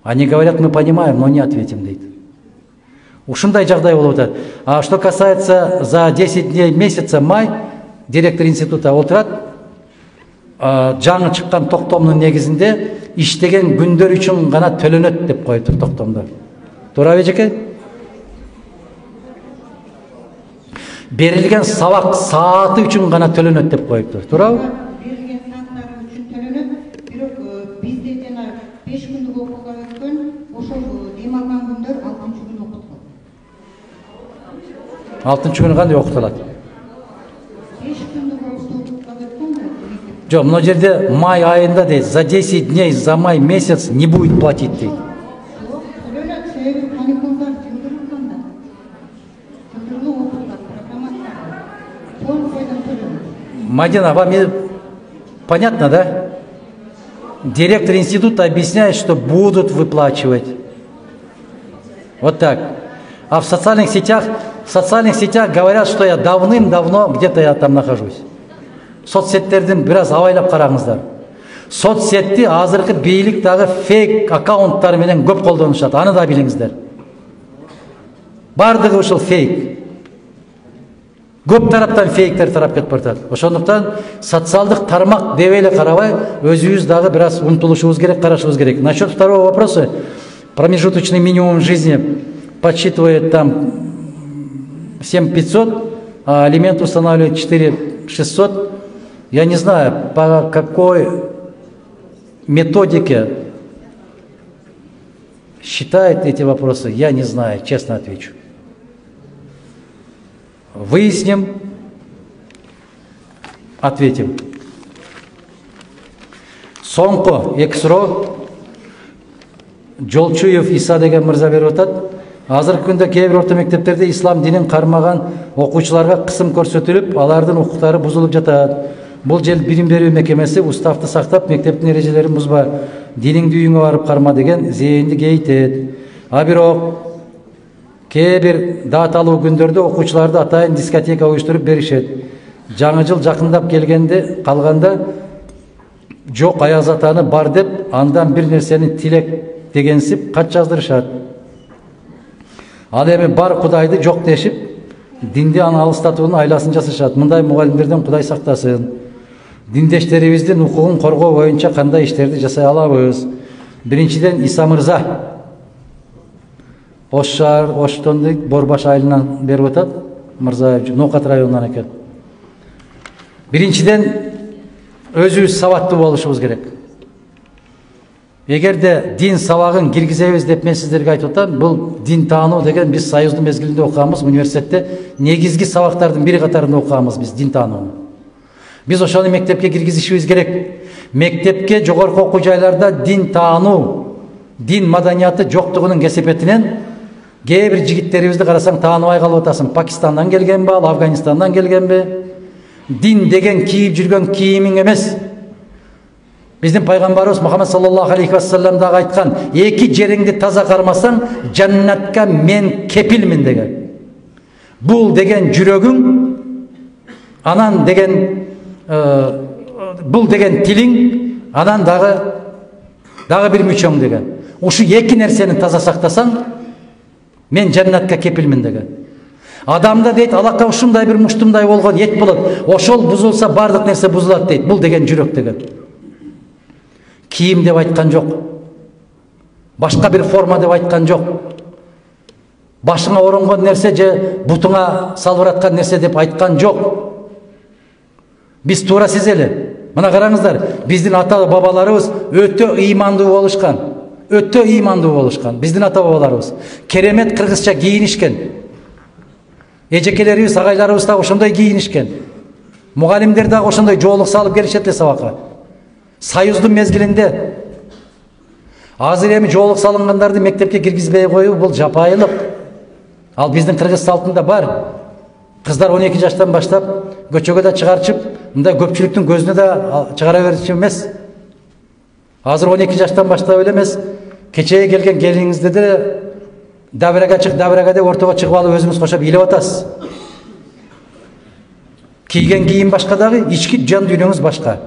Они говорят, мы понимаем, но не ответим, Дейт. Ушындай жағдай болып отыр. А что касается за 10 дней месяца май, директор института отырады, жаңы шыққан тоқтомның негізінде іштеген күндер үшін ғана төленеді деп қойып тұр тоқтомда. Тура бе? Берілген сабақ сааты үшін ғана төленеді деп қойып тұр. Тура бе? Берілген сағаттары үшін төленеді, бирок бізде жана 5 күндік оқуға өткен, ошол демалған күндер 6-шы күн оқытылады. 6-шы күні қандай оқытылады? 5 күндік оқуға өткен. Жоқ, мына жерде май айында дейді, за 10 дней за май месяц не будет платить дейді. Жоқ, төленеді, себебі каникулдар жындырылғанда. Жындырылу оқытылады, программаттар. Сол бойдан төленеді. Мадина, вам понятно, да? Директор института объясняет, что будут выплачивать. Вот так. А в социальных сетях говорят, что я давным-давно где-то я там нахожусь. Соцсеттерден біраз авайлап қараңыздар. Соцсетті азырқы бейліктағы фейк аккаунттар менен көп қолданышады. Аны да біліңіздер. Бардығы ушыл фейк. Көп тараптан фейктер тарап кетіп бартады. Ошондуктан социалдык тармак деп эле карабай, өзүбүз дагы бираз умтулушубуз керек, карашыбыз керек. Насчет второго вопроса, промежуточный минимум жизни подсчитывает там 7500, а алимент устанавливает 4600. Я не знаю, по какой методике считает эти вопросы, я не знаю, честно отвечу. Выясним, ответим. Соңғы екі сұрау Жолчуев Иса деген мырза беріп отады. Азыркы күндө кейбір орта мектептерде ислам динин кармаган окуучуларга кысым көрсөтүлүп, алардын укуктары бузулуп жатат. Бул жел билим берүү мекемеси уставты сактап, мектептин эрежелерин бузба, диниңди үйүңө барып карма деген зээнди кейтет. А бирок кээ бир даталуу күндөрдө окуучуларды атайын дискотека уюштуруп беришет. Жаңы жыл жакындап келгенде калганда жок аяз атаны бар деп, андан бир нерсени тилек дегенсип кат жаздырышат. Ал эми бар Кудайды жок дешип, динди аны алыстатуунун айласын жасашат. Мындай мугалимдерден Кудай сактасын. Диндештерибиздин укугун коргоо боюнча кандай иштерди жасай алабыз? Биринчиден, Иса мырза Оштонду Борбаш айылынан берип атат. Мырзаев Ноокат районунан экен. Биринчиден, өзүбүз сабаттуу болушубуз керек. Эгерде дин сабагын киргизебиз деп мен сиздерге айтып атам, бул дин таануу деген биз Союздун мезгилинде окуганбыз, университетте негизги сабактардын бири катарында окуганбыз биз дин таанууну. Биз ошону мектепке киргизишибиз керек. Мектепке, жогорку окуу жайларда дин таануу, дин маданияты жоктугунун кесепетинен кээ бир жигиттерибизди карасаң тааныбай калып атасың. Пакистандан келгенби, Афганистандан келгенби? Дин деген кийип жүргөн кийимиң эмес. Биздин пайгамбарыбыз Мухаммад саллаллаху алейхи ва саллям дагы айткан, эки жериңди таза кармасаң, жаннатка мен кепилмин деген. Бул деген жүрөгүң, анан деген бул деген тилиң, анан дагы бир мүчөң деген. Ушу эки нерсени таза сактасаң, мен жаннатка кепилмин деген. Адамда дейт, алакка ушундай бир муштумдай болгон эт болот. Ошол бузулса бардык нерсе бузулат дейт. Бул деген жүрөк деген. Кийим деп айткан жок. Башка бир форма деп айткан жок. башыңа оронгон нерсе же бутуңа салып аткан нерсе деп айткан жок. Биз туура сезели. Мына караңыздар, биздин ата бабаларыбыз өтө ыймандуу болушкан. Өтө ыймандуу болушкан. Биздин ата бабаларыбыз керемет кыргызча кийинишкен. Эжекелерибиз, агайларыбыз да ошондой кийинишкен. Мугалимдер да ошондой жоолук салып келишет эле сабакка. Союздун мезгилинде азыр эми жоолук салынгандарды мектепке киргизбей коюу бул жапайылык. Ал биздин кыргыз салтында бар. Кыздар 12 жаштан баштап көчөгө да чыгарчып, мындай көпчүлүктүн көзүнө да чыгара берчү эмес. Азыр 12 жаштан баштап эле эмес, кечеге келген келиңизди де дабырага чык, дабырага деп ортого чыгып алып өзүңүз кошоп илеп атасыз. Кийген кийим башка дагы, ички жан дүйнөңүз башка.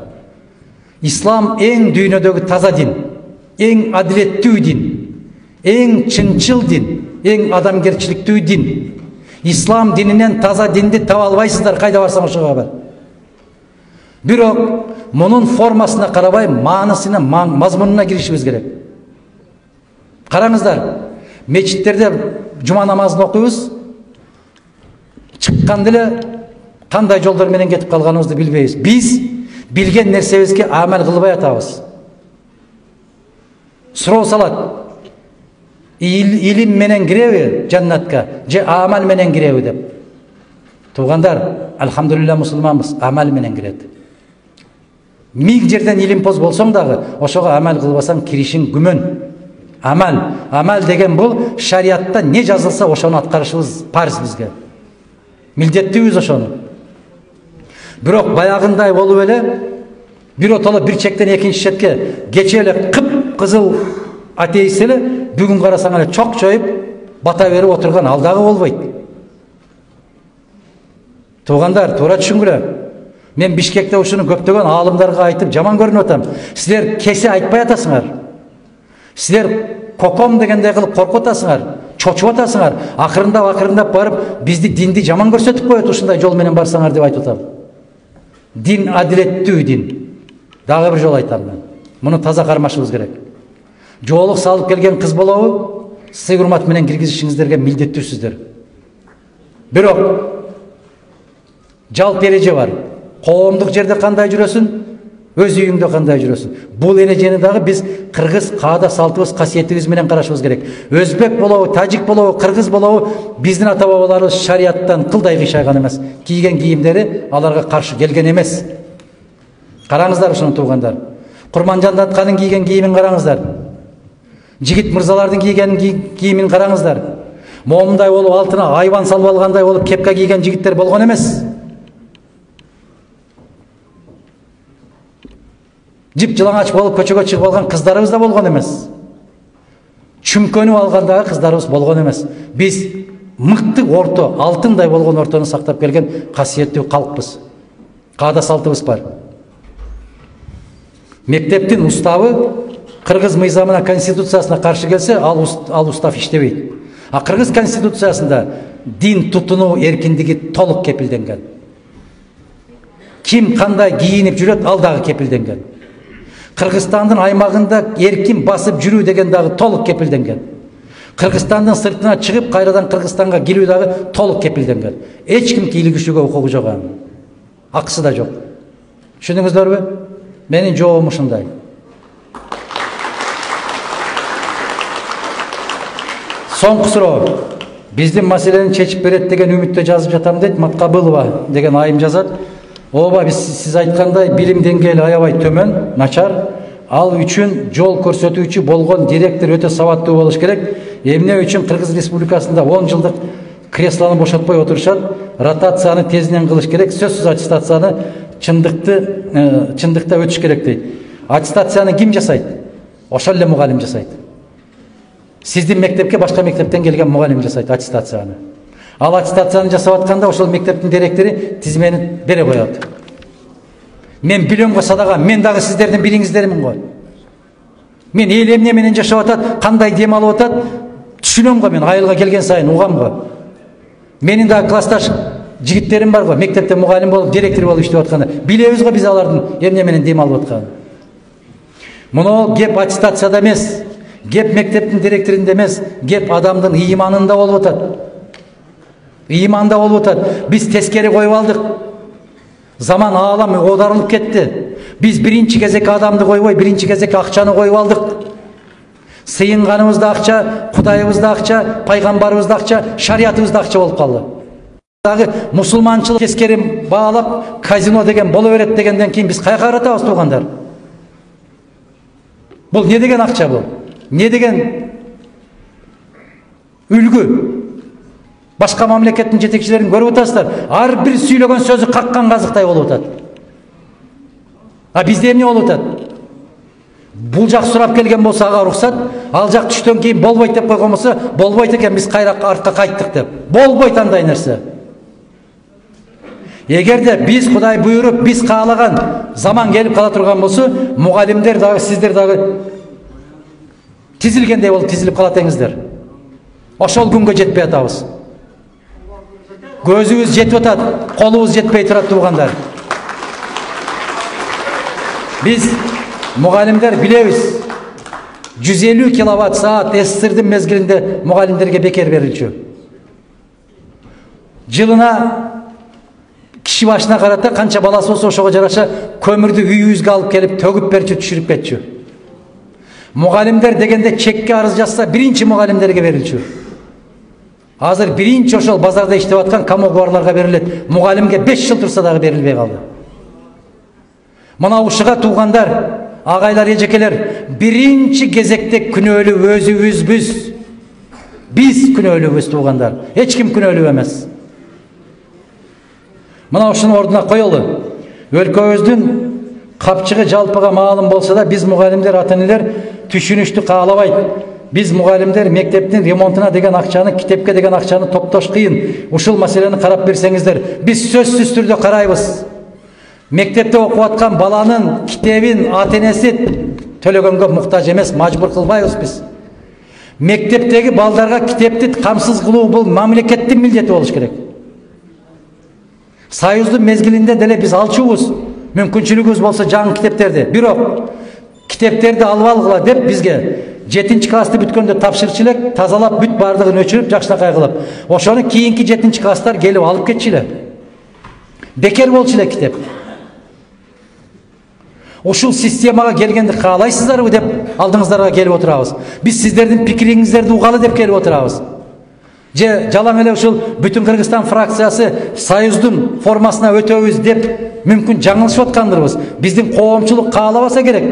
Ислам эң дүйнөдөгү таза дин, эң адилеттүү дин, эң чынчыл дин, эң адамгерчиликтүү дин. Ислам дининен таза динди таба албайсыздар, кайда барсаң ошого бар. Бирок мунун формасына карабай, маанысына, мазмунуна киришибиз керек. Караңыздар, мечиттерде жума намазын окуйбуз. Чыкканда эле кандай жолдор менен кетип калганыбызды билбейбиз. Биз билген нерсебизге амал кылбай атабыз. Суроо салат. Илим менен киреби жаннатка, же амал менен киреби деп. Туугандар, алхамдулилла мусулманбыз, амал менен кирет. Миң жерден илимпоз болсоң дагы, ошого амал кылбасаң киришиң күмөн. Амал деген бул шариатта не жазылса ошону аткарышыбыз парыз бизге. Милдеттүүбүз ошону. Бирок баягындай болуп эле бир отоло бир чектен экинчи четке кече эле кып-кызыл атеист эле бүгүн карасаң эле чок чоюп бата берип отурган ал дагы болбойт. Туугандар, туура түшүнгүлө. Мен Бишкекте ушуну көптөгөн аалымдарга айтып жаман көрүнүп атам. Силер кесе айтпай атасыңар. Силер коком дегендей кылып коркуп атасыңар, чочуп атасыңар. Акырындап барып бизди динди жаман көрсөтүп коет ушундай жол менен барсаңар деп айтып атам. Дин адилеттүү дин. Дагы бир жол айтам мен. Муну таза кармашыбыз керек. Жоолук салып келген кыз болобу, сый урмат менен киргизишиңиздерге милдеттүүсүздөр. Бирок жалпы эреже бар. Коомдук жерде кандай жүрөсүн, өз үйүңдө кандай жүрөсүн. Бул эрежени дагы биз кыргыз каада салтыбыз, касиетибиз менен карашыбыз керек. Өзбек болобу, тажик болобу, кыргыз болобу, биздин ата бабаларыбыз шарияттан кылдай кыйшайган эмес. Кийген кийимдери аларга каршы келген эмес. Караңыздар ушуну туугандар. Курманжан Датканын кийген кийимин караңыздар. Жигит мырзалардын кийген кийимин караңыздар. Момундай болуп алтына айбан салып алгандай болуп кепка кийген жигиттер болгон эмес. Жип жылаңач болуп көчөгө чыгып алган кыздарыбыз да болгон эмес. Чүмкөнүп алгандагы кыздарыбыз болгон эмес. Биз мыкты орто, алтындай болгон ортону сактап келген касиеттүү калкпыз. Каада салтыбыз бар. Мектептин уставы кыргыз мыйзамына, конституциясына каршы келсе, ал устав иштебейт. А кыргыз конституциясында дин тутунуу эркиндиги толук кепилденген. Ким кандай кийинип жүрөт, ал дагы кепилденген. Кыргызстандын аймагында эркин басып жүрүү деген дагы толук кепилденген. Кыргызстандын сыртына чыгып, кайрадан Кыргызстанга келүү дагы толук кепилденген. Эч ким кийлигишүүгө укугу жок анын. Акысы да жок. Түшүндүңүздөрбү? Менин жообум ушундай. Соңку суроо. Биздин маселени чечип берет деген үмүттө жазып жатам дейт Маткабылова деген айым жазат. Ооба, сиз айткандай билим деңгээли аябай төмөн, начар. Ал үчүн жол көрсөтүүчү болгон директор өтө сабаттуу болуш керек. Эмне үчүн Кыргыз Республикасында 10 жылдык креслону бошотпой отурушат? Ротацияны тезинен кылыш керек. Сөзсүз аттестацияны чындыкта өтүш керек дейт. Аттестацияны ким жасайт? Ошол эле мугалим жасайт. Сиздин мектепке башка мектептен келген мугалим жасайт аттестацияны. Ал аттестацияны жасап атканда ошол мектептин директори тизмени бере коет. Мен билемго садага, мен дагы сиздердин бириңиздермин го. Мен эл эмне менен жашап атат, кандай дем алып атат, түшүнөм го мен, айылга келген сайын угам го. Менин дагы классташ жигиттерим бар го, мектепте мугалим болуп, директор болуп иштеп атканда. Билебиз го биз алардын эмне менен дем алып атканын. Муну кеп аттестацияда эмес, Gep мектептин директорунда эмес, геп адамдын ыйманында болуп атат. Ыйманда болуп атат. Биз тескери коюп алдык. Zaman ağlam odarılıp ketти. Biz birinci кезек адамды койбой, birinci кезек акчаны коюп алдык. Сыйынганыбыз да акча, Кудайыбыз да акча, пайгамбарыбыз да акча, шариятыбыз да акча болуп калды. Дагы мусулманчылык тескери баалап, казино деген боло берет дегенден кийин биз каяка каратабыз туугандар? Бул не деген акча бул? Не деген үлгү? Башка мамлекеттин жетекчилерин көрүп атасыздар. Ар бир сүйлөгөн сөзү каккан казыктай болуп атат. А бизде эмне болуп атат? Бул жак сурап келген болсо ага уруксат, ал жак түштөн кийин болбойт деп койгон болсо, болбойт экен, биз кайрак артка кайттык деп. Болбойт андай нерсе. Эгерде биз Кудай буйруп, биз каалаган заман келип кала турган болсо, мугалимдер дагы, сиздер дагы тизилгендей болуп тизилип калат эңиздер. Ошол күнгө жетпей атабыз. Көзүбүз жетип атат, колубуз жетпей турат туугандар. Биз мугалимдер билебиз. 150 киловатт саат СССРдин мезгилинде мугалимдерге бекер берилчү. Жылына киши башына карата канча баласы болсо ошого жараша көмүрдү үйүбүзгө алып келип төгүп берчү, түшүрүп кетчү. Мугалимдер дегенде чекке арыз жазса биринчи мугалимдерге берилчү. Азыр биринчи ошол базарда иштеп аткан камогварларга берилет. Мугалимге 5 жыл турса дагы берилбей калды. Мына ушуга туугандар, агайлар, эжекелер, биринчи кезекте күнөөлүү өзүбүзбүз. Биз күнөөлүүбүз туугандар. Эч ким күнөөлүү эмес. Мына ушуну ордуна коелу. Өлкөбүздүн капчыгы жалпыга маалым болсо да, биз мугалимдер, ата-энелер түшүнүштү каалабайт. Биз мугалимдер мектептин ремонтуна деген акчаны, китепке деген акчаны топтош кыйын. Ушул маселени карап берсеңиздер, биз сөзсүз түрдө карайбыз. Мектепте окуп аткан баланын китебин ата-энеси төлөгөнгө муктаж эмес, мажбур кылбайбыз биз. Мектептеги балдарга китепти камсыз кылуу бул мамлекеттин милдети болуш керек. Союздун мезгилинде деле биз алчубуз. Мүмкүнчүлүгүбүз болсо жаңы китептерди. Бирок китептерди алып алгыла деп бизге 7-нчи классты бүткөндө тапшырчу элек, тазалап бүт бардыгын өчүрүп, жакшынакай кылып. Ошону кийинки 7-нчи класстар келип алып кетчү эле. Бекер болчу эле китеп. Ушул системага келгенди каалайсыздарбы деп алдыңыздарга келип отурабыз. Биз сиздердин пикириңиздерди угалы деп келип отурабыз. Же жалаң эле ушул бүтүн Кыргызстан фракциясы союздун формасына өтөбүз деп мүмкүн жаңылышып аткандырбыз. Биздин коомчулук каалабаса керек,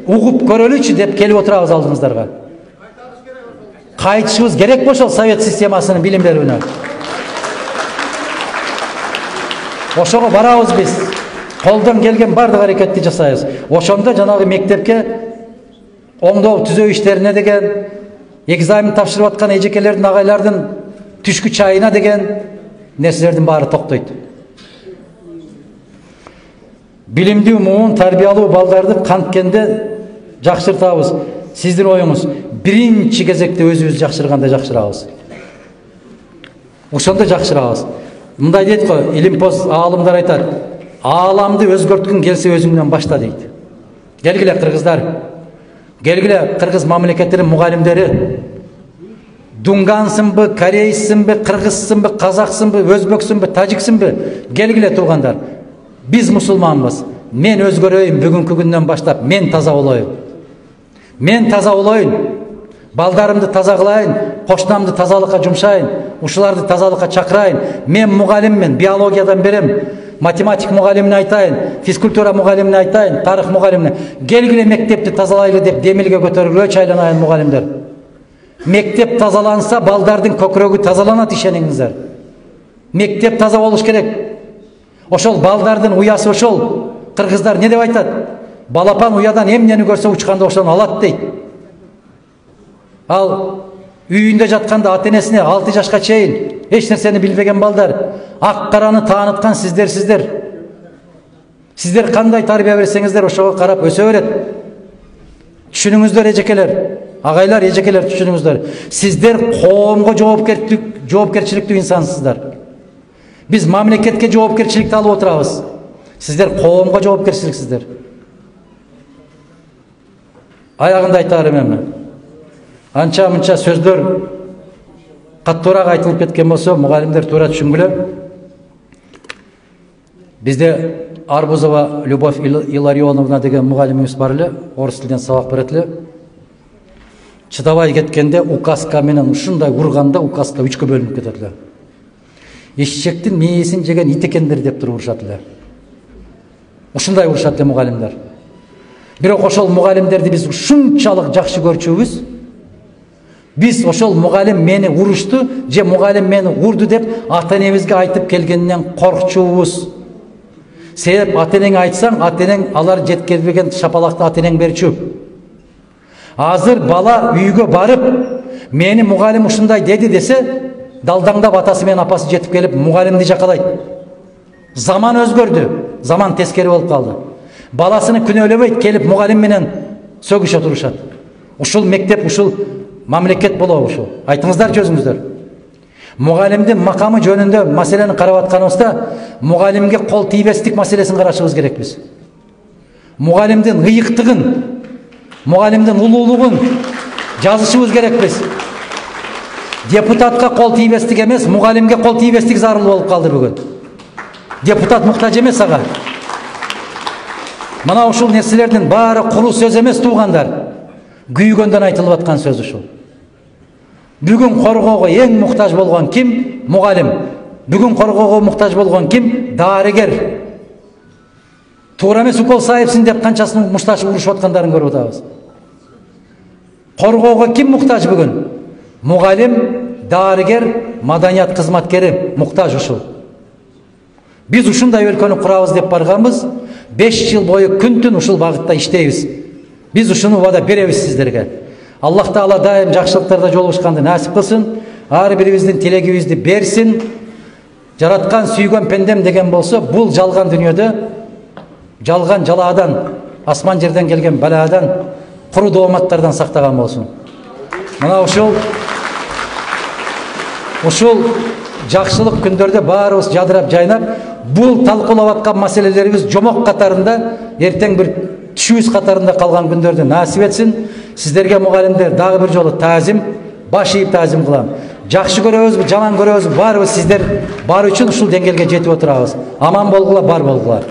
угуп көрөлүчү деп келип отурабыз алдыңыздарга. Кайтышыбыз керек ошол совет системасынын билим берүүнө. Ошого барабыз биз. Колдон келген бардык аракетти жасайбыз. Ошондо жанагы мектепке оңдоо түзөө иштерине деген, экзамен тапшырып аткан эжекелердин, агайлардын түшкү чайына деген нерселердин баары токтойт. Билимдүү, муун, тарбиялуу балдарды канткенде жакшыртабыз. Сиздин оюңуз, биринчи кезекте өзүбүз жакшырганда жакшырабыз. Ошондо жакшырабыз. Мындай дейт го, илимпоз аалымдар айтат: "Ааламды өзгөрткүң келсе өзүңдөн башта" дейт. Келгиле кыргыздар, келгиле кыргыз мамлекетинин мугалимдери. Дунгансынбы, корейсынбы, кыргызсынбы, казаксынбы, өзбөксүнбү, тажиксинби? Келгиле туугандар. Биз мусулманбыз. Мен өзгөрөйүн бүгүнкү күндөн баштап, мен таза болоюн. Мен таза болоюн. Балдарымды таза кылайын, кошнамды тазалыкка жумшайын, ушуларды тазалыкка чакырайын. Мен мугалиммин, биологиядан берем. Математик мугалимине айтайын, физкультура мугалимине айтайын, тарых мугалимине. Келгиле мектепти тазалайлы деп демилге көтөрүлгө чайланайын мугалимдер. Мектеп тазаланса, балдардын көкүрөгү тазаланат, ишениңиздер. Мектеп таза болуш керек. Ошол балдардын уясы ошол. Кыргыздар не деп айтат? Балапан уядан эмнени көрсө учканда ошону алат дейт. Ал үйүндө жатканда ата-энесине 6 жашка чейин эч нерсени билбеген балдар, ак караны тааныткан сиздер. Сиздер кандай тарбия берсеңиздер ошого карап өсө берет. Түшүнүңүздөр эжекелер, агайлар, эжекелер, түшүнүңүздөр. Сиздер коомго жоопкерчиликтүү инсансыздар. Биз мамлекетке жоопкерчиликти алып отурабыз. Сиздер коомго жоопкерчиликсиздер. Аягында айтарым эми. Анча мынча сөздөр каттуураак айтылып кеткен болсо, мугалимдер туура түшүнгүлө. Бизде Арбузова Любовь Илларионовна деген мугалимибиз бар эле, орус тилинен сабак берет эле. Чыдабай кеткенде указка менен ушундай урганда указка 3кө бөлүнүп кетет эле. Ишчектин мээсин жеген ит экендер деп туруп урушат эле. Ушундай урушат эле мугалимдер. Бирок ошол мугалимдерди биз ушунчалык жакшы көрчүбүз. Биз ошол мугалим мени урушту, же мугалим мени урду деп ата-энебизге айтып келгенинен коркчубуз. Себеп ата-энеңе айтсаң, ата-энең алар жеткирбеген шапалакты ата-энең берчү. Азыр бала үйгө барып, мени мугалим ушундай деди десе, далдаңдап атасы менен апасы жетип келип мугалимди жакалайт. Заман өзгөрдү, заман тескери болуп калды. Баласыны күнөөлөбөйт, келип мугалим менен сөгүшө турушат. Ушул мектеп, ушул мамлекет болобу ушул? Айтыңыздарчы өзүңүздөр. Мугалимдин макамы жөнүндө маселени карап атканыбызда, мугалимге кол тийбестик маселесин карашыбыз керекпиз. Мугалимдин ыйыктыгын, мугалимдин улуулугун жазышыбыз керекпиз. Депутатка кол тийбестик эмес, мугалимге кол тийбестик зарыл болуп калды бүгүн. Депутат муктаж эмес ага. Мына ушул нерселердин баары куру сөз эмес, туугандар. Күйгөндөн айтылып аткан сөз ушул. Бүгүн коргоого эң муктаж болгон ким? Мугалим. Бүгүн коргоого муктаж болгон ким? Дарыгер. Туура эмес, укол сайыпсың деп канчасын мушташ урушуп аткандарын көрүп атабыз. Коргоого ким муктаж бүгүн? Мугалим, дарыгер, маданият кызматкери муктаж ушул. Биз ушундай өлкөнү курабыз деп барганбыз. 5 жыл бою күн-түн ушул багытта иштейбиз. Биз ушуну вада беребиз сиздерге. Аллах Таала дайым жакшылыктарда жолугушканды насип кылсын. Ар бирибиздин тилегибизди берсин. Жараткан сүйгөн пендем деген болсо, бул жалган дүйнөдө жалган жалаадан, асман жерден келген баладан, куру дооматтардан сактаган болсун. Мына ушул жакшылык күндөрдө баарыбыз жадырап жайнап, бул талкуулап аткан маселелерибиз жомок катарында, эртең бир түшүбүз катарында калган күндөрдү насип этсин. Сиздерге мугалимдер дагы бир жолу таазим, баш ийип таазим кылам. Жакшы көрөбүзбү, жаман көрөбүзбү, баарыбыз сиздер бар үчүн ушул деңгээлге жетип отурабыз. Аман болгула, бар болгула.